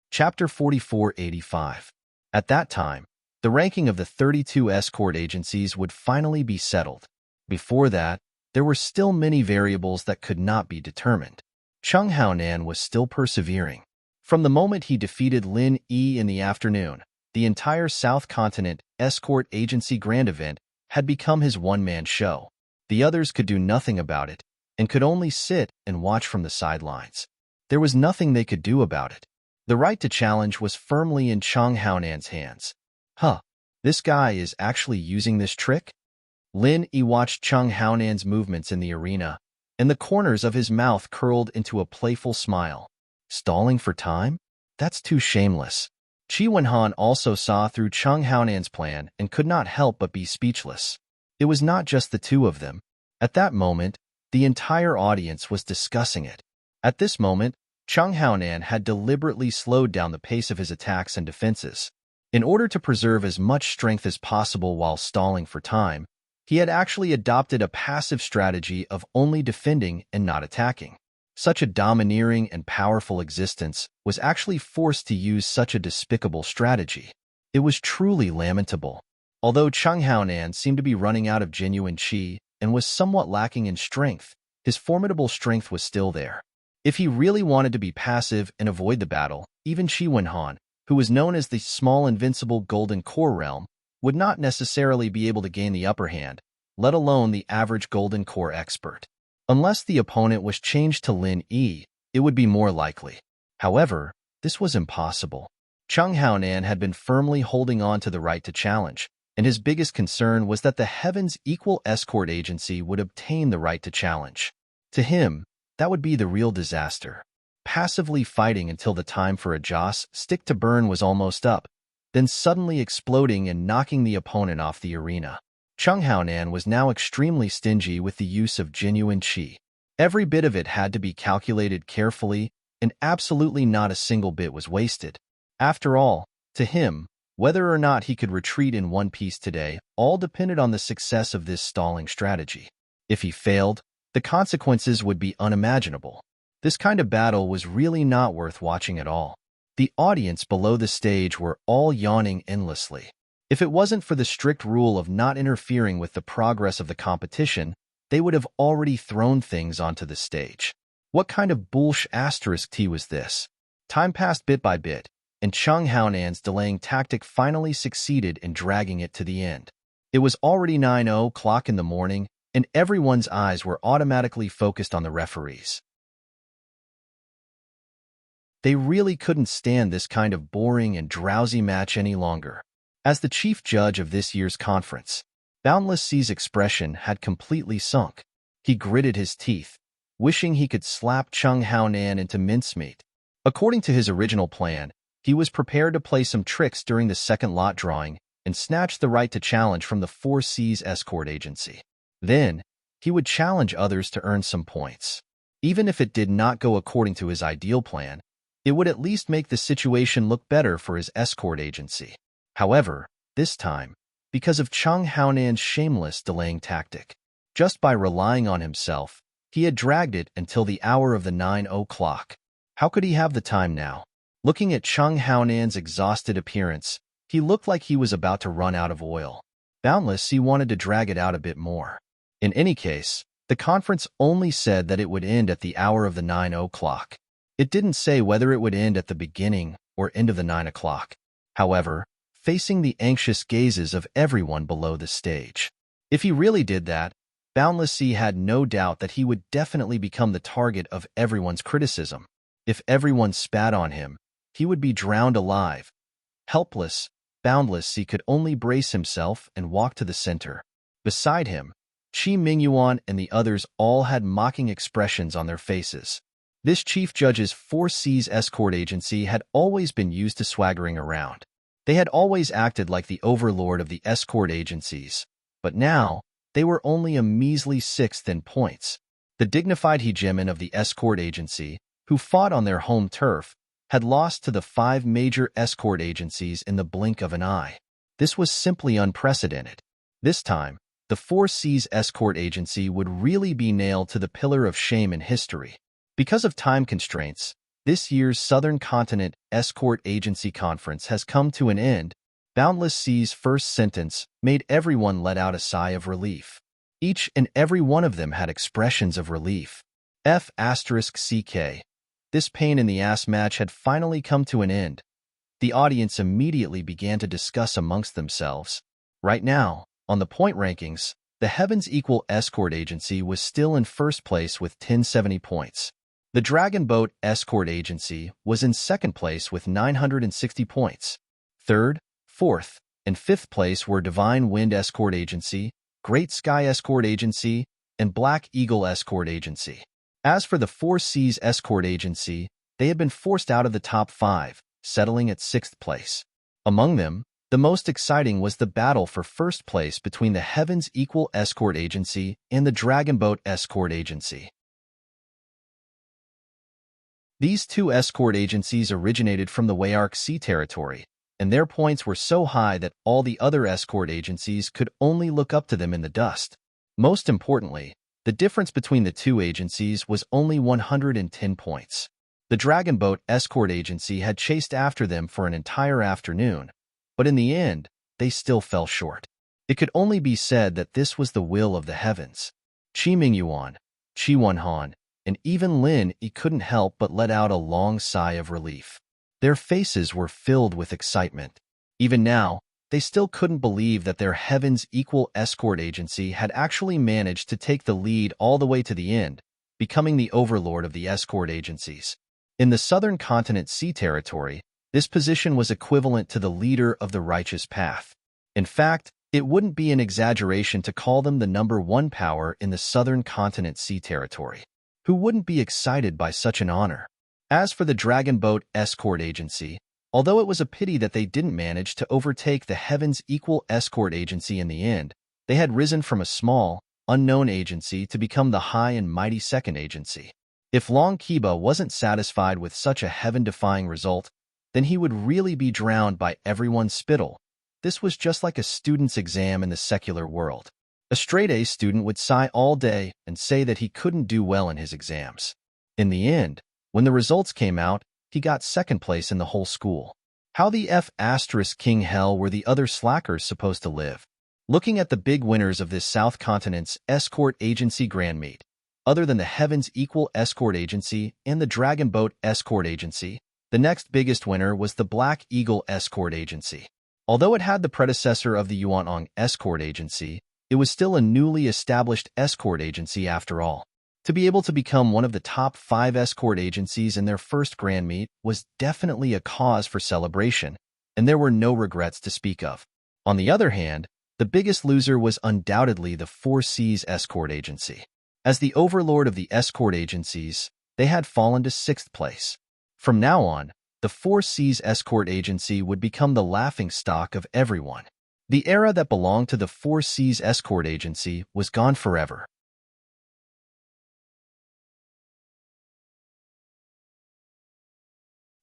A: Chapter 4485. At that time, the ranking of the 32 escort agencies would finally be settled. Before that, there were still many variables that could not be determined. Chang Haonan was still persevering. From the moment he defeated Lin Yi in the afternoon, the entire South Continent Escort Agency Grand Event had become his one-man show. The others could do nothing about it, and could only sit and watch from the sidelines. There was nothing they could do about it. The right to challenge was firmly in Chang Haonan's hands. This guy is actually using this trick? Lin Yi watched Chang Haonan's movements in the arena, and the corners of his mouth curled into a playful smile. Stalling for time? That's too shameless. Qi Wenhan also saw through Chang Haonan's plan and could not help but be speechless. It was not just the two of them. At that moment, the entire audience was discussing it. At this moment, Chang Haonan had deliberately slowed down the pace of his attacks and defenses. In order to preserve as much strength as possible while stalling for time, he had actually adopted a passive strategy of only defending and not attacking. Such a domineering and powerful existence was actually forced to use such a despicable strategy. It was truly lamentable. Although Chang Haonan seemed to be running out of genuine qi and was somewhat lacking in strength, his formidable strength was still there. If he really wanted to be passive and avoid the battle, even Qi Wenhan, who was known as the small invincible Golden Core realm, would not necessarily be able to gain the upper hand, let alone the average Golden Core expert. Unless the opponent was changed to Lin Yi, it would be more likely. However, this was impossible. Chang Haonan had been firmly holding on to the right to challenge, and his biggest concern was that the Heaven's Equal Escort Agency would obtain the right to challenge. To him, that would be the real disaster. Passively fighting until the time for a Joss stick to burn was almost up, then suddenly exploding and knocking the opponent off the arena. Chang Haonan was now extremely stingy with the use of genuine qi. Every bit of it had to be calculated carefully, and absolutely not a single bit was wasted. After all, to him, Whether or not he could retreat in one piece today all depended on the success of this stalling strategy. If he failed, the consequences would be unimaginable. This kind of battle was really not worth watching at all. The audience below the stage were all yawning endlessly. If it wasn't for the strict rule of not interfering with the progress of the competition, they would have already thrown things onto the stage. What kind of bullsh** tea was this? Time passed bit by bit, and Chung Haonan's delaying tactic finally succeeded in dragging it to the end. It was already 9 o'clock in the morning, and everyone's eyes were automatically focused on the referees. They really couldn't stand this kind of boring and drowsy match any longer. As the chief judge of this year's conference, Boundless Sea's expression had completely sunk. He gritted his teeth, wishing he could slap Chung Haonan into mincemeat. According to his original plan, he was prepared to play some tricks during the second lot drawing and snatch the right to challenge from the 4 Seas escort agency. Then, he would challenge others to earn some points. Even if it did not go according to his ideal plan, it would at least make the situation look better for his escort agency. However, this time, because of Chung Haonan's shameless delaying tactic, just by relying on himself, he had dragged it until the hour of the 9 o'clock. How could he have the time now? Looking at Chung Haonan's exhausted appearance, he looked like he was about to run out of oil. Boundless Sea wanted to drag it out a bit more. In any case, the conference only said that it would end at the hour of the 9 o'clock. It didn't say whether it would end at the beginning or end of the 9 o'clock. However, facing the anxious gazes of everyone below the stage, if he really did that, Boundless Sea had no doubt that he would definitely become the target of everyone's criticism. If everyone spat on him, he would be drowned alive. Helpless, Boundless Sea could only brace himself and walk to the center. Beside him, Chi Mingyuan and the others all had mocking expressions on their faces. This chief judge's 4 Seas escort agency had always been used to swaggering around. They had always acted like the overlord of the escort agencies, but now they were only a measly 6th in points. The dignified hegemon of the escort agency, who fought on their home turf, had lost to the 5 major escort agencies in the blink of an eye. This was simply unprecedented. This time, the 4 Seas escort agency would really be nailed to the pillar of shame in history. Because of time constraints, this year's Southern Continent Escort Agency Conference has come to an end. Boundless Sea's first sentence made everyone let out a sigh of relief. Each and every one of them had expressions of relief. F***CK. This pain in the ass match had finally come to an end. The audience immediately began to discuss amongst themselves. Right now, on the point rankings, the Heavens Equal Escort Agency was still in first place with 1070 points. The Dragon Boat Escort Agency was in second place with 960 points. Third, fourth, and fifth place were Divine Wind Escort Agency, Great Sky Escort Agency, and Black Eagle Escort Agency. As for the 4 Seas Escort Agency, they had been forced out of the top 5, settling at 6th place. Among them, the most exciting was the battle for first place between the Heavens Equal Escort Agency and the Dragon Boat Escort Agency. These 2 escort agencies originated from the Wayark Sea territory, and their points were so high that all the other escort agencies could only look up to them in the dust. Most importantly, the difference between the 2 agencies was only 110 points. The Dragon Boat Escort Agency had chased after them for an entire afternoon, but in the end, they still fell short. It could only be said that this was the will of the heavens. Chi Mingyuan, Chi Wonhan, and even Lin Yi couldn't help but let out a long sigh of relief. Their faces were filled with excitement. Even now, they still couldn't believe that their Heavens Equal Escort Agency had actually managed to take the lead all the way to the end, becoming the overlord of the escort agencies. In the Southern Continent Sea territory, this position was equivalent to the leader of the righteous path. In fact, it wouldn't be an exaggeration to call them the #1 power in the Southern Continent Sea territory. Who wouldn't be excited by such an honor? As for the Dragon Boat Escort Agency, although it was a pity that they didn't manage to overtake the Heavens Equal Escort Agency in the end, they had risen from a small, unknown agency to become the high and mighty second agency. If Long Kiba wasn't satisfied with such a heaven-defying result, then he would really be drowned by everyone's spittle. This was just like a student's exam in the secular world. A straight-A student would sigh all day and say that he couldn't do well in his exams. In the end, when the results came out, he got second place in the whole school. How the King hell were the other slackers supposed to live? Looking at the big winners of this South Continent's escort agency grand meet, other than the Heaven's Equal Escort Agency and the Dragon Boat Escort Agency, the next biggest winner was the Black Eagle Escort Agency. Although it had the predecessor of the Yuanong Escort Agency, it was still a newly established escort agency after all. To be able to become one of the top 5 escort agencies in their first grand meet was definitely a cause for celebration, and there were no regrets to speak of. On the other hand, the biggest loser was undoubtedly the 4 Seas Escort Agency. As the overlord of the escort agencies, they had fallen to 6th place. From now on, the 4 Seas Escort Agency would become the laughingstock of everyone. The era that belonged to the 4 Seas Escort Agency was gone forever.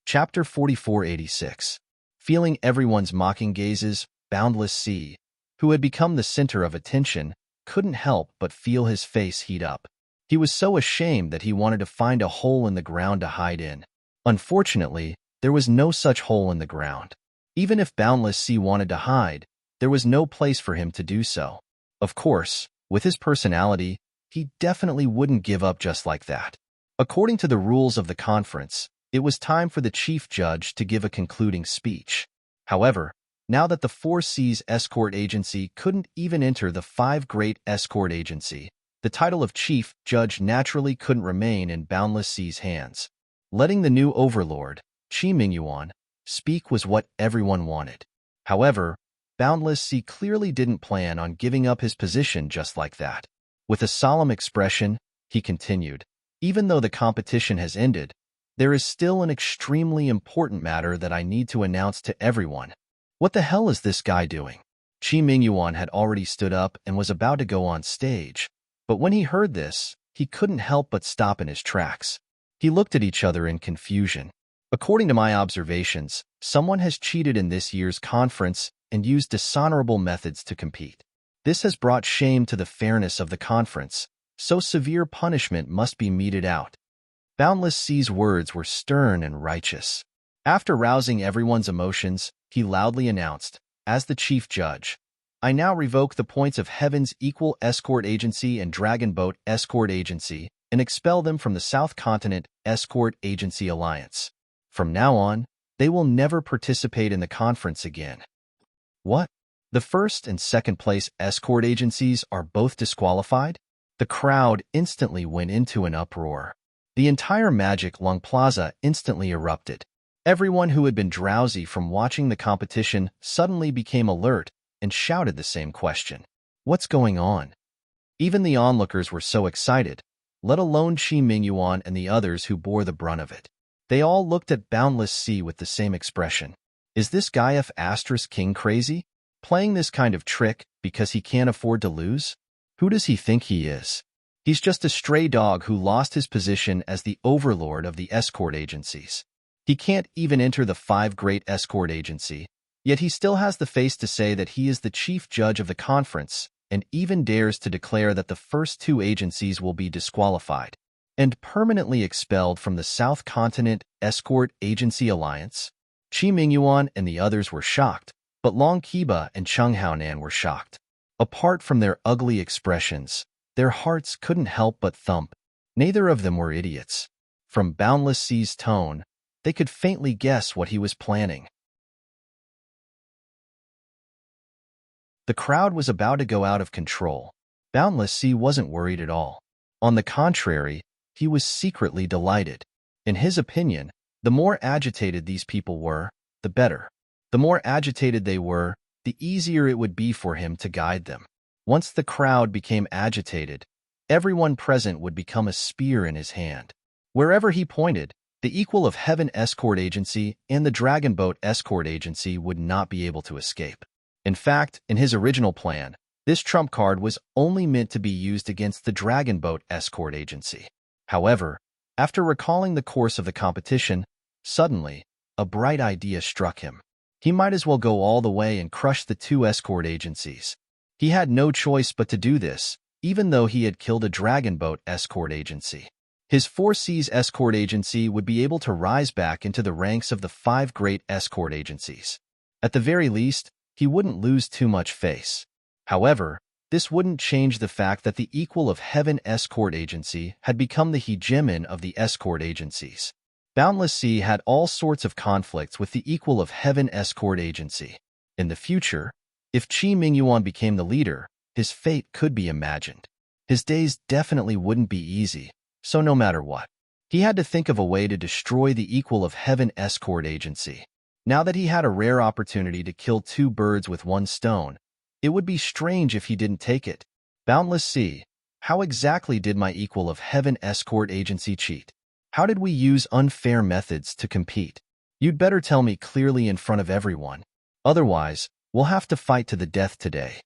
A: Chapter 4486. Feeling everyone's mocking gazes, Boundless Sea, who had become the center of attention, couldn't help but feel his face heat up. He was so ashamed that he wanted to find a hole in the ground to hide in. Unfortunately, there was no such hole in the ground. Even if Boundless Sea wanted to hide, there was no place for him to do so. Of course, with his personality, he definitely wouldn't give up just like that. According to the rules of the conference, it was time for the chief judge to give a concluding speech. However, now that the 4 Seas Escort Agency couldn't even enter the 5 Great Escort Agency, the title of chief judge naturally couldn't remain in Boundless Sea's hands. Letting the new overlord, Qi Mingyuan, speak was what everyone wanted. However, Boundless Sea clearly didn't plan on giving up his position just like that. With a solemn expression, he continued, "Even though the competition has ended, there is still an extremely important matter that I need to announce to everyone." What the hell is this guy doing? Qi Mingyuan had already stood up and was about to go on stage, but when he heard this, he couldn't help but stop in his tracks. He looked at each other in confusion. According to my observations, someone has cheated in this year's conference and used dishonorable methods to compete. This has brought shame to the fairness of the conference, so severe punishment must be meted out. Boundless Sea's words were stern and righteous. After rousing everyone's emotions, he loudly announced, "As the chief judge, I now revoke the points of Heaven's Equal Escort Agency and Dragon Boat Escort Agency and expel them from the South Continent Escort Agency Alliance. From now on, they will never participate in the conference again." What? The first and second place escort agencies are both disqualified? The crowd instantly went into an uproar. The entire Magic Lung Plaza instantly erupted. Everyone who had been drowsy from watching the competition suddenly became alert and shouted the same question. What's going on? Even the onlookers were so excited, let alone Qi Mingyuan and the others who bore the brunt of it. They all looked at Boundless Sea with the same expression. Is this guy King crazy? Playing this kind of trick because he can't afford to lose? Who does he think he is? He's just a stray dog who lost his position as the overlord of the escort agencies. He can't even enter the 5 Great Escort Agency, yet he still has the face to say that he is the chief judge of the conference and even dares to declare that the first 2 agencies will be disqualified and permanently expelled from the South Continent Escort Agency Alliance. Qi Mingyuan and the others were shocked, but Long Qiba and Cheng Haonan were shocked. Apart from their ugly expressions, their hearts couldn't help but thump. Neither of them were idiots. From Boundless Sea's tone, they could faintly guess what he was planning. The crowd was about to go out of control. Boundless Sea wasn't worried at all. On the contrary, he was secretly delighted. In his opinion, the more agitated these people were, the better. The more agitated they were, the easier it would be for him to guide them. Once the crowd became agitated, everyone present would become a spear in his hand. Wherever he pointed, the equal of Heaven Escort Agency and the Dragon Boat Escort Agency would not be able to escape. In fact, in his original plan, this trump card was only meant to be used against the Dragon Boat Escort Agency. However, after recalling the course of the competition, suddenly, a bright idea struck him. He might as well go all the way and crush the two escort agencies. He had no choice but to do this, even though he had killed a dragon boat escort agency. His Four Seas escort agency would be able to rise back into the ranks of the 5 great escort agencies. At the very least, he wouldn't lose too much face. However, this wouldn't change the fact that the Equal of Heaven escort agency had become the hegemon of the escort agencies. Boundless Sea had all sorts of conflicts with the Equal of Heaven escort agency. In the future, if Qi Mingyuan became the leader, his fate could be imagined. His days definitely wouldn't be easy, so no matter what, he had to think of a way to destroy the Equal of Heaven escort agency. Now that he had a rare opportunity to kill 2 birds with 1 stone, it would be strange if he didn't take it. Boundless Sea, how exactly did my Equal of Heaven escort agency cheat? How did we use unfair methods to compete? You'd better tell me clearly in front of everyone. Otherwise, we'll have to fight to the death today.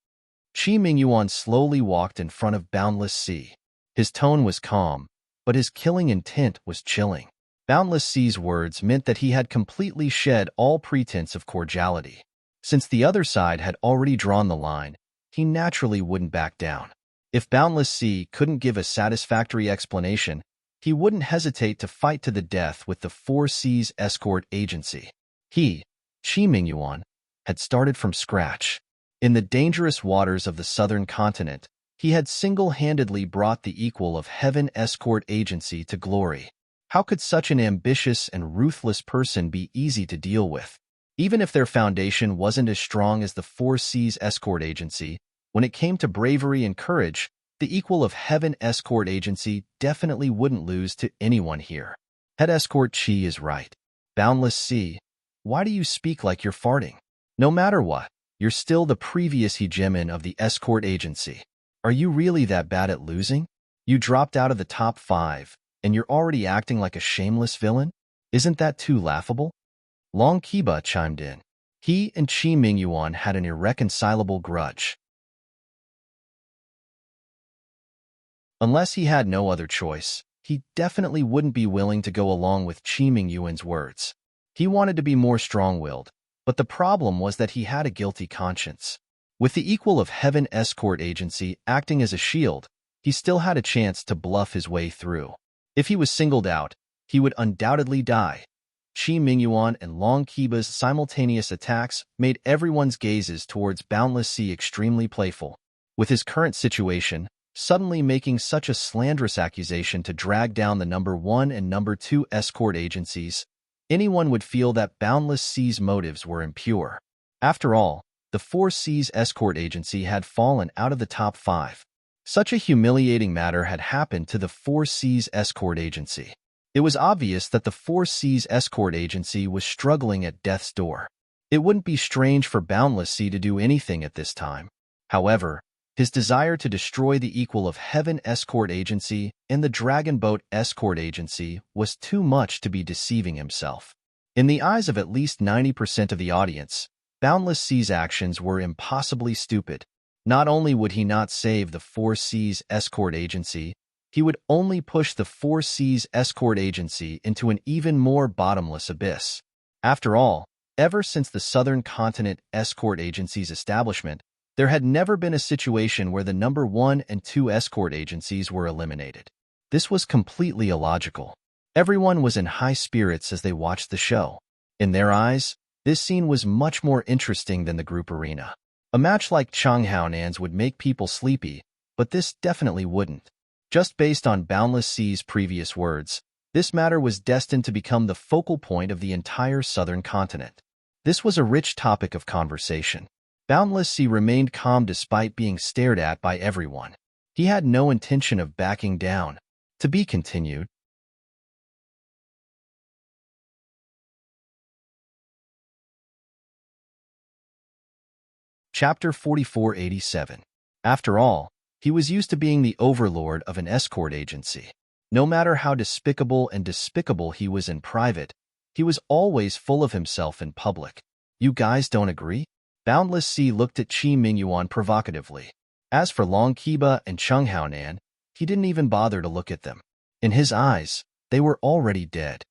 A: Qi Mingyuan slowly walked in front of Boundless Sea. His tone was calm, but his killing intent was chilling. Boundless Sea's words meant that he had completely shed all pretense of cordiality. Since the other side had already drawn the line, he naturally wouldn't back down. If Boundless Sea couldn't give a satisfactory explanation, he wouldn't hesitate to fight to the death with the Four Seas escort agency. He, Qi Mingyuan, had started from scratch. In the dangerous waters of the southern continent, he had single-handedly brought the Equal of Heaven escort agency to glory. How could such an ambitious and ruthless person be easy to deal with? Even if their foundation wasn't as strong as the Four Seas escort agency, when it came to bravery and courage, the Equal of Heaven escort agency definitely wouldn't lose to anyone here. Head escort Qi is right. Boundless Sea, why do you speak like you're farting? No matter what, you're still the previous hegemon of the escort agency. Are you really that bad at losing? You dropped out of the top 5, and you're already acting like a shameless villain? Isn't that too laughable? Long Kiba chimed in. He and Qi Mingyuan had an irreconcilable grudge. Unless he had no other choice, he definitely wouldn't be willing to go along with Qi Mingyuan's words. He wanted to be more strong-willed, but the problem was that he had a guilty conscience. With the Equal of Heaven escort agency acting as a shield, he still had a chance to bluff his way through. If he was singled out, he would undoubtedly die. Qi Mingyuan and Long Kiba's simultaneous attacks made everyone's gazes towards Boundless Sea extremely playful. With his current situation, suddenly making such a slanderous accusation to drag down the number 1 and number 2 escort agencies, anyone would feel that Boundless Sea's motives were impure. After all, the Four Seas escort agency had fallen out of the top 5. Such a humiliating matter had happened to the Four Seas escort agency. It was obvious that the Four Seas escort agency was struggling at death's door. It wouldn't be strange for Boundless Sea to do anything at this time. However, his desire to destroy the Equal of Heaven escort agency and the Dragon Boat escort agency was too much to be deceiving himself. In the eyes of at least 90% of the audience, Boundless Sea's actions were impossibly stupid. Not only would he not save the Four Seas escort agency, he would only push the Four Seas escort agency into an even more bottomless abyss. After all, ever since the Southern Continent escort agency's establishment, there had never been a situation where the number 1 and 2 escort agencies were eliminated. This was completely illogical. Everyone was in high spirits as they watched the show. In their eyes, this scene was much more interesting than the group arena. A match like Changhaonan's would make people sleepy, but this definitely wouldn't. Just based on Boundless Sea's previous words, this matter was destined to become the focal point of the entire southern continent. This was a rich topic of conversation. Boundless Sea remained calm despite being stared at by everyone. He had no intention of backing down. To be continued. Chapter 4487. After all, he was used to being the overlord of an escort agency. No matter how despicable he was in private, he was always full of himself in public. You guys don't agree? Boundless Sea looked at Qi Mingyuan provocatively. As for Long Kiba and Changhaonan, he didn't even bother to look at them. In his eyes, they were already dead.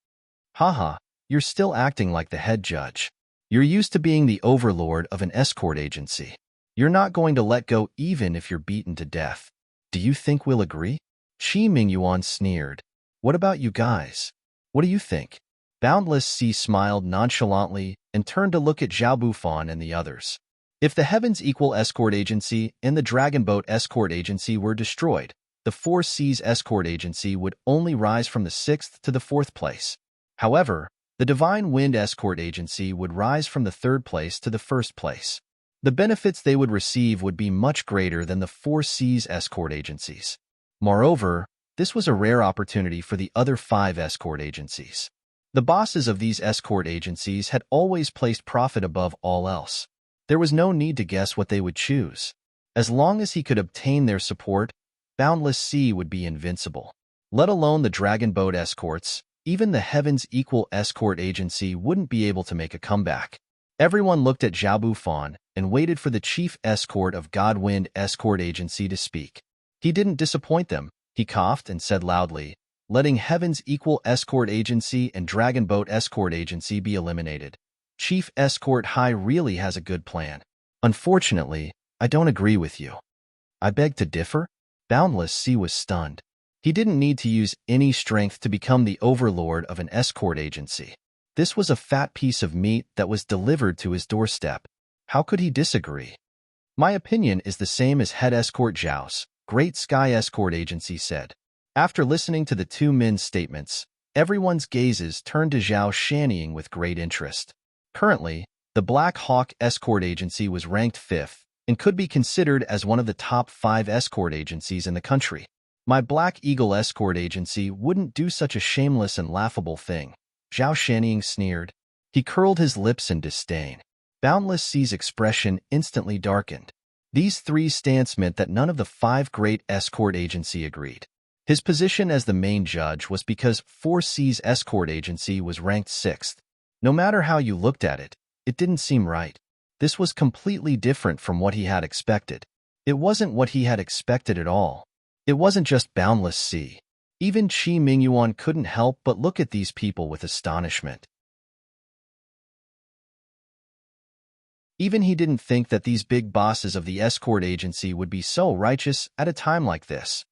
A: Haha, You're still acting like the head judge. You're used to being the overlord of an escort agency. You're not going to let go even if you're beaten to death. Do you think we'll agree? Qi Mingyuan sneered. What about you guys? What do you think? Boundless Sea smiled nonchalantly and turned to look at Zhao Bufan and the others. If the Heavens Equal Escort Agency and the Dragon Boat Escort Agency were destroyed, the Four Seas Escort Agency would only rise from the 6th to the 4th place. However, the Divine Wind Escort Agency would rise from the 3rd place to the 1st place. The benefits they would receive would be much greater than the Four Seas Escort Agencies. Moreover, this was a rare opportunity for the other 5 escort agencies. The bosses of these escort agencies had always placed profit above all else. There was no need to guess what they would choose. As long as he could obtain their support, Boundless Sea would be invincible. Let alone the Dragon Boat Escorts, even the Heavens Equal Escort Agency wouldn't be able to make a comeback. Everyone looked at Zhao Bufan and waited for the chief escort of Godwind Escort Agency to speak. He didn't disappoint them. He coughed and said loudly, letting Heavens Equal Escort Agency and Dragon Boat Escort Agency be eliminated. Chief Escort High really has a good plan. Unfortunately, I don't agree with you. I beg to differ? Boundless Sea was stunned. He didn't need to use any strength to become the overlord of an escort agency. This was a fat piece of meat that was delivered to his doorstep. How could he disagree? My opinion is the same as Head Escort Zhao's, Great Sky Escort Agency said. After listening to the two men's statements, everyone's gazes turned to Zhao shantying with great interest. Currently, the Black Hawk Escort Agency was ranked 5th and could be considered as one of the top 5 escort agencies in the country. My Black Eagle Escort Agency wouldn't do such a shameless and laughable thing. Zhao Shantying sneered. He curled his lips in disdain. Boundless Sea's expression instantly darkened. These 3 stance meant that none of the 5 great escort agency agreed. His position as the main judge was because Four Seas Escort Agency was ranked 6th. No matter how you looked at it, it didn't seem right. This was completely different from what he had expected. It wasn't what he had expected at all. It wasn't just Boundless Sea. Even Qi Mingyuan couldn't help but look at these people with astonishment. Even he didn't think that these big bosses of the escort agency would be so righteous at a time like this.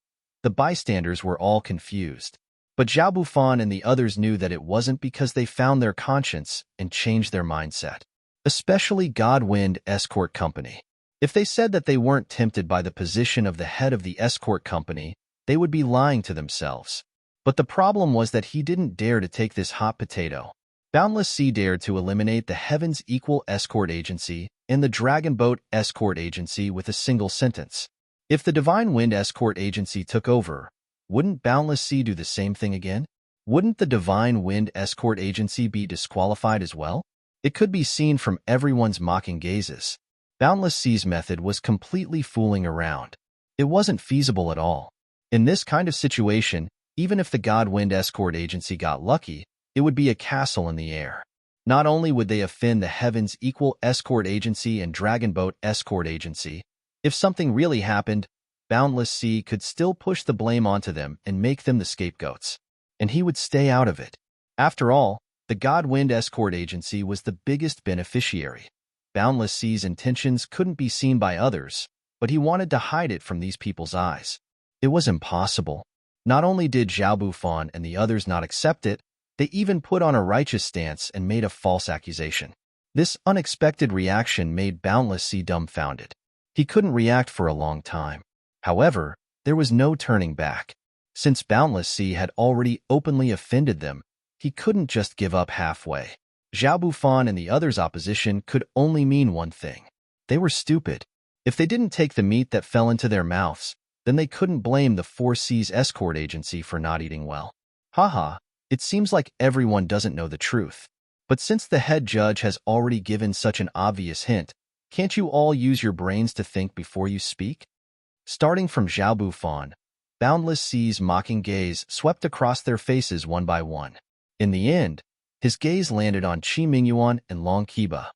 A: The bystanders were all confused. But Zhao Bufan and the others knew that it wasn't because they found their conscience and changed their mindset. Especially Godwind Escort Company. If they said that they weren't tempted by the position of the head of the escort company, they would be lying to themselves. But the problem was that he didn't dare to take this hot potato. Boundless Sea dared to eliminate the Heavens Equal Escort Agency and the Dragon Boat Escort Agency with a single sentence. If the Divine Wind Escort Agency took over, wouldn't Boundless Sea do the same thing again? Wouldn't the Divine Wind Escort Agency be disqualified as well? It could be seen from everyone's mocking gazes. Boundless Sea's method was completely fooling around. It wasn't feasible at all. In this kind of situation, even if the Godwind Escort Agency got lucky, it would be a castle in the air. Not only would they offend the Heavens Equal Escort Agency and Dragon Boat Escort Agency, if something really happened, Boundless Sea could still push the blame onto them and make them the scapegoats. And he would stay out of it. After all, the Godwind Escort Agency was the biggest beneficiary. Boundless Sea's intentions couldn't be seen by others, but he wanted to hide it from these people's eyes. It was impossible. Not only did Zhao Bufan and the others not accept it, they even put on a righteous stance and made a false accusation. This unexpected reaction made Boundless Sea dumbfounded. He couldn't react for a long time. However, there was no turning back. Since Boundless Sea had already openly offended them, he couldn't just give up halfway. Zhao Bufan and the others' opposition could only mean one thing. They were stupid. If they didn't take the meat that fell into their mouths, then they couldn't blame the Four Seas Escort Agency for not eating well. Haha, it seems like everyone doesn't know the truth. But since the head judge has already given such an obvious hint, can't you all use your brains to think before you speak? Starting from Zhao Bufan, Boundless Sea's mocking gaze swept across their faces one by one. In the end, his gaze landed on Qi Mingyuan and Long Qiba.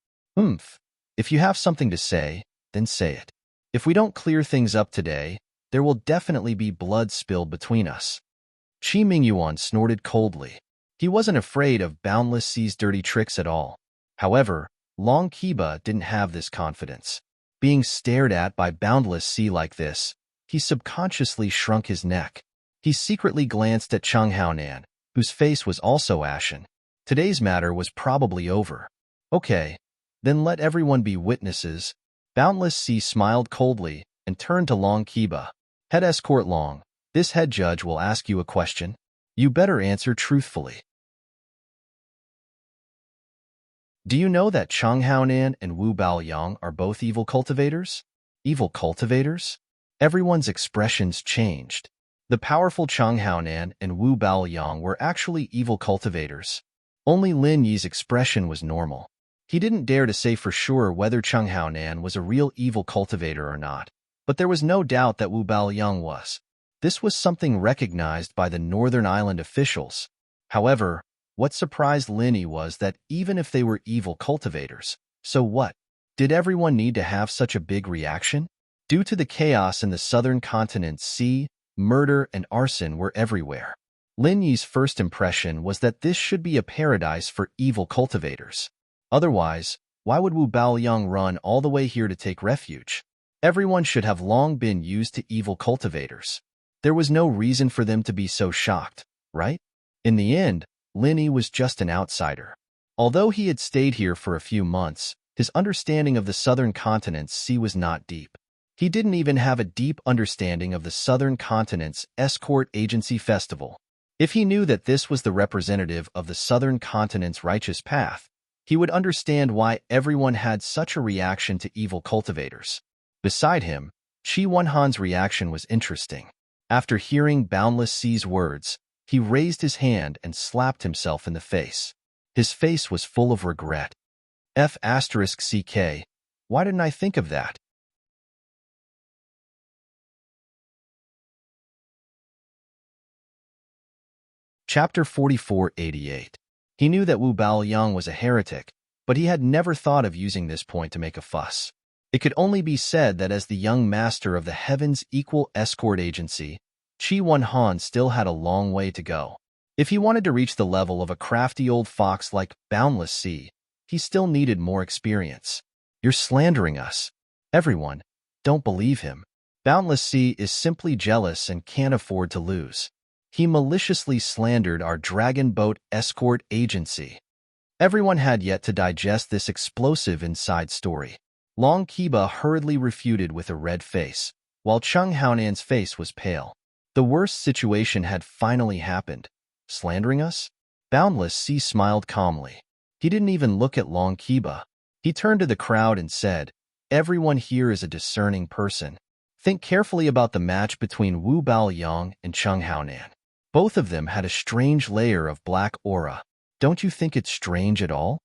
A: If you have something to say, then say it. If we don't clear things up today, there will definitely be blood spilled between us. Qi Mingyuan snorted coldly. He wasn't afraid of Boundless Sea's dirty tricks at all. However, Long Kiba didn't have this confidence. Being stared at by Boundless Sea like this, he subconsciously shrunk his neck. He secretly glanced at Chung Haonan, whose face was also ashen. Today's matter was probably over. Okay, then let everyone be witnesses. Boundless Sea smiled coldly and turned to Long Kiba. Head Escort Long, this head judge will ask you a question. You better answer truthfully. Do you know that Chung Haonan and Wu Baoyang are both evil cultivators? Evil cultivators? Everyone's expressions changed. The powerful Chung Haonan and Wu Baoyang were actually evil cultivators. Only Lin Yi's expression was normal. He didn't dare to say for sure whether Chung Haonan was a real evil cultivator or not, but there was no doubt that Wu Baoyang was. This was something recognized by the Northern Island officials. However, what surprised Lin Yi was that even if they were evil cultivators, so what? Did everyone need to have such a big reaction? Due to the chaos in the southern continent, murder and arson were everywhere. Lin Yi's first impression was that this should be a paradise for evil cultivators. Otherwise, why would Wu Baoyang run all the way here to take refuge? Everyone should have long been used to evil cultivators. There was no reason for them to be so shocked, right? In the end, Lin Yi was just an outsider. Although he had stayed here for a few months, his understanding of the southern continent's was not deep. He didn't even have a deep understanding of the southern continent's escort agency festival. If he knew that this was the representative of the southern continent's righteous path, he would understand why everyone had such a reaction to evil cultivators. Beside him, Qi Wenhan's reaction was interesting. After hearing Boundless Sea's words, he raised his hand and slapped himself in the face. His face was full of regret. F***CK. Why didn't I think of that? Chapter 4488. He knew that Wu Baoyang was a heretic, but he had never thought of using this point to make a fuss. It could only be said that as the young master of the Heaven's Equal Escort Agency, Qi Wenhan still had a long way to go. If he wanted to reach the level of a crafty old fox like Boundless Sea, he still needed more experience. You're slandering us. Everyone, don't believe him. Boundless Sea is simply jealous and can't afford to lose. He maliciously slandered our Dragon Boat Escort Agency. Everyone had yet to digest this explosive inside story. Long Kiba hurriedly refuted with a red face, while Chung Haonan's face was pale. The worst situation had finally happened. Slandering us? Boundless Sea smiled calmly. He didn't even look at Long Kiba. He turned to the crowd and said, "Everyone here is a discerning person. Think carefully about the match between Wu Baoyang and Chung Haonan. Both of them had a strange layer of black aura. Don't you think it's strange at all?"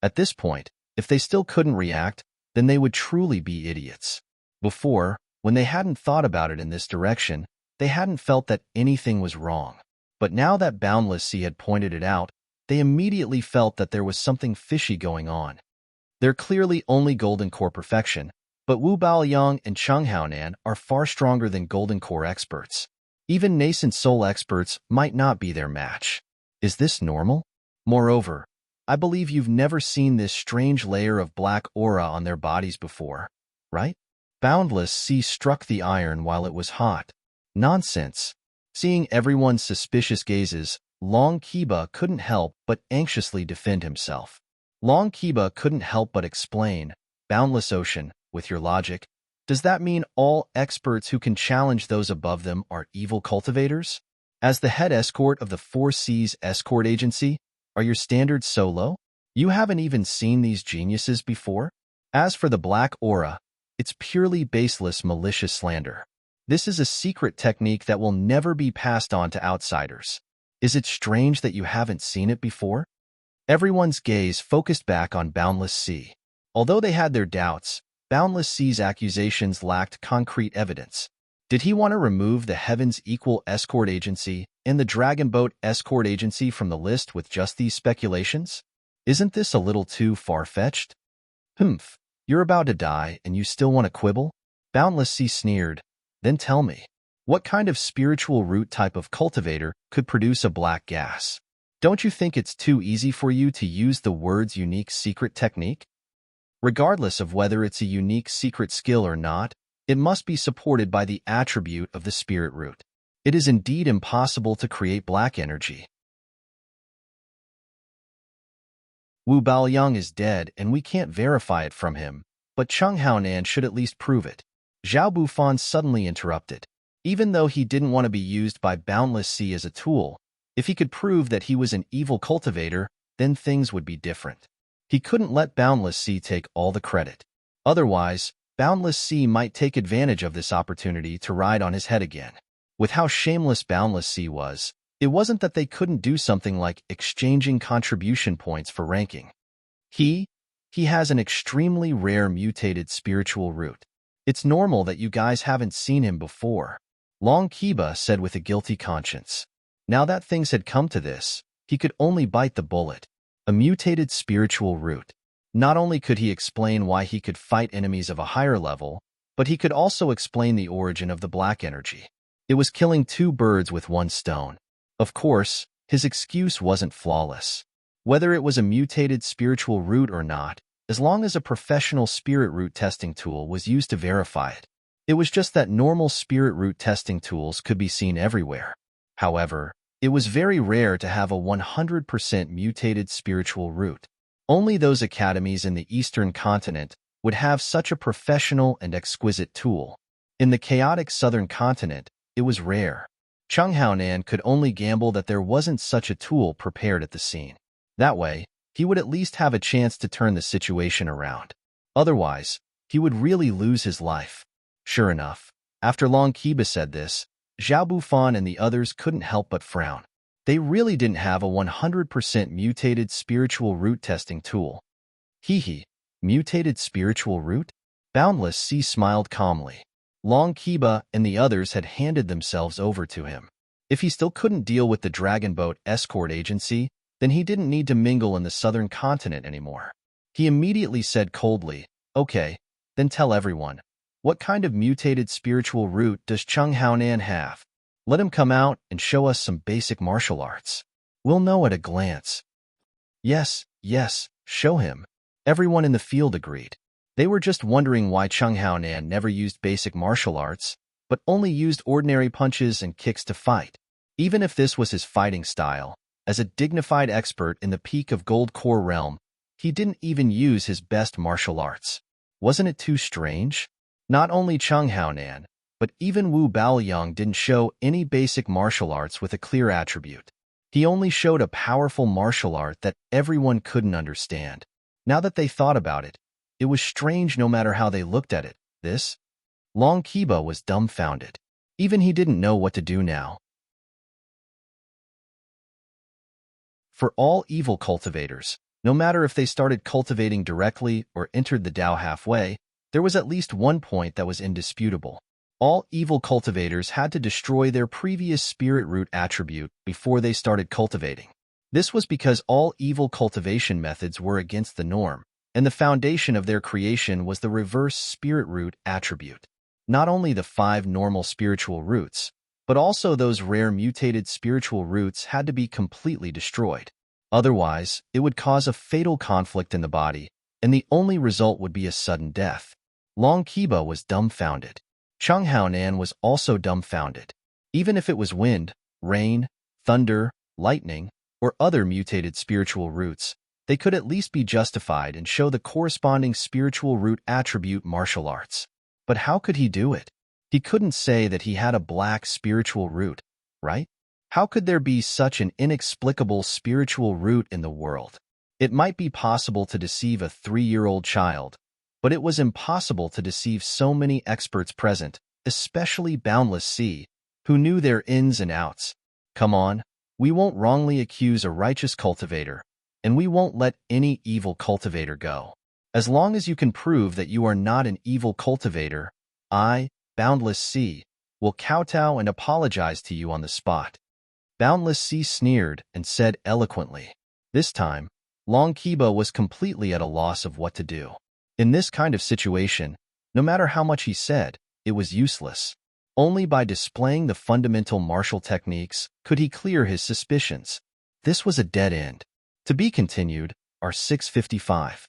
A: At this point, if they still couldn't react, then they would truly be idiots. Before, when they hadn't thought about it in this direction, they hadn't felt that anything was wrong. But now that Boundless Sea had pointed it out, they immediately felt that there was something fishy going on. They're clearly only Golden Core perfection, but Wu Baoyang and Chung Haonan are far stronger than Golden Core experts. Even nascent soul experts might not be their match. Is this normal? Moreover, I believe you've never seen this strange layer of black aura on their bodies before, right? Boundless Sea struck the iron while it was hot. Nonsense. Seeing everyone's suspicious gazes, Long Kiba couldn't help but anxiously defend himself. Long Kiba couldn't help but explain, "Boundless Ocean, with your logic, does that mean all experts who can challenge those above them are evil cultivators? As the head escort of the Four Seas Escort Agency, are your standards so low? You haven't even seen these geniuses before? As for the black aura, it's purely baseless malicious slander. This is a secret technique that will never be passed on to outsiders. Is it strange that you haven't seen it before?" Everyone's gaze focused back on Boundless Sea. Although they had their doubts, Boundless Sea's accusations lacked concrete evidence. Did he want to remove the Heaven's Equal Escort Agency and the Dragon Boat Escort Agency from the list with just these speculations? Isn't this a little too far-fetched? Humph, you're about to die and you still want to quibble? Boundless Sea sneered. Then tell me, what kind of spiritual root type of cultivator could produce a black gas? Don't you think it's too easy for you to use the word's unique secret technique? Regardless of whether it's a unique secret skill or not, it must be supported by the attribute of the spirit root. It is indeed impossible to create black energy. Wu Baoyang is dead and we can't verify it from him, but Cheng Haonan should at least prove it. Zhao Bufan suddenly interrupted. Even though he didn't want to be used by Boundless Sea as a tool, if he could prove that he was an evil cultivator, then things would be different. He couldn't let Boundless Sea take all the credit. Otherwise, Boundless Sea might take advantage of this opportunity to ride on his head again. With how shameless Boundless Sea was, it wasn't that they couldn't do something like exchanging contribution points for ranking. He has an extremely rare mutated spiritual root. It's normal that you guys haven't seen him before, Long Kiba said with a guilty conscience. Now that things had come to this, he could only bite the bullet. A mutated spiritual root. Not only could he explain why he could fight enemies of a higher level, but he could also explain the origin of the black energy. It was killing two birds with one stone. Of course, his excuse wasn't flawless. Whether it was a mutated spiritual root or not, as long as a professional spirit root testing tool was used to verify it. It was just that normal spirit root testing tools could be seen everywhere. However, it was very rare to have a 100% mutated spiritual root. Only those academies in the Eastern continent would have such a professional and exquisite tool. In the chaotic Southern continent, it was rare. Cheng Haonan could only gamble that there wasn't such a tool prepared at the scene. That way, he would at least have a chance to turn the situation around. Otherwise, he would really lose his life. Sure enough, after Long Kiba said this, Zhao Bufan and the others couldn't help but frown. They really didn't have a 100% mutated spiritual root testing tool. Mutated spiritual root? Boundless Sea smiled calmly. Long Kiba and the others had handed themselves over to him. If he still couldn't deal with the Dragon Boat escort agency, then he didn't need to mingle in the southern continent anymore. He immediately said coldly, "Okay, then tell everyone. What kind of mutated spiritual root does Cheng Haonan have? Let him come out and show us some basic martial arts. We'll know at a glance." Yes, show him. Everyone in the field agreed. They were just wondering why Cheng Haonan never used basic martial arts, but only used ordinary punches and kicks to fight. Even if this was his fighting style, as a dignified expert in the peak of Gold Core realm, he didn't even use his best martial arts. Wasn't it too strange? Not only Cheng Haonan, but even Wu Baoyang didn't show any basic martial arts with a clear attribute. He only showed a powerful martial art that everyone couldn't understand. Now that they thought about it, it was strange no matter how they looked at it. Long Kiba was dumbfounded. Even he didn't know what to do now. For all evil cultivators, no matter if they started cultivating directly or entered the Tao halfway, there was at least one point that was indisputable. All evil cultivators had to destroy their previous spirit root attribute before they started cultivating. This was because all evil cultivation methods were against the norm, and the foundation of their creation was the reverse spirit root attribute. Not only the 5 normal spiritual roots, but also those rare mutated spiritual roots had to be completely destroyed. Otherwise, it would cause a fatal conflict in the body, and the only result would be a sudden death. Long Kiba was dumbfounded. Cheng Haonan was also dumbfounded. Even if it was wind, rain, thunder, lightning, or other mutated spiritual roots, they could at least be justified and show the corresponding spiritual root attribute martial arts. But how could he do it? He couldn't say that he had a black spiritual root, right? How could there be such an inexplicable spiritual root in the world? It might be possible to deceive a 3-year-old child, but it was impossible to deceive so many experts present, especially Boundless Sea, who knew their ins and outs. Come on, we won't wrongly accuse a righteous cultivator, and we won't let any evil cultivator go. As long as you can prove that you are not an evil cultivator, I, Boundless Sea, will kowtow and apologize to you on the spot. Boundless Sea sneered and said eloquently. This time, Long Kiba was completely at a loss of what to do. In this kind of situation, no matter how much he said, it was useless. Only by displaying the fundamental martial techniques could he clear his suspicions. This was a dead end. To be continued, are 655.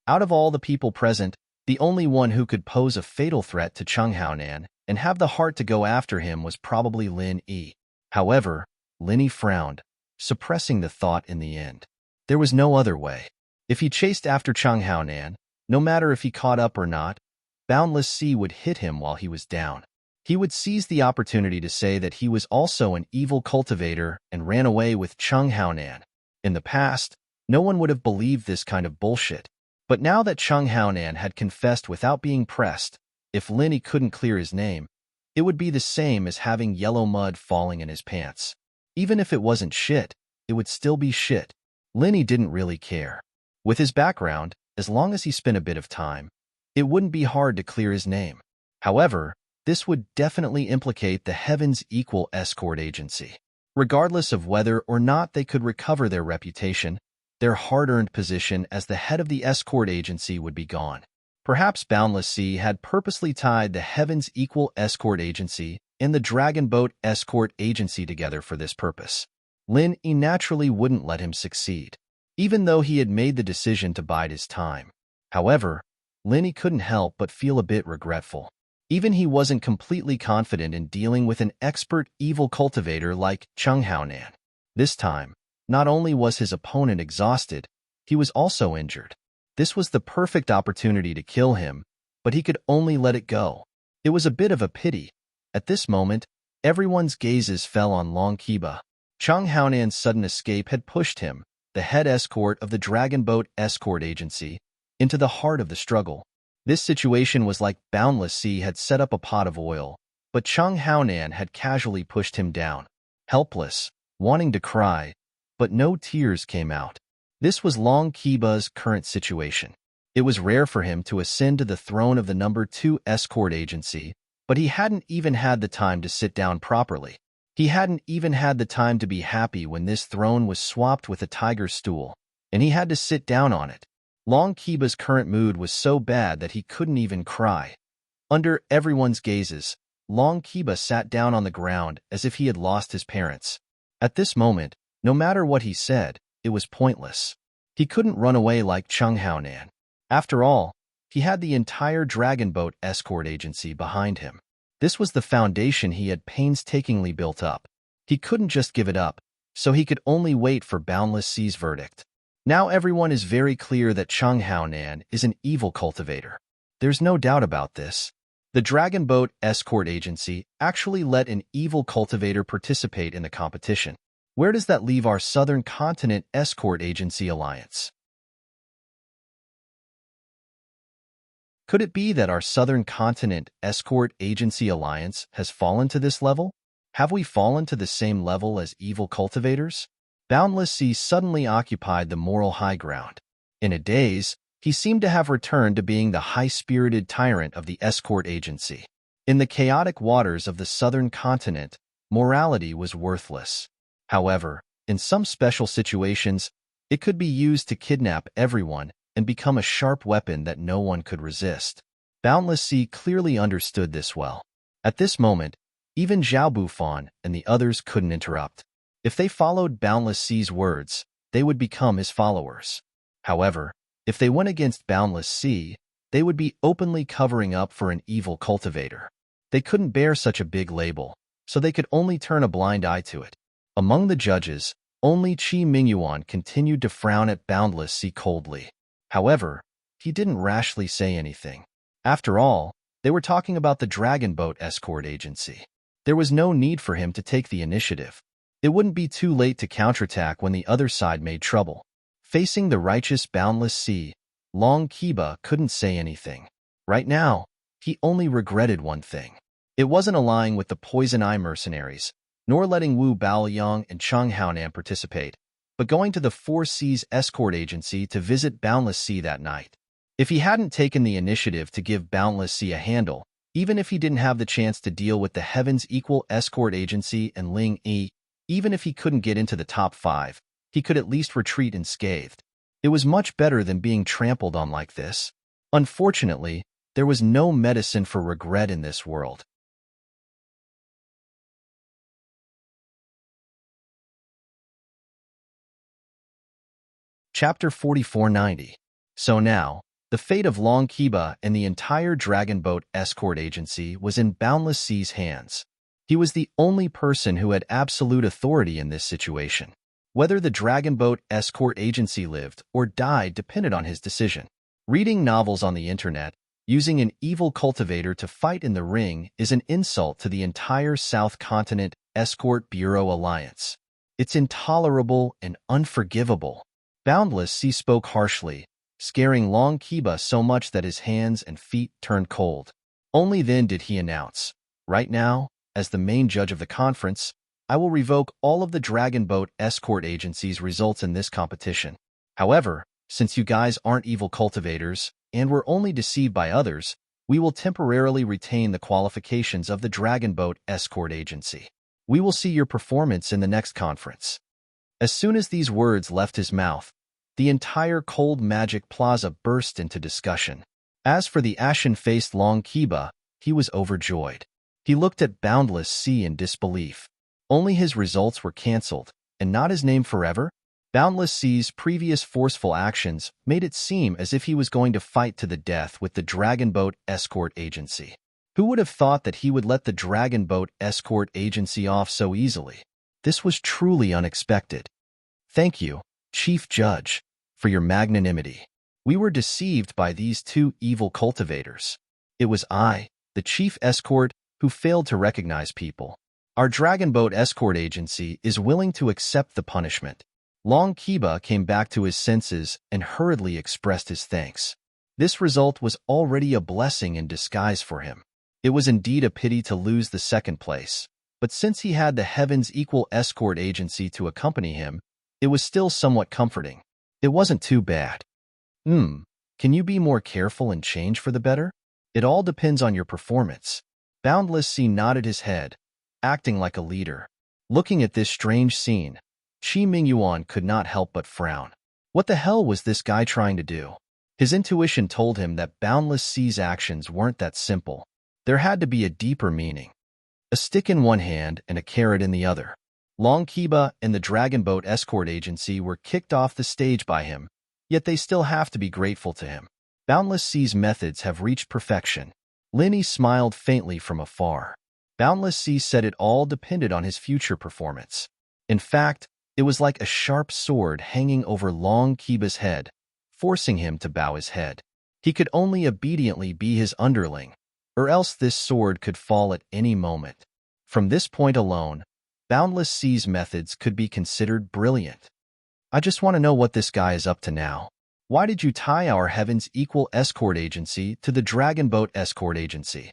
A: Out of all the people present, the only one who could pose a fatal threat to Chung Haonan and have the heart to go after him was probably Lin Yi. However, Lin Yi frowned, suppressing the thought in the end. There was no other way. If he chased after Chung Haonan, no matter if he caught up or not, Boundless Sea would hit him while he was down. He would seize the opportunity to say that he was also an evil cultivator and ran away with Chung Haonan. In the past, no one would have believed this kind of bullshit. But now that Chung Haonan had confessed without being pressed, if Lin Yi couldn't clear his name, it would be the same as having yellow mud falling in his pants. Even if it wasn't shit, it would still be shit. Lin Yi didn't really care. With his background, as long as he spent a bit of time, it wouldn't be hard to clear his name. However, this would definitely implicate the Heaven's Equal escort agency. Regardless of whether or not they could recover their reputation, their hard-earned position as the head of the escort agency would be gone. Perhaps Boundless Sea had purposely tied the Heaven's Equal escort agency and the Dragon Boat escort agency together for this purpose. Lin Yi naturally wouldn't let him succeed, even though he had made the decision to bide his time. However, Lin Yi couldn't help but feel a bit regretful. Even he wasn't completely confident in dealing with an expert evil cultivator like Chung Haonan. This time, not only was his opponent exhausted, he was also injured. This was the perfect opportunity to kill him, but he could only let it go. It was a bit of a pity. At this moment, everyone's gazes fell on Long Kiba. Chung Haonan's sudden escape had pushed him, the head escort of the Dragon Boat escort agency, into the heart of the struggle. This situation was like Boundless Sea had set up a pot of oil, but Chung Haonan had casually pushed him down. Helpless, wanting to cry, but no tears came out. This was Long Kiba's current situation. It was rare for him to ascend to the throne of the number 2 escort agency, but he hadn't even had the time to sit down properly. He hadn't even had the time to be happy when this throne was swapped with a tiger stool, and he had to sit down on it. Long Kiba's current mood was so bad that he couldn't even cry. Under everyone's gazes, Long Kiba sat down on the ground as if he had lost his parents. At this moment, no matter what he said, it was pointless. He couldn't run away like Chung Haonan. After all, he had the entire Dragon Boat escort agency behind him. This was the foundation he had painstakingly built up. He couldn't just give it up, so he could only wait for Boundless Sea's verdict. Now everyone is very clear that Chung Haonan is an evil cultivator. There's no doubt about this. The Dragon Boat escort agency actually let an evil cultivator participate in the competition. Where does that leave our Southern Continent Escort Agency Alliance? Could it be that our Southern Continent Escort Agency Alliance has fallen to this level? Have we fallen to the same level as evil cultivators? Boundless Sea suddenly occupied the moral high ground. In a daze, he seemed to have returned to being the high-spirited tyrant of the escort agency. In the chaotic waters of the Southern Continent, morality was worthless. However, in some special situations, it could be used to kidnap everyone and become a sharp weapon that no one could resist. Boundless Sea clearly understood this well. At this moment, even Zhao Bufan and the others couldn't interrupt. If they followed Boundless Sea's words, they would become his followers. However, if they went against Boundless Sea, they would be openly covering up for an evil cultivator. They couldn't bear such a big label, so they could only turn a blind eye to it. Among the judges, only Qi Mingyuan continued to frown at Boundless Sea coldly. However, he didn't rashly say anything. After all, they were talking about the Dragon Boat escort agency. There was no need for him to take the initiative. It wouldn't be too late to counterattack when the other side made trouble. Facing the righteous Boundless Sea, Long Kiba couldn't say anything. Right now, he only regretted one thing. It wasn't allying with the Poison Eye mercenaries, nor letting Wu Baoyang and Chung Haonan participate, but going to the Four Seas escort agency to visit Boundless Sea that night. If he hadn't taken the initiative to give Boundless Sea a handle, even if he didn't have the chance to deal with the Heaven's Equal escort agency and Ling Yi, even if he couldn't get into the top 5, he could at least retreat unscathed. It was much better than being trampled on like this. Unfortunately, there was no medicine for regret in this world. Chapter 4490. So now, the fate of Long Kiba and the entire Dragon Boat Escort Agency was in Boundless Sea's hands. He was the only person who had absolute authority in this situation. Whether the Dragon Boat Escort Agency lived or died depended on his decision. Reading novels on the internet, using an evil cultivator to fight in the ring is an insult to the entire South Continent Escort Bureau Alliance. It's intolerable and unforgivable. Boundless Sea spoke harshly, scaring Long Kiba so much that his hands and feet turned cold. Only then did he announce, "Right now, as the main judge of the conference, I will revoke all of the Dragon Boat Escort Agency's results in this competition. However, since you guys aren't evil cultivators and were only deceived by others, we will temporarily retain the qualifications of the Dragon Boat Escort Agency. We will see your performance in the next conference." As soon as these words left his mouth, the entire Cold Magic Plaza burst into discussion. As for the ashen-faced Long Kiba, he was overjoyed. He looked at Boundless Sea in disbelief. Only his results were cancelled, and not his name forever? Boundless Sea's previous forceful actions made it seem as if he was going to fight to the death with the Dragon Boat Escort Agency. Who would have thought that he would let the Dragon Boat Escort Agency off so easily? This was truly unexpected. "Thank you, Chief Judge, for your magnanimity. We were deceived by these two evil cultivators. It was I, the Chief Escort, who failed to recognize people. Our Dragon Boat Escort Agency is willing to accept the punishment." Long Kiba came back to his senses and hurriedly expressed his thanks. This result was already a blessing in disguise for him. It was indeed a pity to lose the second place, but since he had the Heaven's Equal Escort Agency to accompany him, it was still somewhat comforting. It wasn't too bad. Can you be more careful and change for the better? It all depends on your performance." Boundless Sea nodded his head, acting like a leader. Looking at this strange scene, Qi Mingyuan could not help but frown. What the hell was this guy trying to do? His intuition told him that Boundless Sea's actions weren't that simple. There had to be a deeper meaning. A stick in one hand and a carrot in the other. Long Kiba and the Dragon Boat Escort Agency were kicked off the stage by him, yet they still have to be grateful to him. Boundless Sea's methods have reached perfection. Linny smiled faintly from afar. Boundless Sea said it all depended on his future performance. In fact, it was like a sharp sword hanging over Long Kiba's head, forcing him to bow his head. He could only obediently be his underling, or else this sword could fall at any moment. From this point alone, Boundless Sea's methods could be considered brilliant. "I just want to know what this guy is up to now. Why did you tie our Heaven's Equal Escort Agency to the Dragon Boat Escort Agency?"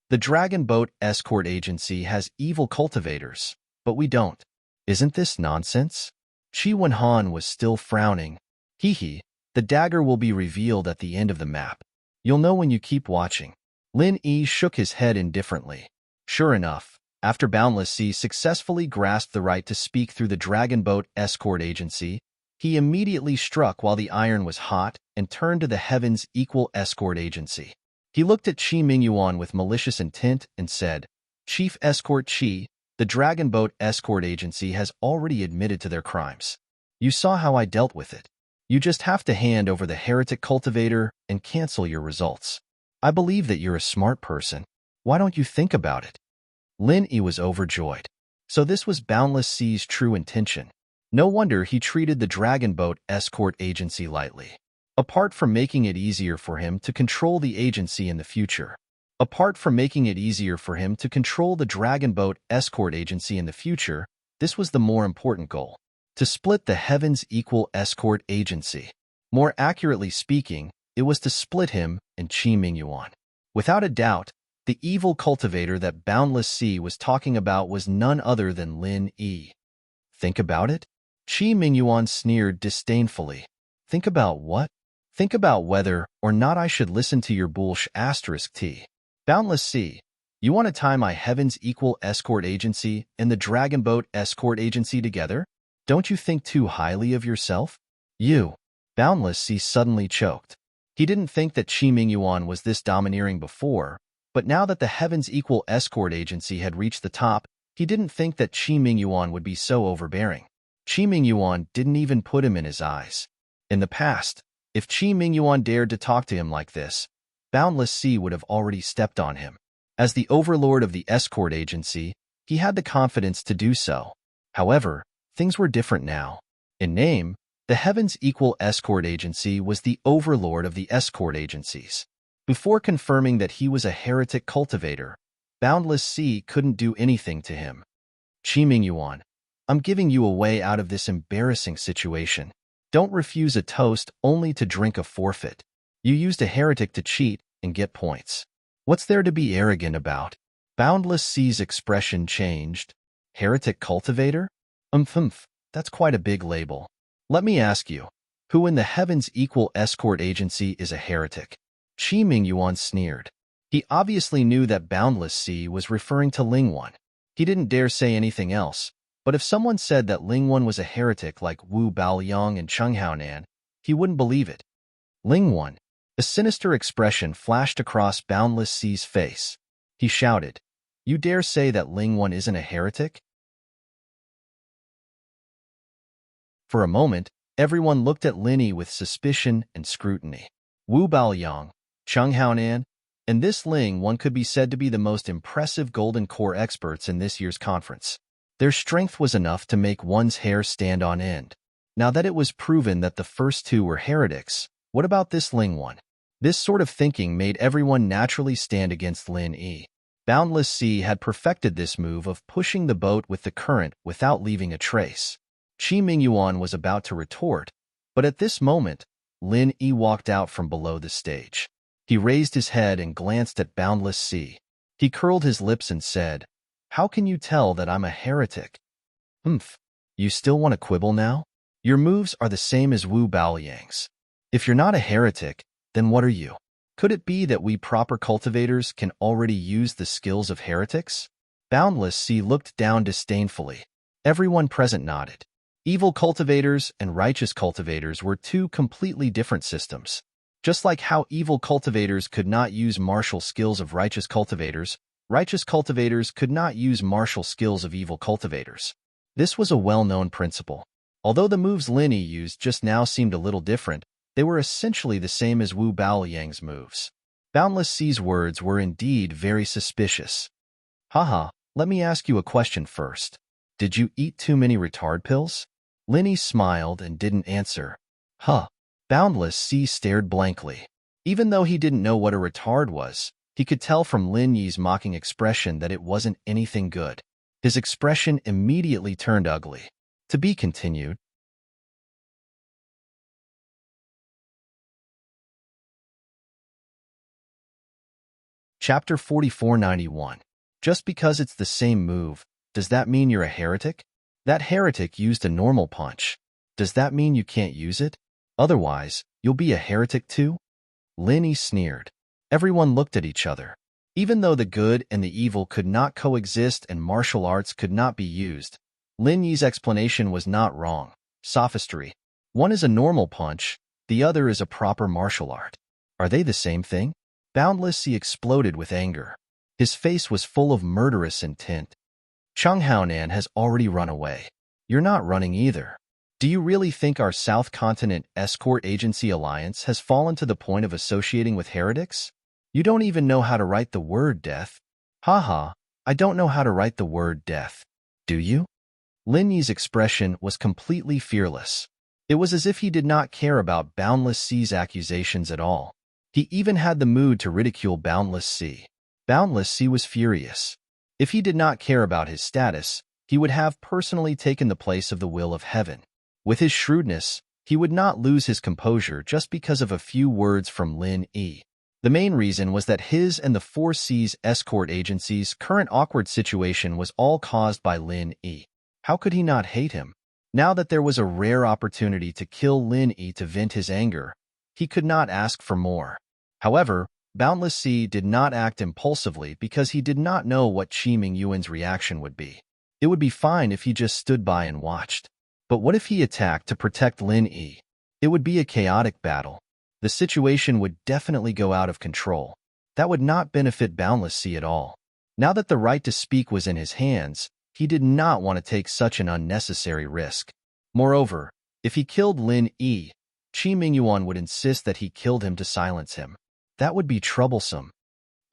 A: The Dragon Boat Escort Agency has evil cultivators, but we don't. Isn't this nonsense? Qi Wenhan was still frowning. "Hee, the dagger will be revealed at the end of the map. You'll know when you keep watching." Lin Yi shook his head indifferently. Sure enough, after Boundless Sea successfully grasped the right to speak through the Dragon Boat Escort Agency, he immediately struck while the iron was hot and turned to the Heaven's Equal Escort Agency. He looked at Qi Mingyuan with malicious intent and said, "Chief Escort Qi, the Dragon Boat Escort Agency has already admitted to their crimes. You saw how I dealt with it. You just have to hand over the heretic cultivator and cancel your results. I believe that you're a smart person. Why don't you think about it?" Lin Yi was overjoyed. So this was Boundless Sea's true intention. No wonder he treated the Dragon Boat Escort Agency lightly. Apart from making it easier for him to control the agency in the future, Apart from making it easier for him to control the Dragon Boat Escort Agency in the future, this was the more important goal: to split the Heaven's Equal Escort Agency. More accurately speaking, it was to split him and Qi Mingyuan. Without a doubt, the evil cultivator that Boundless Sea was talking about was none other than Lin Yi. Think about it? Qi Mingyuan sneered disdainfully. Think about what? Think about whether or not I should listen to your **T. Boundless Sea, you want to tie my Heaven's Equal Escort Agency and the Dragon Boat Escort Agency together? Don't you think too highly of yourself? You. Boundless Sea suddenly choked. He didn't think that Qi Mingyuan was this domineering before, but now that the Heavens Equal Escort Agency had reached the top, he didn't think that Qi Mingyuan would be so overbearing. Qi Mingyuan didn't even put him in his eyes. In the past, if Qi Mingyuan dared to talk to him like this, Boundless Sea would have already stepped on him. As the overlord of the escort agency, he had the confidence to do so. However, things were different now. In name, the Heavens Equal Escort Agency was the overlord of the escort agencies. Before confirming that he was a heretic cultivator, Boundless Sea couldn't do anything to him. Qi Mingyuan, I'm giving you a way out of this embarrassing situation. Don't refuse a toast only to drink a forfeit. You used a heretic to cheat and get points. What's there to be arrogant about? Boundless Sea's expression changed. Heretic cultivator? That's quite a big label. Let me ask you, who in the Heavens Equal Escort Agency is a heretic? Qi Mingyuan sneered. He obviously knew that Boundless Sea was referring to Lingwan. He didn't dare say anything else, but if someone said that Lingwan was a heretic like Wu Baoliang and Cheng Haonan, he wouldn't believe it. Lingwan. A sinister expression flashed across Boundless Sea's face. He shouted, You dare say that Lingwan isn't a heretic? For a moment, everyone looked at Linny with suspicion and scrutiny. Wu Baoliang, Cheng Haonan, and this Lingwan could be said to be the most impressive Golden Core experts in this year's conference. Their strength was enough to make one's hair stand on end. Now that it was proven that the first two were heretics, what about this Lingwan? This sort of thinking made everyone naturally stand against Lin Yi. Boundless Sea had perfected this move of pushing the boat with the current without leaving a trace. Qi Mingyuan was about to retort, but at this moment, Lin Yi walked out from below the stage. He raised his head and glanced at Boundless Sea. He curled his lips and said, How can you tell that I'm a heretic? You still want to quibble now? Your moves are the same as Wu Baoliang's. If you're not a heretic, then what are you? Could it be that we proper cultivators can already use the skills of heretics? Boundless Sea looked down disdainfully. Everyone present nodded. Evil cultivators and righteous cultivators were two completely different systems. Just like how evil cultivators could not use martial skills of righteous cultivators could not use martial skills of evil cultivators. This was a well-known principle. Although the moves Linny used just now seemed a little different, they were essentially the same as Wu Baoliang's moves. Boundless Sea's words were indeed very suspicious. Haha, let me ask you a question first. Did you eat too many retard pills? Linny smiled and didn't answer. Boundless Sea stared blankly. Even though he didn't know what a retard was, he could tell from Lin Yi's mocking expression that it wasn't anything good. His expression immediately turned ugly. To be continued. Chapter 4491. Just because it's the same move, does that mean you're a heretic? That heretic used a normal punch. Does that mean you can't use it? Otherwise, you'll be a heretic too? Lin Yi sneered. Everyone looked at each other. Even though the good and the evil could not coexist and martial arts could not be used, Lin Yi's explanation was not wrong. Sophistry. One is a normal punch, the other is a proper martial art. Are they the same thing? Boundless Sea exploded with anger. His face was full of murderous intent. Cheng Haonan has already run away. You're not running either. Do you really think our South Continent Escort Agency Alliance has fallen to the point of associating with heretics? You don't even know how to write the word death. I don't know how to write the word death. Do you? Lin Yi's expression was completely fearless. It was as if he did not care about Boundless Sea's accusations at all. He even had the mood to ridicule Boundless Sea. Boundless Sea was furious. If he did not care about his status, he would have personally taken the place of the will of heaven. With his shrewdness, he would not lose his composure just because of a few words from Lin Yi. The main reason was that his and the Four Seas Escort Agency's current awkward situation was all caused by Lin Yi. How could he not hate him? Now that there was a rare opportunity to kill Lin Yi to vent his anger, he could not ask for more. However, Boundless Sea did not act impulsively because he did not know what Qi Mingyuan's reaction would be. It would be fine if he just stood by and watched. But what if he attacked to protect Lin Yi? It would be a chaotic battle. The situation would definitely go out of control. That would not benefit Boundless Sea at all. Now that the right to speak was in his hands, he did not want to take such an unnecessary risk. Moreover, if he killed Lin Yi, Qi Mingyuan would insist that he killed him to silence him. That would be troublesome.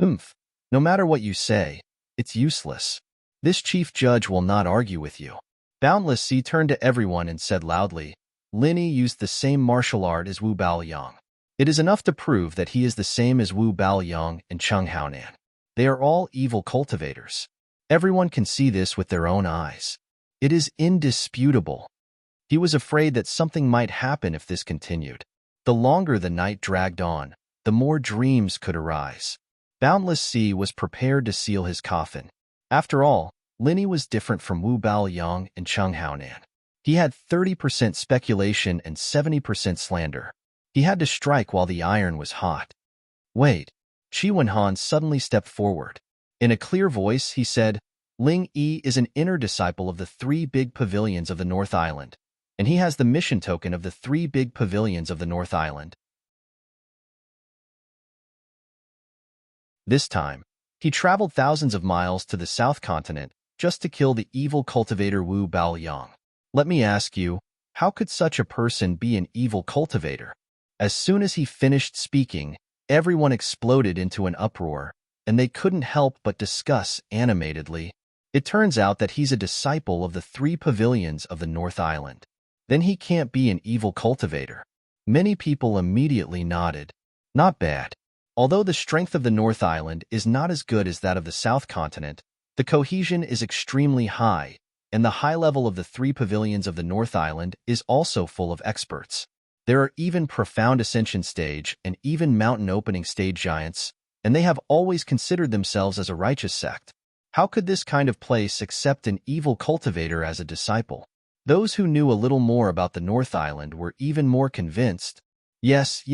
A: No matter what you say, it's useless. This chief judge will not argue with you. Boundless Sea turned to everyone and said loudly, Lin Yi used the same martial art as Wu Baoyang. It is enough to prove that he is the same as Wu Baoyang and Cheng Haonan. They are all evil cultivators. Everyone can see this with their own eyes. It is indisputable. He was afraid that something might happen if this continued. The longer the night dragged on, the more dreams could arise. Boundless Sea was prepared to seal his coffin. After all, Lin Yi was different from Wu Baoyang and Cheng Haonan. He had 30% speculation and 70% slander. He had to strike while the iron was hot. Wait. Qi Wenhan suddenly stepped forward. In a clear voice, he said, Ling Yi is an inner disciple of the 3 big pavilions of the North Island, and he has the mission token of the 3 big pavilions of the North Island. This time, he traveled thousands of miles to the South Continent just to kill the evil cultivator Wu Baoyang. Let me ask you, how could such a person be an evil cultivator? As soon as he finished speaking, everyone exploded into an uproar, and they couldn't help but discuss animatedly. It turns out that he's a disciple of the 3 pavilions of the North Island. Then he can't be an evil cultivator. Many people immediately nodded. Not bad. Although the strength of the North Island is not as good as that of the South Continent, the cohesion is extremely high, and the high level of the 3 pavilions of the North Island is also full of experts. There are even profound ascension stage and even mountain opening stage giants, and they have always considered themselves as a righteous sect. How could this kind of place accept an evil cultivator as a disciple? Those who knew a little more about the North Island were even more convinced. Yes,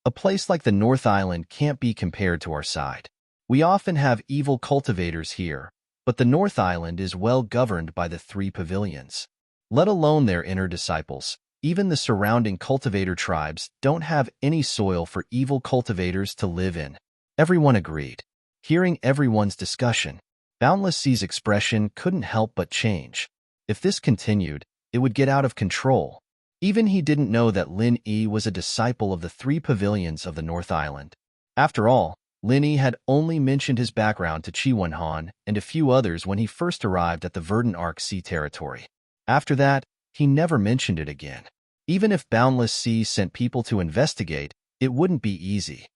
A: a place like the North Island can't be compared to our side. We often have evil cultivators here, but the North Island is well governed by the 3 pavilions. Let alone their inner disciples. Even the surrounding cultivator tribes don't have any soil for evil cultivators to live in. Everyone agreed. Hearing everyone's discussion, Boundless Sea's expression couldn't help but change. If this continued, it would get out of control. Even he didn't know that Lin Yi was a disciple of the 3 pavilions of the North Island. After all, Lin Yi had only mentioned his background to Qi Wenhan and a few others when he first arrived at the Verdant Arc Sea territory. After that, he never mentioned it again. Even if Boundless Sea sent people to investigate, it wouldn't be easy.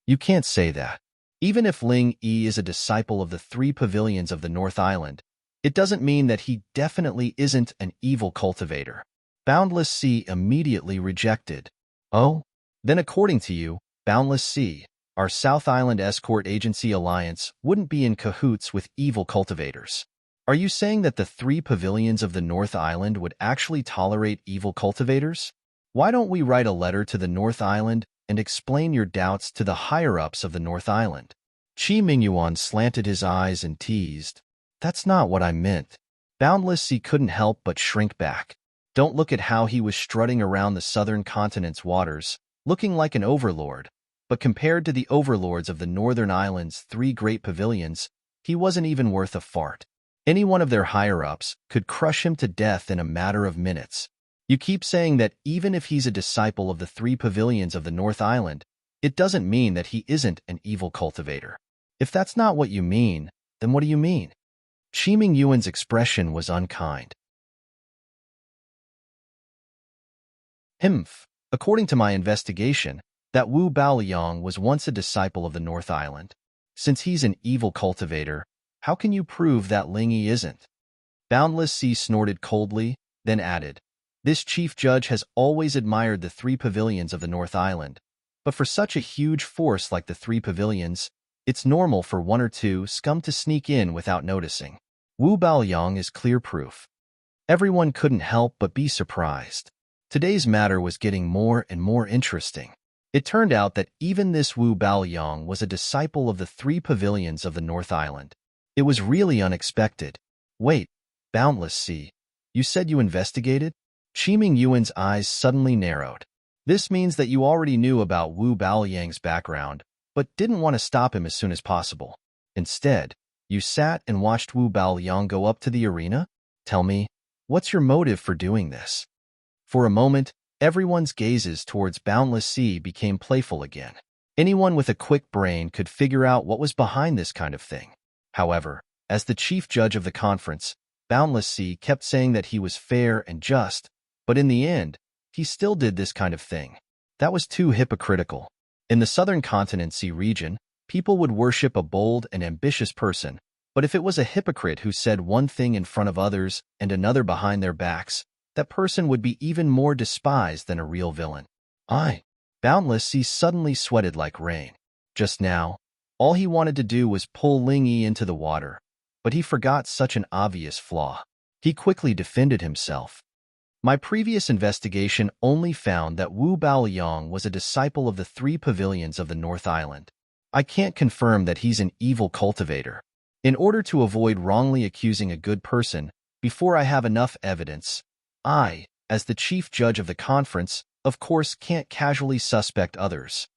A: You can't say that. Even if Ling Yi is a disciple of the 3 pavilions of the North Island, it doesn't mean that he definitely isn't an evil cultivator. Boundless Sea immediately rejected. Oh? Then according to you, Boundless Sea, our South Island Escort Agency Alliance wouldn't be in cahoots with evil cultivators. Are you saying that the 3 pavilions of the North Island would actually tolerate evil cultivators? Why don't we write a letter to the North Island and explain your doubts to the higher-ups of the North Island? Qi Mingyuan slanted his eyes and teased. That's not what I meant. Boundless Sea couldn't help but shrink back. Don't look at how he was strutting around the southern continent's waters, looking like an overlord. But compared to the overlords of the Northern Island's 3 great pavilions, he wasn't even worth a fart. Any one of their higher-ups could crush him to death in a matter of minutes. You keep saying that even if he's a disciple of the 3 pavilions of the North Island, it doesn't mean that he isn't an evil cultivator. If that's not what you mean, then what do you mean? Qi Mingyuan's expression was unkind. According to my investigation, that Wu Baoyang was once a disciple of the North Island. Since he's an evil cultivator, how can you prove that Ling Yi isn't? Boundless Sea snorted coldly, then added, This chief judge has always admired the 3 pavilions of the North Island, but for such a huge force like the 3 pavilions, it's normal for 1 or 2 scum to sneak in without noticing. Wu Baoyang is clear proof. Everyone couldn't help but be surprised. Today's matter was getting more and more interesting. It turned out that even this Wu Baoyang was a disciple of the 3 pavilions of the North Island. It was really unexpected. Wait, Boundless Sea, you said you investigated? Qi Mingyuan's eyes suddenly narrowed. This means that you already knew about Wu Baoyang's background, but didn't want to stop him as soon as possible. Instead, you sat and watched Wu Baoyang go up to the arena? Tell me, what's your motive for doing this? For a moment, everyone's gazes towards Boundless Sea became playful again. Anyone with a quick brain could figure out what was behind this kind of thing. However, as the chief judge of the conference, Boundless Sea kept saying that he was fair and just, but in the end, he still did this kind of thing. That was too hypocritical. In the southern continent sea region, people would worship a bold and ambitious person, but if it was a hypocrite who said one thing in front of others and another behind their backs, that person would be even more despised than a real villain. Boundless Sea suddenly sweated like rain. Just now, all he wanted to do was pull Ling Yi into the water, but he forgot such an obvious flaw. He quickly defended himself. My previous investigation only found that Wu Baoyang was a disciple of the 3 pavilions of the North Island. I can't confirm that he's an evil cultivator. In order to avoid wrongly accusing a good person, before I have enough evidence, I, as the chief judge of the conference, of course can't casually suspect others.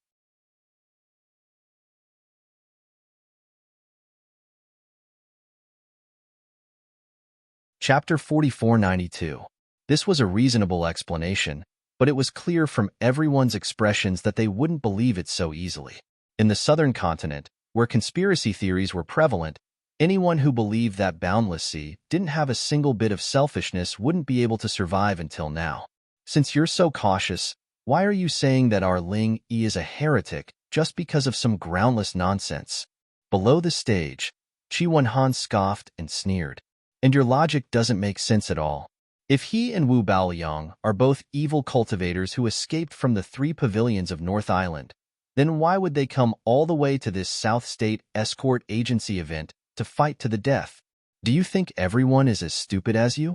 A: Chapter 4492. This was a reasonable explanation, but it was clear from everyone's expressions that they wouldn't believe it so easily. In the southern continent, where conspiracy theories were prevalent, anyone who believed that Boundless Sea didn't have a single bit of selfishness wouldn't be able to survive until now. Since you're so cautious, why are you saying that our Ling Yi is a heretic just because of some groundless nonsense? Below the stage, Qi Wenhan scoffed and sneered. And your logic doesn't make sense at all. If he and Wu Baoyang are both evil cultivators who escaped from the 3 pavilions of North Island, then why would they come all the way to this South State escort agency event to fight to the death? Do you think everyone is as stupid as you?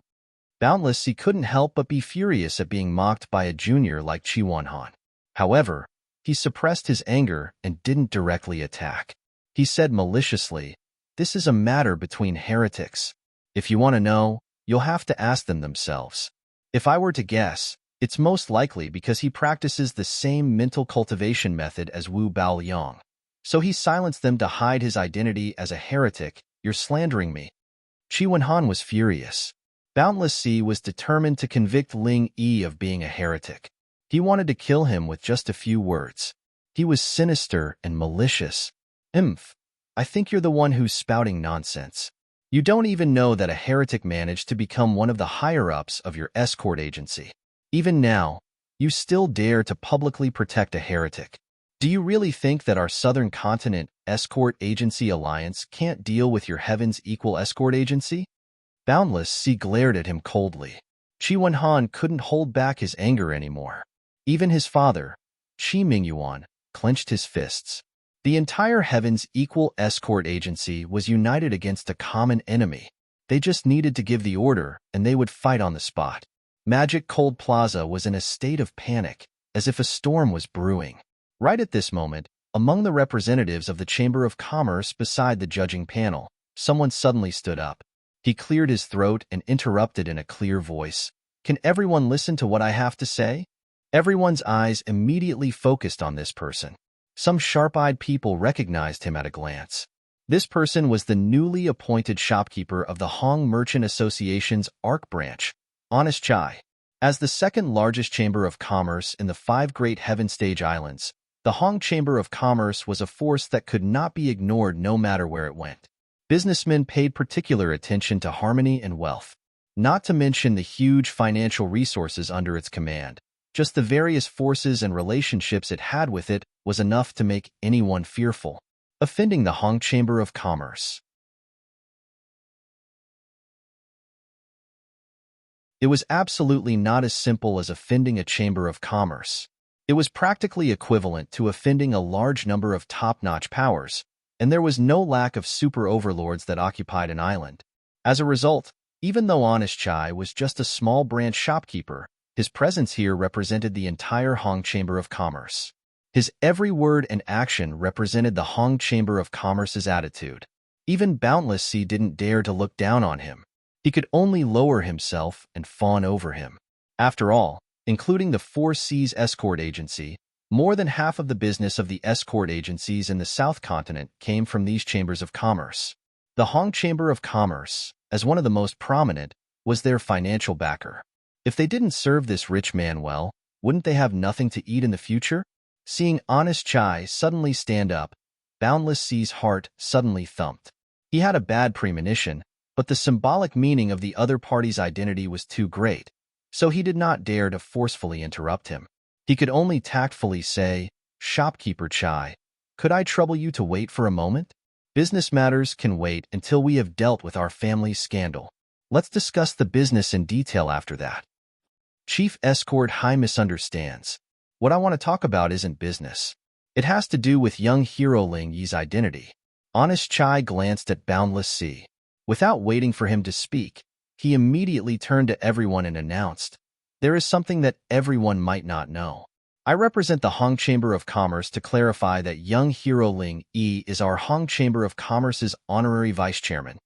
A: Boundless Sea couldn't help but be furious at being mocked by a junior like Qi Wenhan. However, he suppressed his anger and didn't directly attack. He said maliciously, "This is a matter between heretics. If you want to know, you'll have to ask them themselves. If I were to guess, it's most likely because he practices the same mental cultivation method as Wu Baoyang. So he silenced them to hide his identity as a heretic. You're slandering me." Qi Wenhan was furious. Boundless Sea was determined to convict Ling Yi of being a heretic. He wanted to kill him with just a few words. He was sinister and malicious. I think you're the one who's spouting nonsense. You don't even know that a heretic managed to become one of the higher-ups of your escort agency. Even now, you still dare to publicly protect a heretic. Do you really think that our Southern Continent Escort Agency Alliance can't deal with your Heaven's Equal Escort Agency? Boundless Sea glared at him coldly. Qi Wenhan couldn't hold back his anger anymore. Even his father, Qi Mingyuan, clenched his fists. The entire Heaven's Equal Escort Agency was united against a common enemy. They just needed to give the order, and they would fight on the spot. Magic Cold Plaza was in a state of panic, as if a storm was brewing. Right at this moment, among the representatives of the Chamber of Commerce beside the judging panel, someone suddenly stood up. He cleared his throat and interrupted in a clear voice. "Can everyone listen to what I have to say?" Everyone's eyes immediately focused on this person. Some sharp-eyed people recognized him at a glance. This person was the newly appointed shopkeeper of the Hong Merchant Association's Arc branch, Honest Chai. As the second largest chamber of commerce in the 5 Great Heaven Stage Islands, the Hong Chamber of Commerce was a force that could not be ignored no matter where it went. Businessmen paid particular attention to harmony and wealth, not to mention the huge financial resources under its command. Just the various forces and relationships it had with it was enough to make anyone fearful. Offending the Hong Chamber of Commerce. It was absolutely not as simple as offending a Chamber of Commerce. It was practically equivalent to offending a large number of top-notch powers, and there was no lack of super overlords that occupied an island. As a result, even though Honest Chai was just a small branch shopkeeper, his presence here represented the entire Hong Chamber of Commerce. His every word and action represented the Hong Chamber of Commerce's attitude. Even Boundless Sea didn't dare to look down on him. He could only lower himself and fawn over him. After all, including the Four Seas Escort Agency. More than half of the business of the escort agencies in the South Continent came from these chambers of commerce. The Hong Chamber of Commerce, as one of the most prominent, was their financial backer. If they didn't serve this rich man well, wouldn't they have nothing to eat in the future? Seeing Honest Chai suddenly stand up, Boundless Sea's heart suddenly thumped. He had a bad premonition, but the symbolic meaning of the other party's identity was too great, so he did not dare to forcefully interrupt him. He could only tactfully say, "Shopkeeper Chai, could I trouble you to wait for a moment? Business matters can wait until we have dealt with our family's scandal. Let's discuss the business in detail after that." Chief Escort High misunderstands. What I want to talk about isn't business. It has to do with young hero Ling Yi's identity. Honest Chai glanced at Boundless Sea. Without waiting for him to speak, he immediately turned to everyone and announced, "There is something that everyone might not know. I represent the Hong Chamber of Commerce to clarify that young hero Ling Yi is our Hong Chamber of Commerce's honorary vice chairman."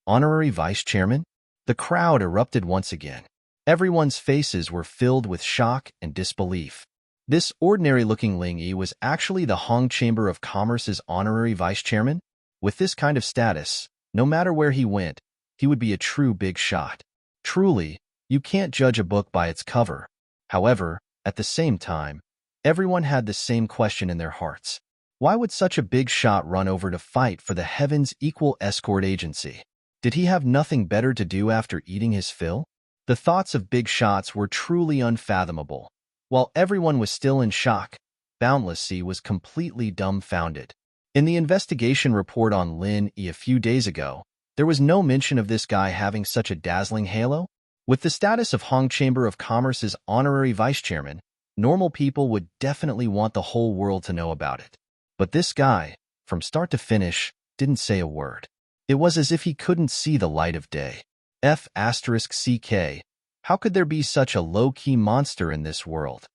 A: Honorary vice chairman? The crowd erupted once again. Everyone's faces were filled with shock and disbelief. This ordinary-looking Ling Yi was actually the Hong Chamber of Commerce's honorary vice chairman? With this kind of status, no matter where he went, he would be a true big shot. Truly, you can't judge a book by its cover. However, at the same time, everyone had the same question in their hearts. Why would such a big shot run over to fight for the Heaven's Equal Escort Agency? Did he have nothing better to do after eating his fill? The thoughts of big shots were truly unfathomable. While everyone was still in shock, Boundless Sea was completely dumbfounded. In the investigation report on Lin Yi a few days ago, there was no mention of this guy having such a dazzling halo. With the status of Hong Chamber of Commerce's honorary vice chairman, normal people would definitely want the whole world to know about it. But this guy, from start to finish, didn't say a word. It was as if he couldn't see the light of day. F***CK. How could there be such a low-key monster in this world?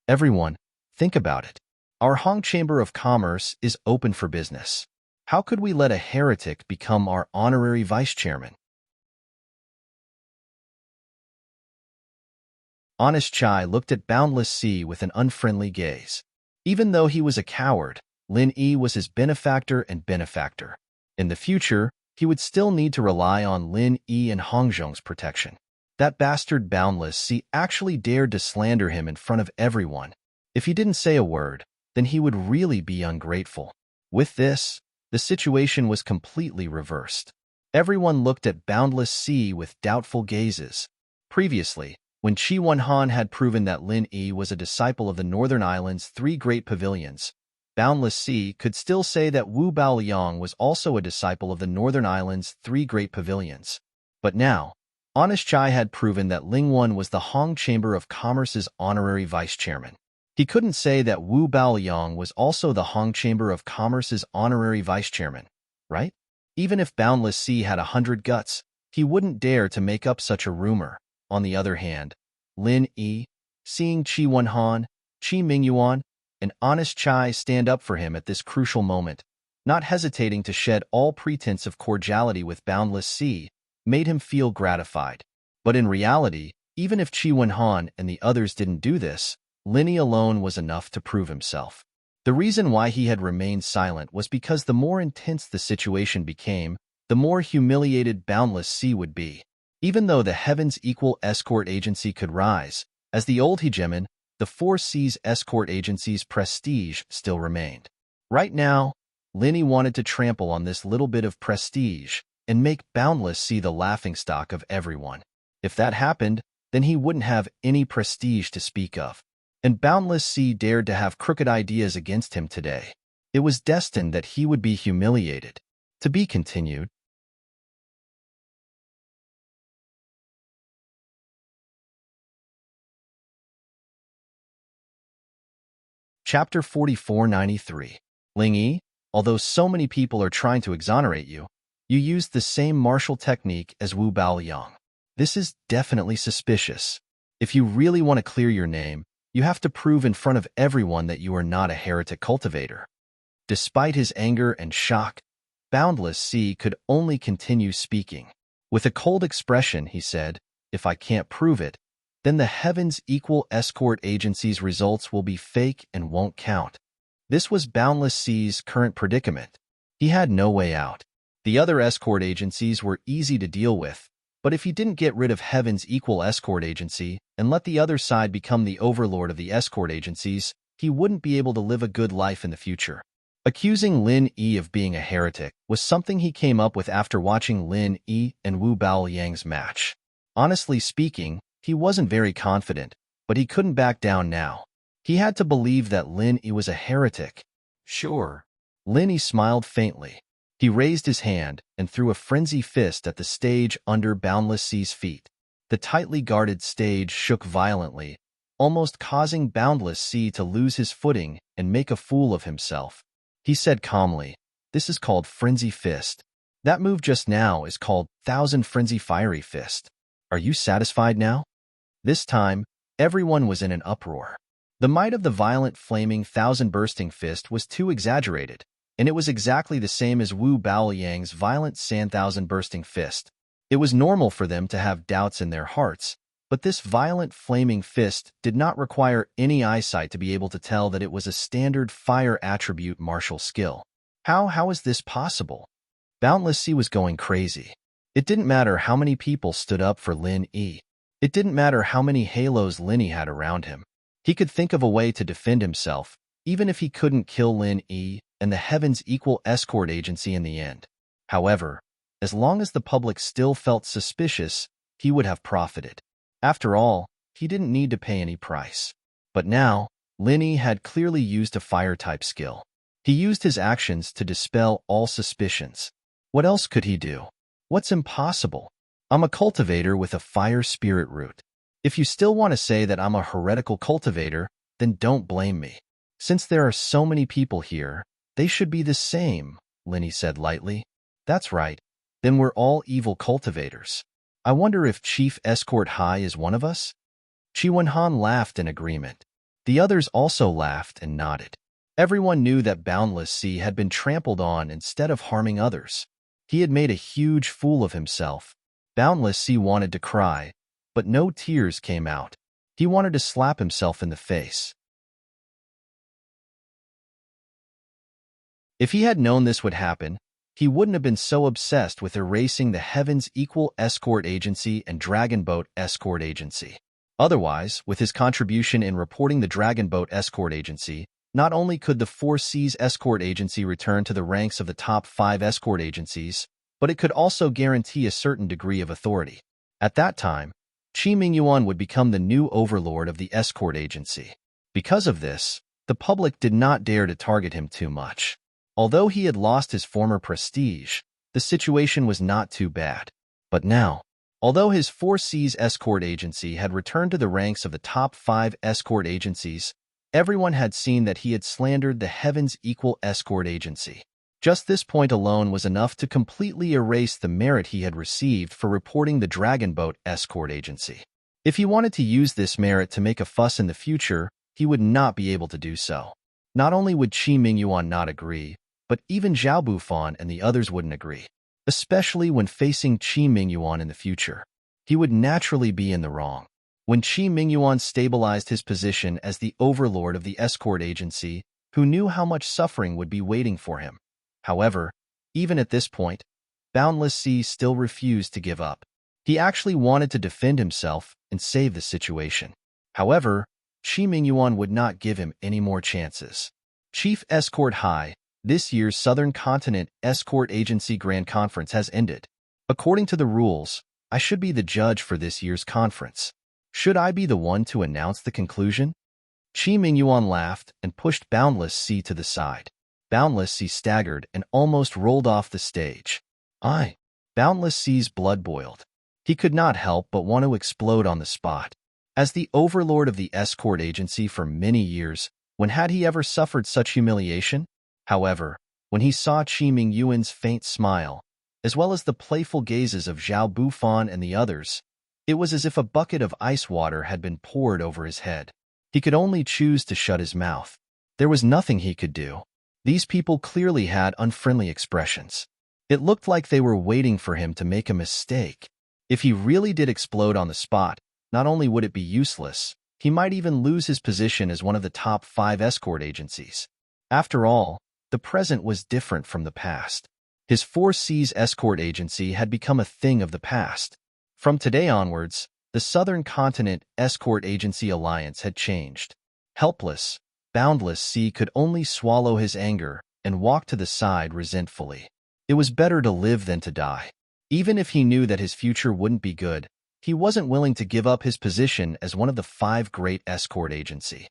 A: Everyone, think about it. Our Hong Chamber of Commerce is open for business. How could we let a heretic become our honorary vice chairman? Honest Chai looked at Boundless Sea with an unfriendly gaze. Even though he was a coward, Lin Yi was his benefactor and benefactor. In the future, he would still need to rely on Lin Yi and Hongzhong's protection. That bastard Boundless Sea actually dared to slander him in front of everyone. If he didn't say a word, then he would really be ungrateful. With this, the situation was completely reversed. Everyone looked at Boundless Sea with doubtful gazes. Previously, when Qi Wenhan had proven that Lin Yi was a disciple of the Northern Island's three great pavilions, Boundless Sea could still say that Wu Baoliang was also a disciple of the Northern Island's three great pavilions. But now, Honest Chai had proven that Ling Wen was the Hong Chamber of Commerce's honorary vice chairman. He couldn't say that Wu Baoliang was also the Hong Chamber of Commerce's honorary vice chairman, right? Even if Boundless Sea had 100 guts, he wouldn't dare to make up such a rumor. On the other hand, Lin Yi, seeing Qi Wenhan, Qi Mingyuan, and Honest Chai stand up for him at this crucial moment, not hesitating to shed all pretense of cordiality with Boundless Sea, made him feel gratified. But in reality, even if Qi Wenhan and the others didn't do this, Lin Yi alone was enough to prove himself. The reason why he had remained silent was because the more intense the situation became, the more humiliated Boundless Sea would be. Even though the Heaven's Equal Escort Agency could rise, as the old hegemon, the Four Seas Escort Agency's prestige still remained. Right now, Lin Yi wanted to trample on this little bit of prestige and make Boundless Sea the laughingstock of everyone. If that happened, then he wouldn't have any prestige to speak of. And Boundless Sea dared to have crooked ideas against him today. It was destined that he would be humiliated. To be continued. Chapter 4493. Ling Yi, although so many people are trying to exonerate you, you used the same martial technique as Wu Baoliang. This is definitely suspicious. If you really want to clear your name, you have to prove in front of everyone that you are not a heretic cultivator. Despite his anger and shock, Boundless Sea could only continue speaking. With a cold expression, he said, "If I can't prove it, then the heavens equal escort agency's results will be fake and won't count. This was Boundless Sea's current predicament. He had no way out. The other escort agencies were easy to deal with, but if he didn't get rid of Heaven's equal escort agency and let the other side become the overlord of the escort agencies, he wouldn't be able to live a good life in the future. Accusing Lin Yi of being a heretic was something he came up with after watching Lin Yi and Wu Baoyang's match. Honestly speaking, he wasn't very confident, but he couldn't back down now. He had to believe that Lin Yi was a heretic. Sure. Lin Yi smiled faintly. He raised his hand and threw a frenzy fist at the stage under Boundless Sea's feet. The tightly guarded stage shook violently, almost causing Boundless Sea to lose his footing and make a fool of himself. He said calmly, "This is called Frenzy Fist. That move just now is called Thousand Frenzy Fiery Fist. Are you satisfied now?" This time, everyone was in an uproar. The might of the violent flaming thousand bursting fist was too exaggerated, and it was exactly the same as Wu Baoyang's violent sand thousand bursting fist. It was normal for them to have doubts in their hearts, but this violent flaming fist did not require any eyesight to be able to tell that it was a standard fire attribute martial skill. How is this possible? Boundless Sea was going crazy. It didn't matter how many people stood up for Lin Yi. It didn't matter how many halos Lin Yi had around him. He could think of a way to defend himself, even if he couldn't kill Lin Yi and the Heavens equal escort agency in the end. However, as long as the public still felt suspicious, he would have profited. After all, he didn't need to pay any price. But now, Lin Yi had clearly used a fire-type skill. He used his actions to dispel all suspicions. What else could he do? What's impossible? I'm a cultivator with a fire spirit root. If you still want to say that I'm a heretical cultivator, then don't blame me. Since there are so many people here, they should be the same, Lin Yi said lightly. That's right. Then we're all evil cultivators. I wonder if Chief Escort High is one of us? Chi Wenhan laughed in agreement. The others also laughed and nodded. Everyone knew that Boundless Sea had been trampled on instead of harming others. He had made a huge fool of himself. Boundless Sea wanted to cry, but no tears came out. He wanted to slap himself in the face. If he had known this would happen, he wouldn't have been so obsessed with erasing the Heavens Equal Escort Agency and Dragon Boat Escort Agency. Otherwise, with his contribution in reporting the Dragon Boat Escort Agency, not only could the Four Seas Escort Agency return to the ranks of the top 5 escort agencies, but it could also guarantee a certain degree of authority. At that time, Qi Mingyuan would become the new overlord of the escort agency. Because of this, the public did not dare to target him too much. Although he had lost his former prestige, the situation was not too bad. But now, although his Four Seas escort agency had returned to the ranks of the top 5 escort agencies, everyone had seen that he had slandered the Heavens Equal Escort Agency. Just this point alone was enough to completely erase the merit he had received for reporting the Dragon Boat Escort Agency. If he wanted to use this merit to make a fuss in the future, he would not be able to do so. Not only would Qi Mingyuan not agree, but even Zhao Bufan and the others wouldn't agree, especially when facing Qi Mingyuan in the future. He would naturally be in the wrong. When Qi Mingyuan stabilized his position as the overlord of the escort agency, who knew how much suffering would be waiting for him. However, even at this point, Boundless Sea still refused to give up. He actually wanted to defend himself and save the situation. However, Qi Mingyuan would not give him any more chances. Chief Escort High, this year's Southern Continent Escort Agency Grand Conference has ended. According to the rules, I should be the judge for this year's conference. Should I be the one to announce the conclusion? Qi Mingyuan laughed and pushed Boundless Sea to the side. Boundless Sea staggered and almost rolled off the stage. Boundless Sea's blood boiled. He could not help but want to explode on the spot. As the overlord of the escort agency for many years, when had he ever suffered such humiliation? However, when he saw Qi Mingyuan's faint smile, as well as the playful gazes of Zhao Bufan and the others, it was as if a bucket of ice water had been poured over his head. He could only choose to shut his mouth. There was nothing he could do. These people clearly had unfriendly expressions. It looked like they were waiting for him to make a mistake. If he really did explode on the spot, Not only would it be useless, he might even lose his position as one of the top 5 escort agencies. After all, the present was different from the past. His 4 Seas escort agency had become a thing of the past. From today onwards, the Southern Continent Escort Agency Alliance had changed. Helpless, Boundless Sea could only swallow his anger and walk to the side resentfully. It was better to live than to die. Even if he knew that his future wouldn't be good, he wasn't willing to give up his position as one of the 5 great escort agency.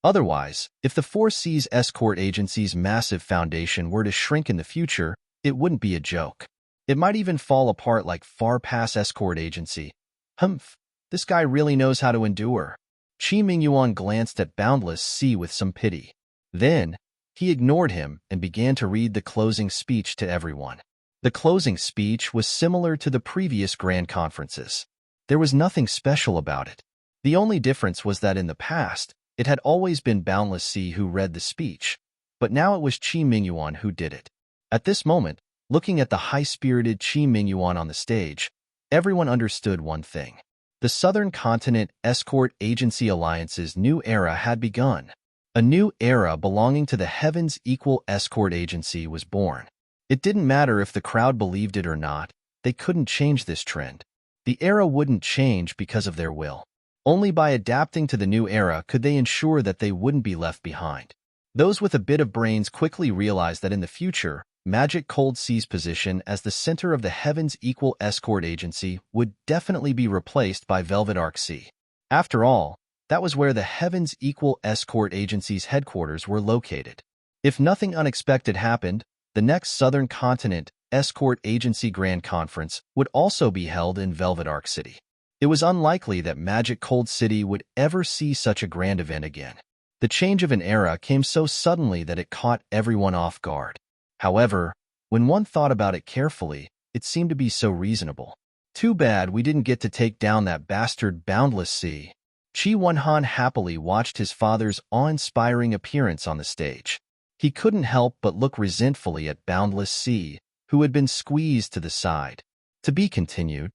A: Otherwise, if the 4 Seas escort agency's massive foundation were to shrink in the future, it wouldn't be a joke. It might even fall apart like Far Pass escort agency. Humph, this guy really knows how to endure. Qi Mingyuan glanced at Boundless Sea with some pity. Then, he ignored him and began to read the closing speech to everyone. The closing speech was similar to the previous grand conferences. There was nothing special about it. The only difference was that in the past, it had always been Boundless Sea who read the speech, but now it was Qi Mingyuan who did it. At this moment, looking at the high-spirited Qi Mingyuan on the stage, everyone understood one thing. The Southern Continent Escort Agency Alliance's new era had begun. A new era belonging to the Heavens Equal Escort Agency was born. It didn't matter if the crowd believed it or not, they couldn't change this trend. The era wouldn't change because of their will. Only by adapting to the new era could they ensure that they wouldn't be left behind. Those with a bit of brains quickly realized that in the future, Magic Cold Sea's position as the center of the Heavens Equal Escort Agency would definitely be replaced by Velvet Arc Sea. After all, that was where the Heavens Equal Escort Agency's headquarters were located. If nothing unexpected happened, the next Southern Continent Escort Agency Grand Conference would also be held in Velvet Arc City. It was unlikely that Magic Cold City would ever see such a grand event again. The change of an era came so suddenly that it caught everyone off guard. However, when one thought about it carefully, it seemed to be so reasonable. Too bad we didn't get to take down that bastard Boundless Sea. Qi Wenhan happily watched his father's awe-inspiring appearance on the stage. He couldn't help but look resentfully at Boundless Sea, who had been squeezed to the side. To be continued.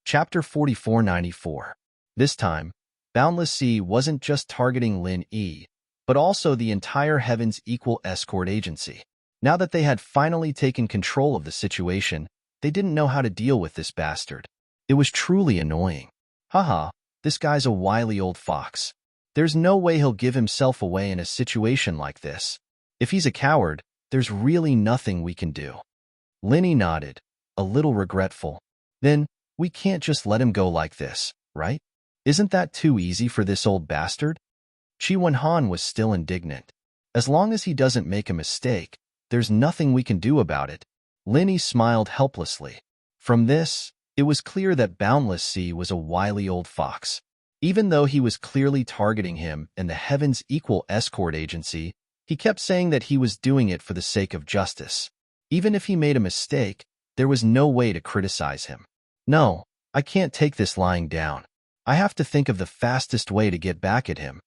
A: Chapter 4494. This time, Boundless Sea wasn't just targeting Lin Yi, but also the entire Heavens Equal Escort Agency. Now that they had finally taken control of the situation, they didn't know how to deal with this bastard. It was truly annoying. Haha, this guy's a wily old fox. There's no way he'll give himself away in a situation like this. If he's a coward, there's really nothing we can do. Linny nodded, a little regretful. Then, we can't just let him go like this, right? Isn't that too easy for this old bastard? Qi Wenhan was still indignant. As long as he doesn't make a mistake, there's nothing we can do about it. Linny smiled helplessly. From this, it was clear that Boundless Sea was a wily old fox. Even though he was clearly targeting him and the Heavens Equal Escort Agency, he kept saying that he was doing it for the sake of justice. Even if he made a mistake, there was no way to criticize him. No, I can't take this lying down. I have to think of the fastest way to get back at him.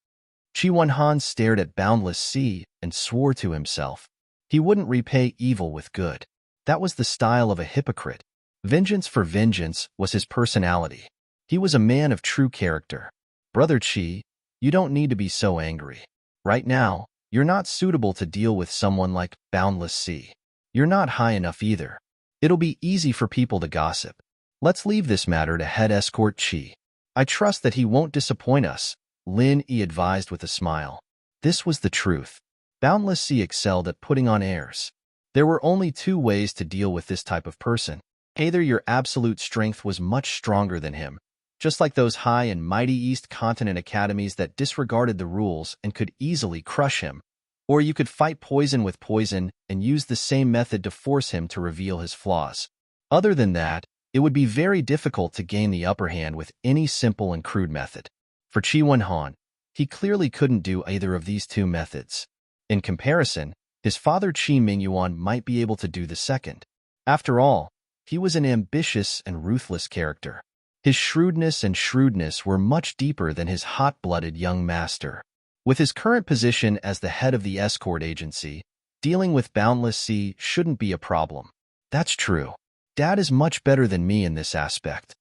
A: Qi Wenhan stared at Boundless Sea and swore to himself. He wouldn't repay evil with good. That was the style of a hypocrite. Vengeance for vengeance was his personality. He was a man of true character. Brother Qi, you don't need to be so angry. Right now, you're not suitable to deal with someone like Boundless Sea. You're not high enough either. It'll be easy for people to gossip. Let's leave this matter to Head Escort Qi. I trust that he won't disappoint us, Lin Yi advised with a smile. This was the truth. Boundless Sea excelled at putting on airs. There were only 2 ways to deal with this type of person. Either your absolute strength was much stronger than him, just like those high and mighty East Continent academies that disregarded the rules and could easily crush him, or you could fight poison with poison and use the same method to force him to reveal his flaws. Other than that, it would be very difficult to gain the upper hand with any simple and crude method. For Qi Wenhan, he clearly couldn't do either of these 2 methods. In comparison, his father Qi Mingyuan might be able to do the second. After all, he was an ambitious and ruthless character. His shrewdness were much deeper than his hot-blooded young master. With his current position as the head of the escort agency, dealing with Boundless Sea shouldn't be a problem. That's true. Dad is much better than me in this aspect.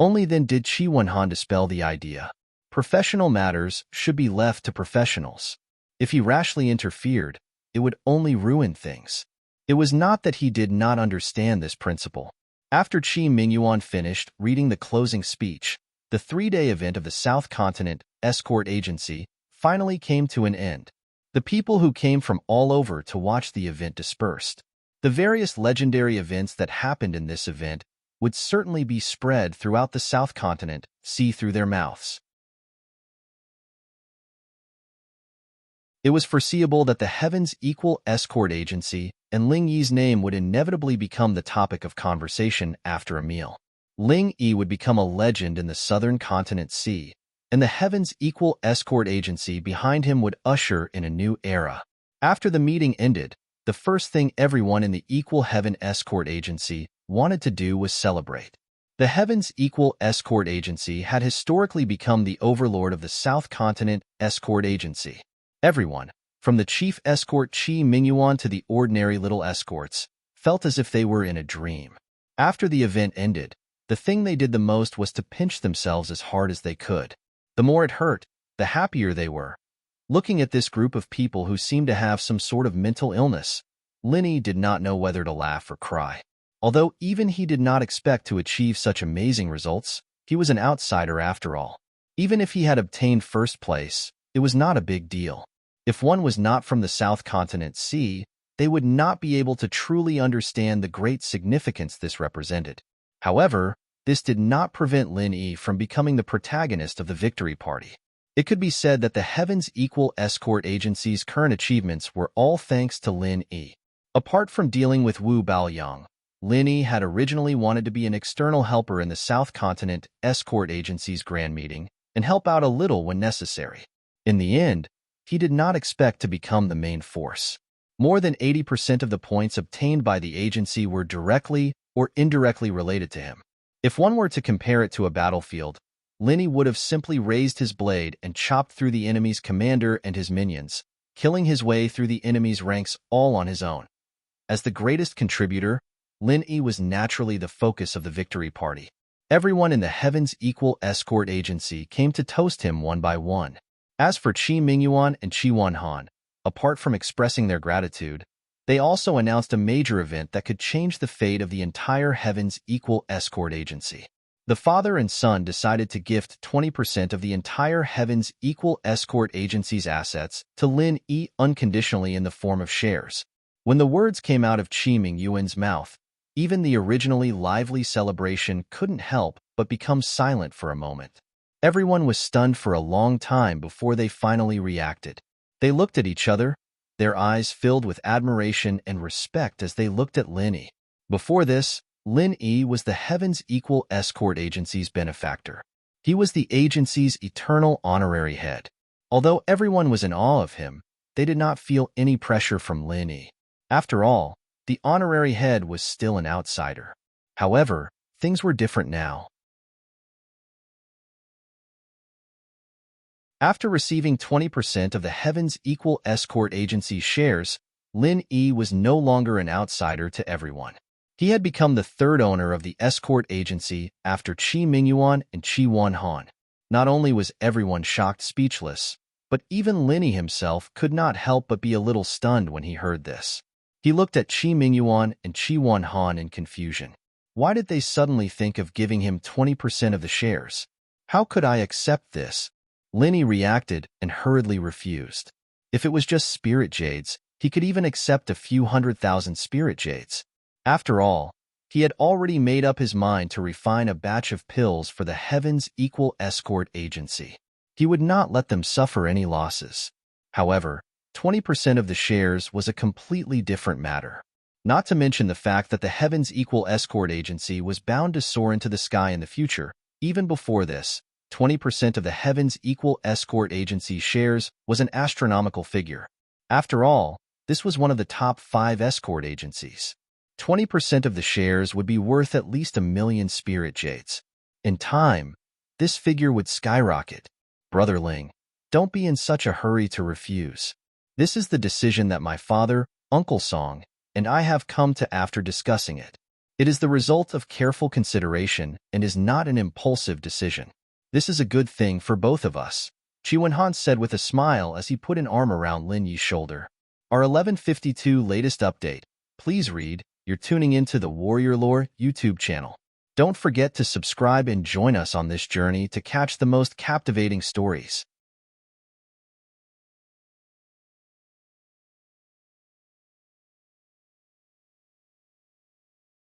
A: Only then did Chi Wen-han dispel the idea. Professional matters should be left to professionals. If he rashly interfered, it would only ruin things. It was not that he did not understand this principle. After Chi Mingyuan finished reading the closing speech, the 3-day event of the South Continent Escort Agency finally came to an end. The people who came from all over to watch the event dispersed. The various legendary events that happened in this event would certainly be spread throughout the South Continent, see through their mouths. It was foreseeable that the Heavens Equal Escort Agency and Ling Yi's name would inevitably become the topic of conversation after a meal. Ling Yi would become a legend in the Southern Continent Sea, and the Heavens Equal Escort Agency behind him would usher in a new era. After the meeting ended, the first thing everyone in the Equal Heaven Escort Agency wanted to do was celebrate. The Heavens Equal Escort Agency had historically become the overlord of the South Continent Escort Agency. Everyone, from the chief escort Chi Mingyuan to the ordinary little escorts, felt as if they were in a dream. After the event ended, the thing they did the most was to pinch themselves as hard as they could. The more it hurt, the happier they were. Looking at this group of people who seemed to have some sort of mental illness, Linny did not know whether to laugh or cry. Although even he did not expect to achieve such amazing results, he was an outsider after all. Even if he had obtained first place, it was not a big deal. If one was not from the South Continent Sea, they would not be able to truly understand the great significance this represented. However, this did not prevent Lin Yi from becoming the protagonist of the victory party. It could be said that the Heavens Equal Escort Agency's current achievements were all thanks to Lin Yi. Apart from dealing with Wu Baoyang, Lin Yi had originally wanted to be an external helper in the South Continent Escort Agency's grand meeting and help out a little when necessary. In the end, he did not expect to become the main force. More than 80% of the points obtained by the agency were directly or indirectly related to him. If one were to compare it to a battlefield, Linny would have simply raised his blade and chopped through the enemy's commander and his minions, killing his way through the enemy's ranks all on his own. As the greatest contributor, Lin Yi was naturally the focus of the victory party. Everyone in the Heavens Equal Escort Agency came to toast him one by one. As for Chi Mingyuan and Chi Wen-han, apart from expressing their gratitude, they also announced a major event that could change the fate of the entire Heavens Equal Escort Agency. The father and son decided to gift 20% of the entire Heavens Equal Escort Agency's assets to Lin Yi unconditionally in the form of shares. When the words came out of Chi Mingyuan's mouth, even the originally lively celebration couldn't help but become silent for a moment. Everyone was stunned for a long time before they finally reacted. They looked at each other, their eyes filled with admiration and respect as they looked at Lin Yi. Before this, Lin Yi was the Heavens Equal Escort Agency's benefactor. He was the agency's eternal honorary head. Although everyone was in awe of him, they did not feel any pressure from Lin Yi. After all, the honorary head was still an outsider. However, things were different now. After receiving 20% of the Heavens Equal Escort Agency shares, Lin Yi was no longer an outsider to everyone. He had become the third owner of the escort agency after Chi Mingyuan and Chi Wen-han. Not only was everyone shocked speechless, but even Lin Yi himself could not help but be a little stunned when he heard this. He looked at Chi Mingyuan and Chi Wen-han in confusion. Why did they suddenly think of giving him 20% of the shares? How could I accept this? Lin Yi reacted and hurriedly refused. If it was just spirit jades, he could even accept a few 100,000 spirit jades. After all, he had already made up his mind to refine a batch of pills for the Heavens Equal Escort Agency. He would not let them suffer any losses. However, 20% of the shares was a completely different matter. Not to mention the fact that the Heavens Equal Escort Agency was bound to soar into the sky in the future. Even before this, 20% of the Heavens Equal Escort Agency shares was an astronomical figure. After all, this was one of the top 5 escort agencies. 20% of the shares would be worth at least 1 million spirit jades. In time, this figure would skyrocket. Brother Ling, Don't be in such a hurry to refuse. This is the decision that my father, Uncle Song, and I have come to after discussing it. It is the result of careful consideration and is not an impulsive decision. This is a good thing for both of us, Chi Wenhan said with a smile as he put an arm around Lin Yi's shoulder. Our 1152 latest update. Please read. You're tuning into the Warrior Lore YouTube channel. Don't forget to subscribe and join us on this journey to catch the most captivating stories.